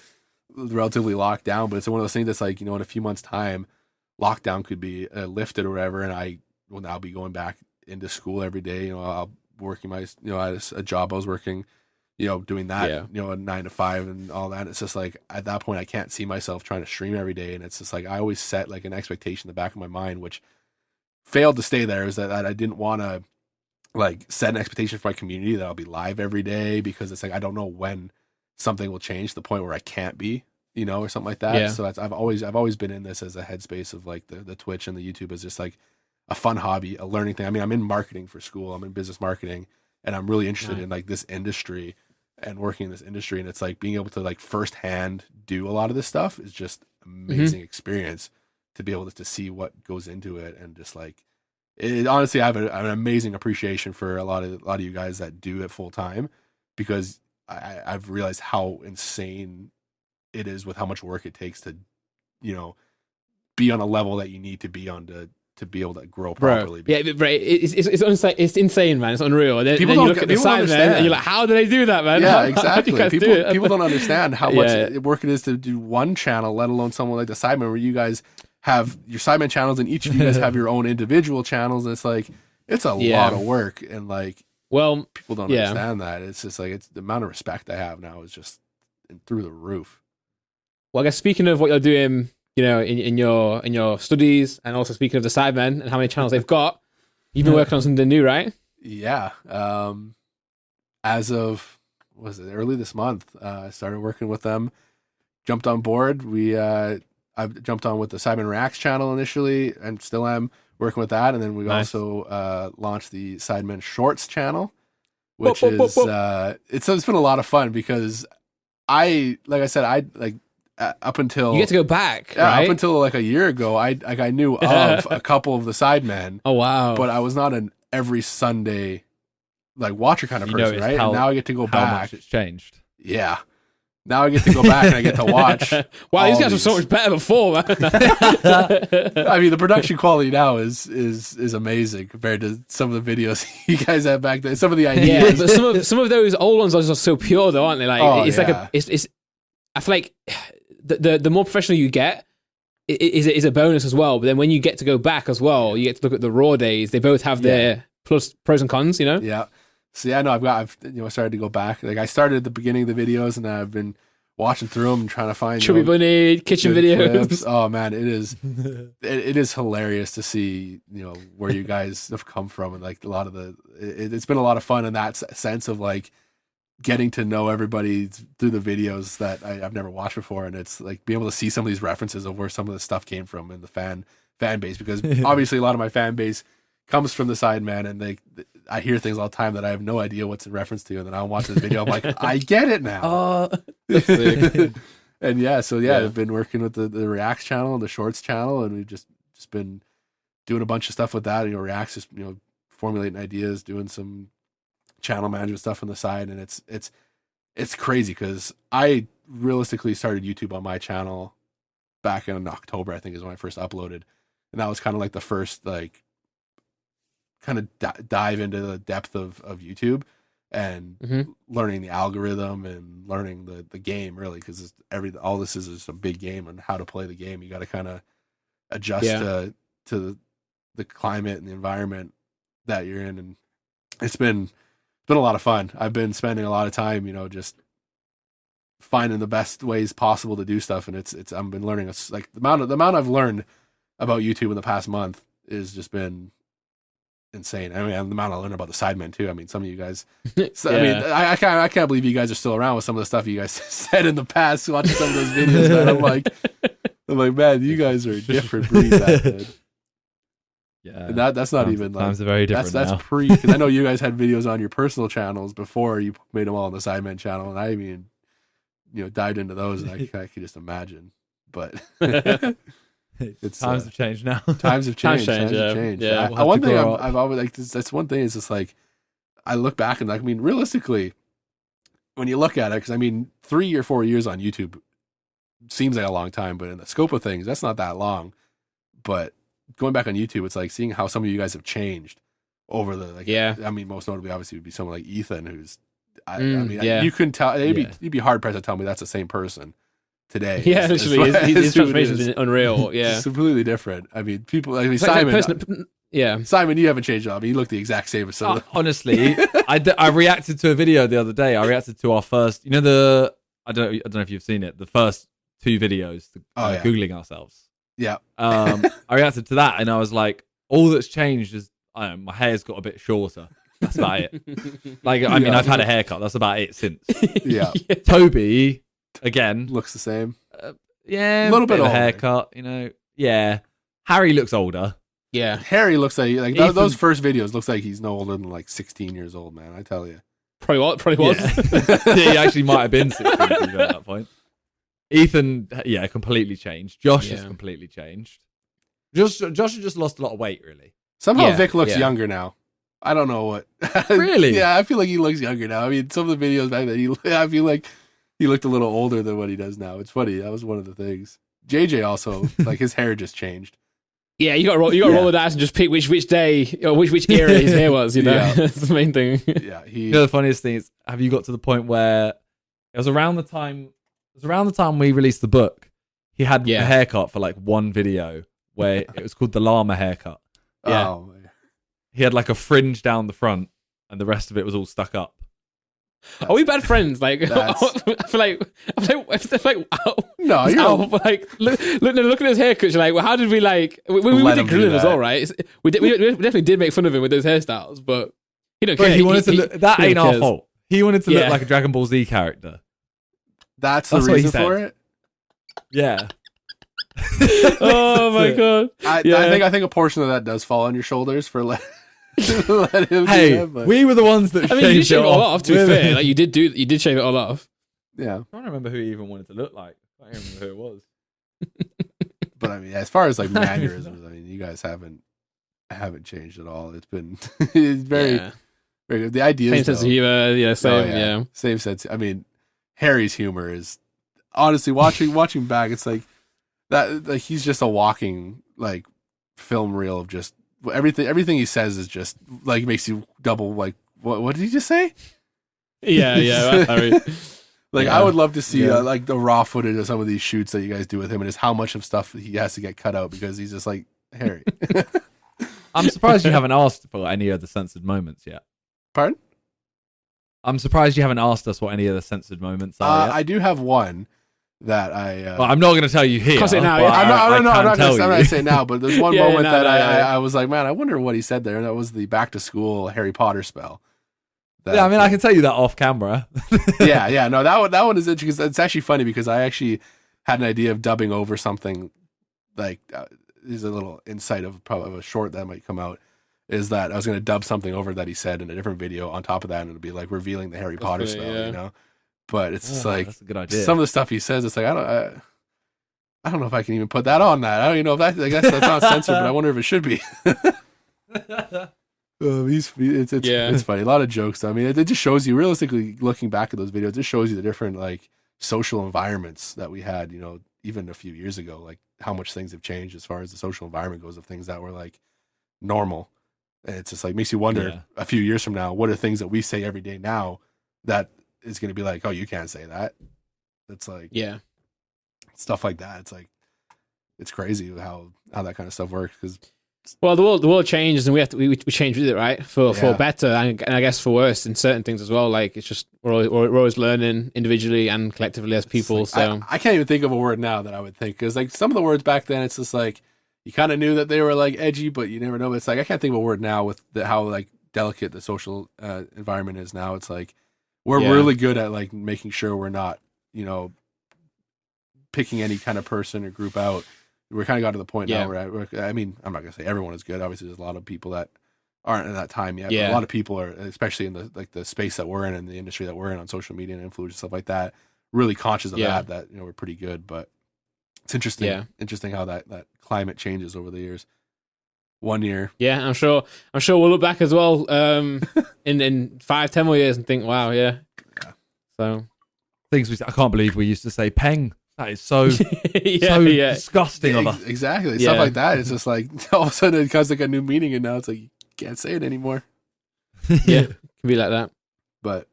relatively locked down, but it's one of those things that's like, in a few months' time, lockdown could be lifted or whatever, and I will now be going back into school every day. I'll working my a job I was working, doing that, a 9 to 5 and all that. It's just like, at that point I can't see myself trying to stream every day, and it's just like, I always set like an expectation in the back of my mind, which failed to stay there, is that I didn't want to like set an expectation for my community that I'll be live every day, because it's like, I don't know when something will change to the point where I can't be, or something like that. So I've always been in this as a headspace of like the Twitch and the YouTube is just like a fun hobby, a learning thing. I mean, I'm in marketing for school. I'm in business marketing, and I'm really interested in like this industry and working in this industry. And it's like, being able to like firsthand do a lot of this stuff is just amazing experience to be able to see what goes into it. And just like, honestly, I have an amazing appreciation for a lot of you guys that do it full time, because I've realized how insane it is with how much work it takes to, be on a level that you need to be on to be able to grow properly. It's insane, man. It's unreal. People then you don't, look at the people Sidemen, understand. and you're like, how do they do that, man? Yeah, exactly. People do don't understand how much work it is to do one channel, let alone someone like the Sidemen, where you guys have your Sidemen channels, and each of you guys have your own individual channels. And it's like, it's a lot of work, and like, people don't understand that. It's just like, it's the amount of respect I have now is just through the roof. Well, I guess speaking of what you're doing, in your studies, and also speaking of the Sidemen and how many channels they've got, you've been working on something new, right? Yeah. As of early this month, I started working with them. Jumped on board. I jumped on with the Sidemen Reacts channel initially, and still am working with that. And then we also launched the Sidemen Shorts channel, which it's been a lot of fun, because I up until You get to go back, right? up until like a year ago, I knew of a couple of the Sidemen. Oh wow! But I was not an every Sunday like watcher kind of person, noticed right? And now I get to go how back. much it's changed. Yeah. Now I get to go back and I get to watch. Wow, these all guys were so much better before, man. I mean, the production quality now is amazing compared to some of the videos you guys had back then. Some of the Yeah, ideas. but some of those old ones are just so pure, though, aren't they? Like it's like it's. I feel like the more professional you get is a bonus as well. But then when you get to go back as well, you get to look at the raw days. They both have their pros and cons, you know. Yeah. So yeah, no, I've started to go back. Like I started at the beginning of the videos, and I've been watching through them and trying to find Chubby Bunny kitchen videos. Clips. Oh man, it is it is hilarious to see where you guys have come from, and like a lot of it's been a lot of fun in that sense of like getting to know everybody through the videos that I've never watched before, and it's like being able to see some of these references of where some of the stuff came from in the fan base, because obviously a lot of my fan base comes from the Sidemen, and I hear things all the time that I have no idea what's in reference to, and then I'll watch this video, I'm like, I get it now. That's sick. And I've been working with the Reacts channel and the Shorts channel, and we've just been doing a bunch of stuff with that. Reacts just formulating ideas, doing some channel management stuff on the side, and it's crazy because I realistically started YouTube on my channel back in October, I think is when I first uploaded, and that was kind of like the first like kind of dive into the depth of YouTube and learning the algorithm and learning the game, really, because all this is a big game, and how to play the game. You got to kind of adjust to the climate and the environment that you're in, and it's been a lot of fun. I've been spending a lot of time, just finding the best ways possible to do stuff, and I've been learning like the amount I've learned about YouTube in the past month has just been insane. I mean, the amount I learned about the Sidemen too. I mean, some of you guys. I mean, I can't believe you guys are still around with some of the stuff you guys said in the past. Watching some of those videos, man, I'm like, man, you guys are a different breed back then. Yeah, and that's not even like times are very different. That's pre, because I know you guys had videos on your personal channels before you made them all on the Sidemen channel, and I mean, dived into those, and I could just imagine, but. Times have changed now. Times have changed. Yeah. One thing I've always like. That's one thing. Is just like I look back and like, I mean, realistically, when you look at it, because I mean, 3 or 4 years on YouTube seems like a long time, but in the scope of things, that's not that long. But going back on YouTube, it's like seeing how some of you guys have changed over the I mean, most notably, obviously, would be someone like Ethan, who's you couldn't tell. You'd be hard pressed to tell me that's the same person today. Yeah, literally, his transformation is unreal. Yeah, it's completely different. I mean, Simon. Simon, you haven't changed at all. I mean, you look the exact same as some. Honestly, I reacted to a video the other day. I reacted to our first. I don't know if you've seen it. The first 2 videos, googling ourselves. Yeah. I reacted to that, and I was like, all that's changed is my hair's got a bit shorter. That's about it. Like, I mean, I've had a haircut. That's about it since. Yeah. Toby. Again, looks the same. A little bit of older. a haircut, Yeah, Harry looks older. Yeah, Harry looks like Ethan, those first videos looks like he's no older than like 16 years old, man. I tell you, probably was. Yeah. He actually might have been 16 at that point. Ethan, completely changed. Josh has completely changed. Josh has just lost a lot of weight, really. Somehow Vic looks younger now. I don't know what. Really? Yeah, I feel like he looks younger now. I mean, some of the videos back then, I feel like he looked a little older than what he does now. It's funny. That was one of the things. JJ also, like, his hair just changed. Yeah, you got to roll the dice and just pick which day or which era his hair was. That's the main thing. Yeah, the funniest thing is, have you got to the point where it was around the time we released the book? He had a haircut for like one video where it was called the llama haircut. Yeah, oh, he had like a fringe down the front, and the rest of it was all stuck up. Are we bad friends? Like, I feel like, no, you're like, look at his haircuts. You're like, well, how did we like? We did grill him as well, right? We definitely did make fun of him with those hairstyles, but he don't care. He wanted to look. That ain't our fault. He wanted to look like a Dragon Ball Z character. That's the reason for it. Yeah. Oh my god! I think a portion of that does fall on your shoulders for let him. Hey, we were the ones that. I mean, you did shave it all off. To be fair, like you did shave it all off. Yeah, I don't remember who he even wanted to look like. I can't remember who it was. But I mean, as far as like mannerisms, I mean, you guys haven't changed at all. It's been it's very very good. The idea Same sense of humor, yeah. Same sense. I mean, Harry's humor is honestly watching back. It's like that. Like he's just a walking like film reel of just everything. Everything he says is just like makes you double. Like what did he just say? Yeah. Harry. Like I would love to see like the raw footage of some of these shoots that you guys do with him, and just how much of stuff he has to get cut out because he's just like Harry. I'm surprised you haven't asked for any of the censored moments yet. Pardon? I'm surprised you haven't asked us what any of the censored moments are yet. I do have one that I. Well, I'm not going to tell you here. Can't say now, but yeah. I'm not tell going to say now, but there's one moment that yeah. I was like, man, I wonder what he said there, and that was the back to school Harry Potter spell. Yeah, I mean, I can tell you that off camera. yeah. No, that one is interesting because it's actually funny because I actually had an idea of dubbing over something like there's a little insight of probably a short that might come out. Is that I was going to dub something over that he said in a different video on top of that, and it'd be like revealing the Harry Potter spell, you know. But it's just like that's a good idea. Some of the stuff he says, it's like I don't know if I can even put that on that. I don't even know if that. I guess that's not censored, but I wonder if it should be. It's funny. A lot of jokes. I mean, it just shows you realistically looking back at those videos. It just shows you the different like social environments that we had. You know, even a few years ago, like how much things have changed as far as the social environment goes of things that were like normal. And it's just like makes you wonder a few years from now, what are things that we say every day now that is going to be like, oh, you can't say that. It's like stuff like that. It's like it's crazy how that kind of stuff works because. Well, the world changes, and we change with it, right? For better, and I guess for worse in certain things as well. Like it's just we're always learning individually and collectively as people. Like, so I can't even think of a word now that I would think because like some of the words back then, it's just like you kind of knew that they were like edgy, but you never know. It's like I can't think of a word now with how like delicate the social environment is now. It's like we're really good at like making sure we're not picking any kind of person or group out. We're kind of got to the point now where I mean, I'm not gonna say everyone is good. Obviously, there's a lot of people that aren't in that time yet. Yeah. But a lot of people are, especially in the space that we're in and the industry that we're in on social media and influence and stuff like that, really conscious of that we're pretty good. But it's interesting. Interesting how that climate changes over the years. 1 year. Yeah, I'm sure we'll look back as well in 5-10 more years and think, wow, So things I can't believe we used to say peng. That is so disgusting of us. Exactly. Stuff like that. It's just like all of a sudden it comes like a new meaning, and now it's like you can't say it anymore. Yeah, it can be like that. But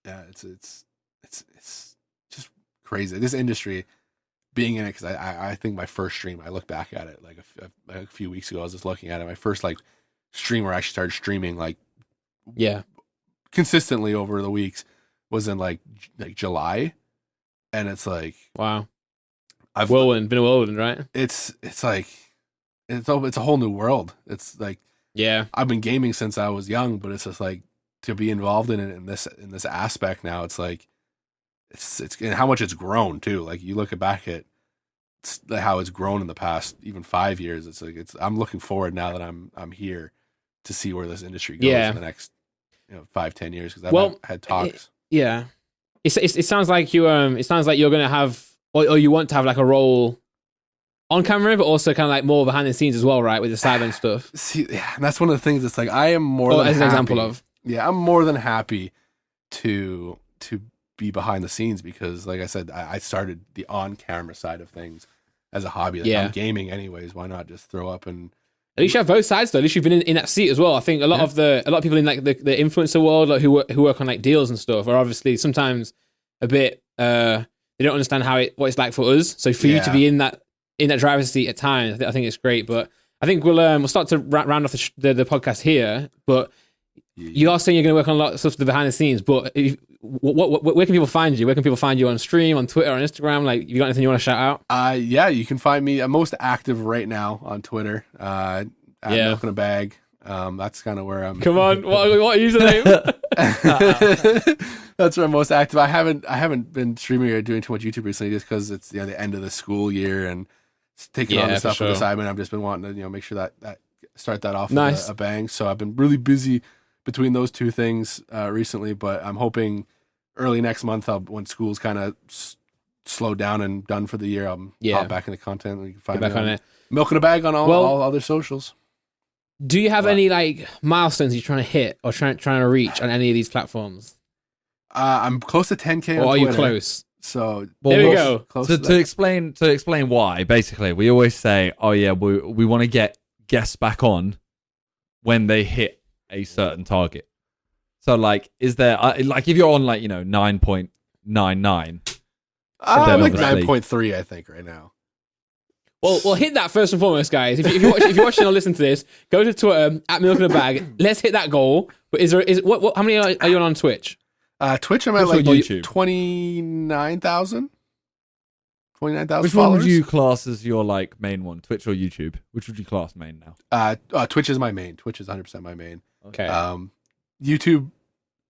yeah, it's just crazy. This industry, being in it, because I think my first stream, I look back at it like a few weeks ago. I was just looking at it. My first like stream where I actually started streaming like consistently over the weeks was in like July. And it's like, wow, been a whirlwind, right? It's like, it's a whole new world. It's like, I've been gaming since I was young, but it's just like to be involved in it in this aspect now. It's like, it's and how much it's grown too. Like you look back at how it's grown in the past even 5 years. It's like I'm looking forward now that I'm here to see where this industry goes in the next 5-10 years because I've had talks. It sounds like you it sounds like you're gonna have or you want to have like a role on camera, but also kind of like more behind the scenes as well, right? With the Sidemen stuff. See, and that's one of the things. It's like I am more than as an happy, example of. Yeah, I'm more than happy to be behind the scenes because, like I said, I started the on camera side of things as a hobby. Like I'm gaming anyways. Why not just throw up and. At least you have both sides though. At least you've been in that seat as well. I think a lot of people in like the influencer world, like, who work on like deals and stuff, are obviously sometimes a bit they don't understand what it's like for us. So for you to be in that driver's seat at times, I think it's great. But I think we'll start to round off the podcast here. But you are saying you're going to work on a lot of stuff behind the scenes. But where can people find you? Where can people find you on stream, on Twitter, on Instagram? Like, you got anything you want to shout out? You can find me. I'm most active right now on Twitter. At Milkinabag. That's kind of where I'm. Come on, what username? That's where I'm most active. I haven't been streaming or doing too much YouTube recently, just because it's the end of the school year and taking on the stuff with the Sidemen. I've just been wanting to make sure that start that off with a bang. So I've been really busy between those two things recently, but I'm hoping early next month when school's kind of slowed down and done for the year, I'll hop back into content. You can find Get back me on it. Milkinabag on all other socials. Do you have any like milestones you're trying to hit or trying to reach on any of these platforms? I'm close to 10K or on are Twitter. you close? So there we go. To explain why, basically, we always say, "Oh yeah, we want to get guests back on when they hit a certain target." So like, is there like if you're on like 9.99? I'm like obviously 9.3, I think, right now. Well, hit that first and foremost, guys. If you're watching or listening to this, go to Twitter at Milkinabag. Let's hit that goal. But what? How many are you on Twitch? Twitch, I'm at like YouTube. 29,000. 29,000 Which followers. one would you class as your like main one? Twitch or YouTube? Which would you class main now? Twitch is my main. Twitch is 100% my main. Okay. YouTube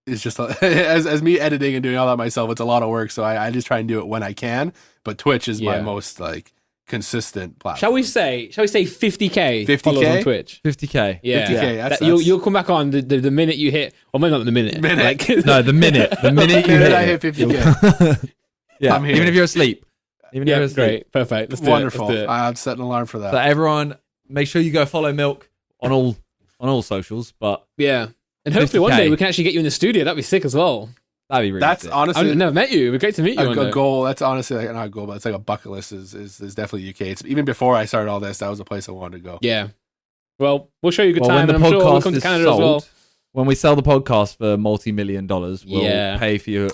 is just as me editing and doing all that myself. It's a lot of work, so I just try and do it when I can. But Twitch is my most like consistent platform. Shall we say 50K 50K? followers on Twitch? 50K. Yeah. 50K. That's, you'll come back on the minute you hit, or maybe not the minute. Like, No, the minute you hit I hit 50K. Yeah, I'm here. even if you're asleep. Even if you're asleep. Great, perfect. Let's do Wonderful. It. Let's do it. I'm setting an alarm for that. So everyone, make sure you go follow Milk on all socials. But Yeah, and hopefully 50K. one day we can actually get you in the studio. That'd be sick as well. that'd be really That's sick. honestly I've never met you. It'd be great to meet you. a goal. That's honestly like, not a goal, but it's like a bucket list. Is definitely UK. It's even before I started all this. That was a place I wanted to go. Yeah. Well, we'll show you a good Well, time, when and the I'm sure we'll podcast come to is Canada as well. sold, when we sell the podcast for multi-million dollars, we'll Yeah. pay for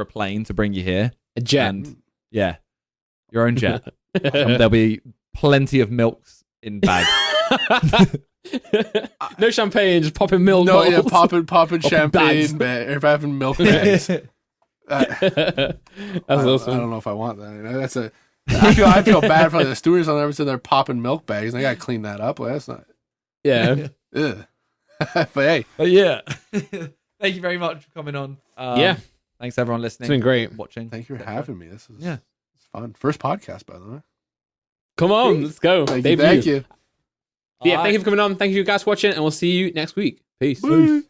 a plane to bring you here. A jet. And yeah, your own jet. There'll be plenty of milks in bags. No champagne, just popping milk. No, yeah, bottles. popping champagne, or having milk bags. That's awesome. I don't know if I want that. That's a. I feel bad for the stewards on everything. They're popping milk bags. And I gotta clean that up. Well, that's not. Yeah. Ugh. But hey, But yeah, thank you very much for coming on. Yeah. Thanks everyone listening. It's been great. Watching. thank you for having me. This is It's fun. First podcast, by the way. Come on, let's go. Thank you. Yeah, thank you for coming on. Thank you guys for watching, and we'll see you next week. Peace. Peace.